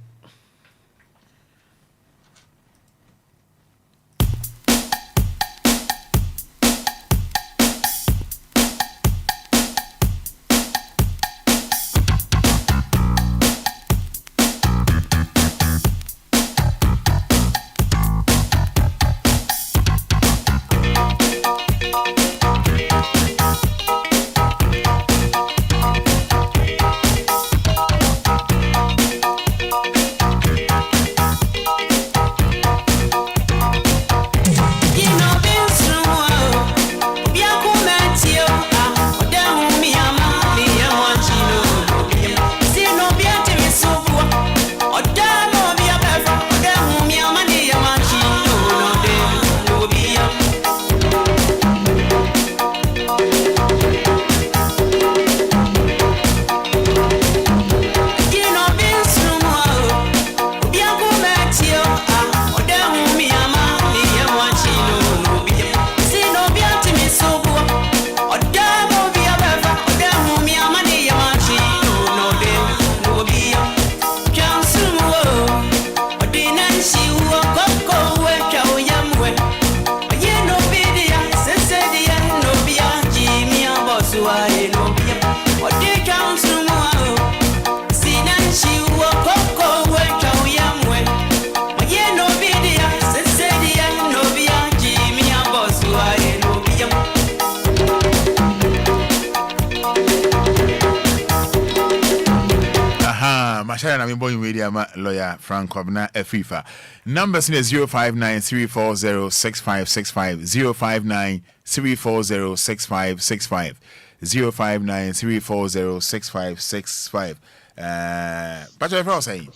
Mashara na mimbo media ma lawyer Frank Kwabna FIFA. Numbers in 059-340-6565 059-340-6565 059-340-6565. But your friend say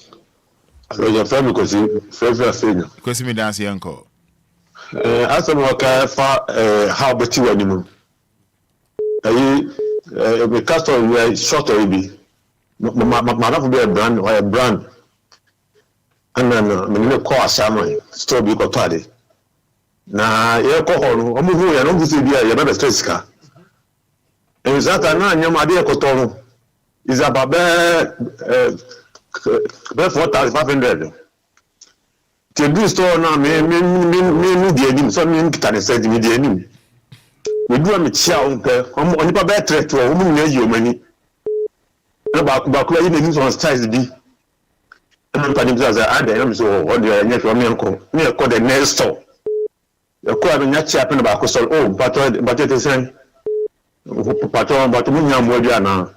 your friend because me dance yanko. As a worker for how better you anymore. The customer short or be. My be a brand or a brand. And then me call someone store be ko party. Na ye ko ho omo hu ya no bi se bia ye be stress ka. En zata na nyam ade ko to no. Is about 4,500. To do store now me the enim so me kita said me the enim. We do am chia onpe oni pa be threat to omo na yi omani. Na ba ku yi na on styles bi. And I'm so what do I need from me uncle? Me call the next store. The call me not happen about coastal. Oh, but it is saying patron, but we know more than now.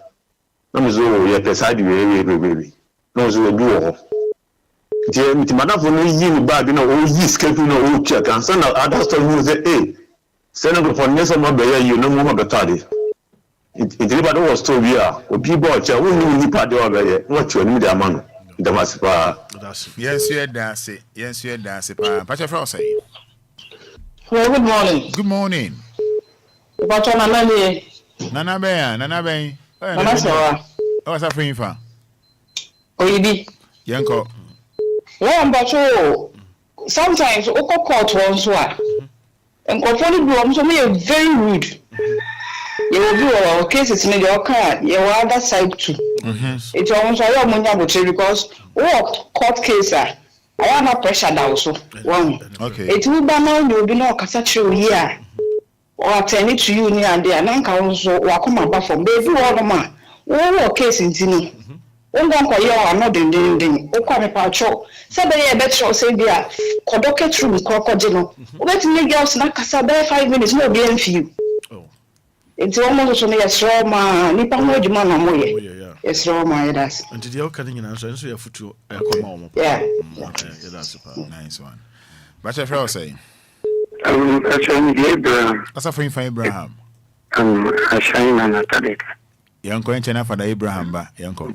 I'm so yet beside you, baby. No, so do. Dear, Madame, for me, you bad, you know, all you escape, you know, all check and send out other store who say, hey, send up for Nelson Mabaya, you know more about it. It was told here, or people, who knew you part over there, what you need a man. Yes, you dance it. Yes, you dance it. Pacha Frost say. Well, good morning. Good morning. Pacha Nana Nana Bay. Nana What's that for you for? Oyibi. Yanko. Well, but sometimes Oko court once one. And Kofoli Blom so me very rude. You will do our cases in your car, your other side too. It's almost all money because what court case I have no pressure down so one. Okay. It will be now you will be no casacho here or attend it to you near and there and also welcome back from baby or man. All case in Tino. One don't call you are not ding. O come about show. Somebody a better say there. Kodoke through crocodile. Let me girls na casa 5 minutes no be for you. It's almost so near Roma, Nippon Jumana Moye. Yes, Roma, that's. And the other can answer, so your foot come home. Yeah, that's a nice one. But if you're saying, That's a friend for Abraham. I shine on a tadic. Young Quentin for the Abraham, but Yanko.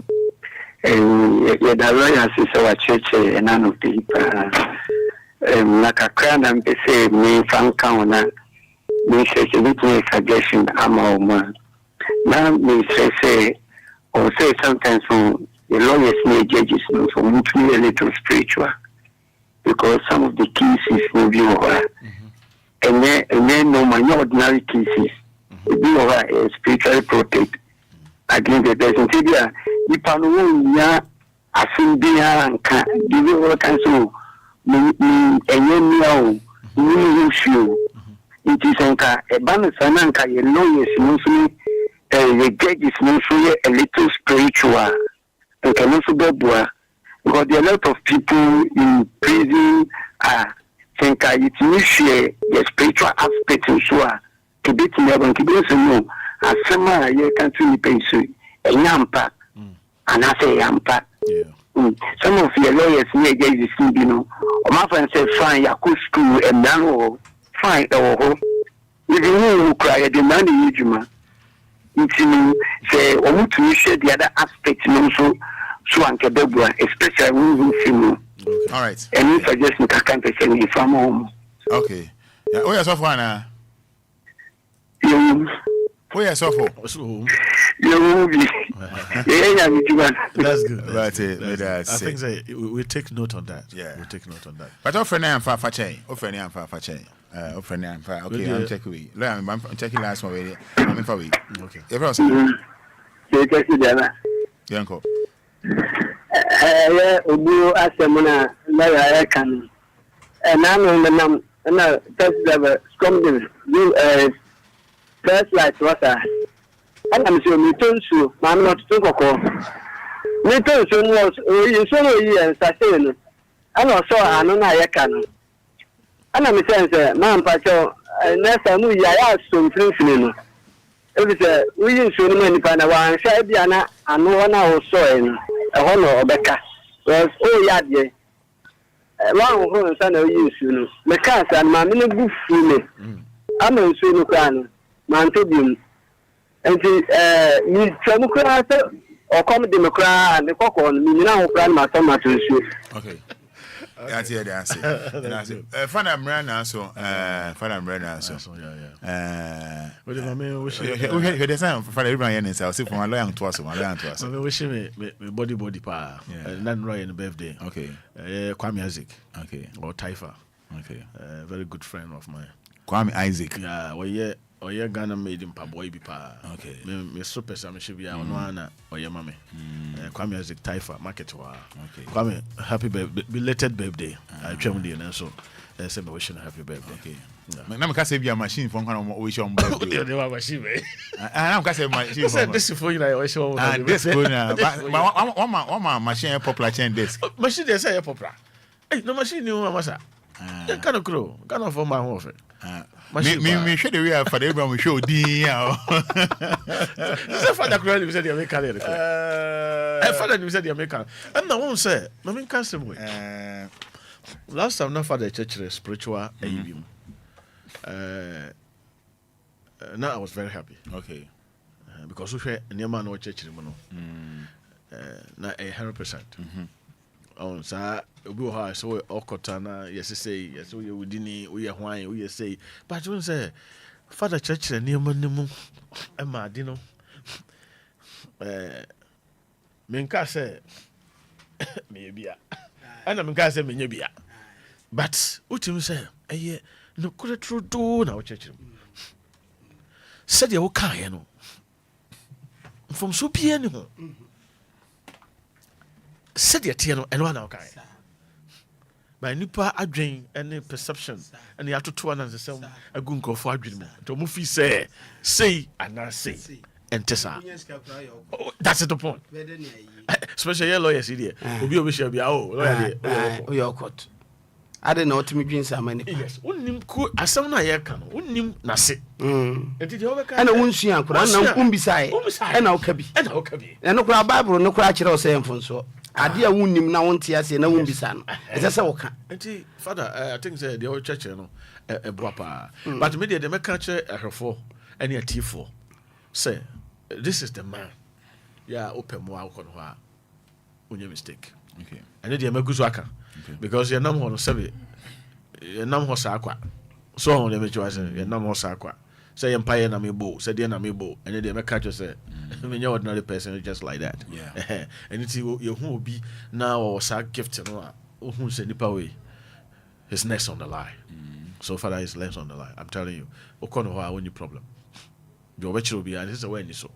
The lawyer is our church and none of people. Like a crown and they say, me, Frank Counter. Me say suggestion I'm all man. Now me say or say sometimes from the lawyers may judges for me to be a little spiritual because some of the cases will be over and then no my ordinary cases will be over spiritually protect against the person. You know ya asimbia anka give all kinds of me it is a balance and lawyers mostly the judges mostly a little spiritual and can also go because there are a lot of people in prison think it initiate the spiritual aspect of sure to be never to be so no as some you can see pay a yampa and I say yampa. Some of your lawyers may judges you know or my friend said fine ya could school and now fine oh you know cry the money you into say or to share the other aspects also so and especially when you feel all right and you suggest me can't say me from home. Okay. Yeah. Oh yes, Sofana. Oh yes, Sofo. That's good. That's it. I think we take note on that. Yeah, we take note on that. But offering and for chain. Okay, I'm checking. I'm checking last one. I'm for week. Okay. Everyone. Yanko. Ubu asemuna la ya kan. Na na first level scrum first light water. And I'm sure me tonsu, I'm not too coco. Me tonsu was you saw and sustain. And also I know I can. And I'm saying, Mam Pacho, next time we are so free. If it's we use so many pana one, Shabiana, and no one else saw ɛhɔ Obeka was yadye one who son of you soon the cars and my mini good food I'm a soon crown mantobium and you Democrat or come Democrat and the cock on me now plan my summer to shoot. Okay. That's it. That's it. Fada Mrana so. Fada Mrana so. What do I mean? We the same for everyone in South. From my lawyer to us, my lawyer to us. We wish me body pa. Nan Roy in the birthday. Okay. Kwame Isaac. Okay. Or Taifa. Okay. Very good friend of mine. Kwame Isaac. Yeah. Well, yeah, Ghana made him pa boy be pa. Okay. Me super some should be on one or your mommy. Kwame Isaac Taifa market wa. Okay. Kwame, happy belated birthday. I traveled in and so I said wishing happy birthday. Okay. Now I say be a machine from one wish on birthday. They were machine. I am say machine. This is for you I wish on. This good now. One machine popular chain desk. Machine they say popular. Hey, no machine you mama. Kind of crow. Kind of for my home. Me show the way for everyone we show D. Fada clearly said the American. Fada said the American. And I won't say, I mean, custom way. Last time, not for the church spiritual. Now I was very happy. Okay. Because we had a man or church. Not 100%. On sa obi ho so okotana yes say yes we within we hwan we say but when say Father church na nimu e ma di no menka say me bia ana menka say me nya bia but utim say eye no kure true do na church said you kan no from so pie ni ho said your tiano and one okay. By nipa adwen any perception and you have to two and the same a gunko for adwen. To mufi say and not say and tessa. That's the point. Special your lawyers here. Obia shall be lawyer your court. I don't know what me dreams are many. Yes, unim ku asam na ye kan unim na se. Enti de obeka and unsua kura na umbisai and okabi and okabi. And no kura Bible no kura kire o say mfonso. Ade a wunnim na wonte ase na wombisa no ese woka enti Father I think say the old church no e boapa but me dey make kire ahwefo ene atifo say this is the man yeah open mo akọ no ha onye mistake okay ene dey maguso aka because you nam ho no sebe you nam ho sa akwa so ho dey me chwa say you nam ho sa akwa say empire na me bo say dey na me bo ene dey make kire say me no ordinary person just like that. Yeah. And it's you who be now or sa gift no who say nipa way his next on the line. So Father is next on the line. I'm telling you. Okono ho any problem. Your wetch will be and this is when so.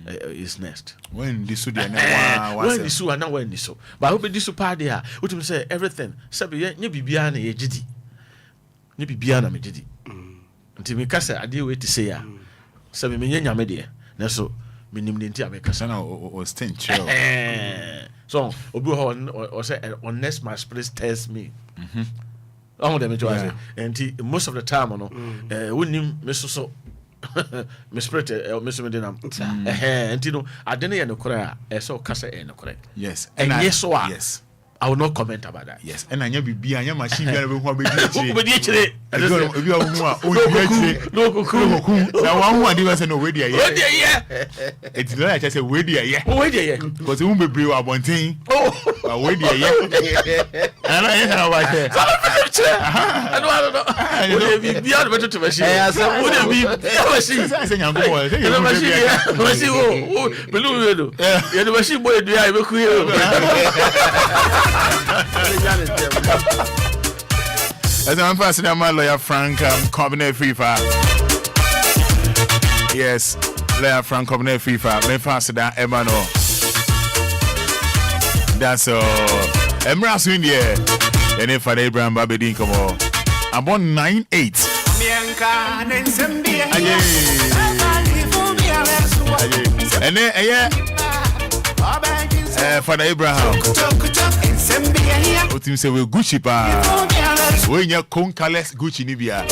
Is next. When this would na when this and now when this so. But I hope this part there. What you say everything. Sabi nye bibia na ye gidi. Nye bibia na me gidi. Nti me kasa ade we to say ya. Sabi me nyame de. Na so minimum American or stench. So, Obi or say, unless my spirit tells me. And most of the time, wouldn't Miss So, Miss Spirit, Miss Medina, and I didn't know correct, so Cassa and correct. Yes, and yes, so yes. I will not comment about that. Yes, and I never be a machine. Now one who didn't say no way there. It's like I said, way there, because it won't be brave about one thing. Oh, way there, and I know what I don't know. I be beyond better to machine. Would be machine. I say, I'm going to machine. Yeah, the machine boy, do I look as I'm passing my lawyer Frank Cabinet FIFA. Yes, lawyer Frank Cabinet FIFA. Me pass that Emmanuel. That's all. Emras win there. And if Fada Abraham Babedin come on. I'm on 9-8. And then Fada Abraham. What you say we Gucci pa? We nya Concales Gucci Nibia.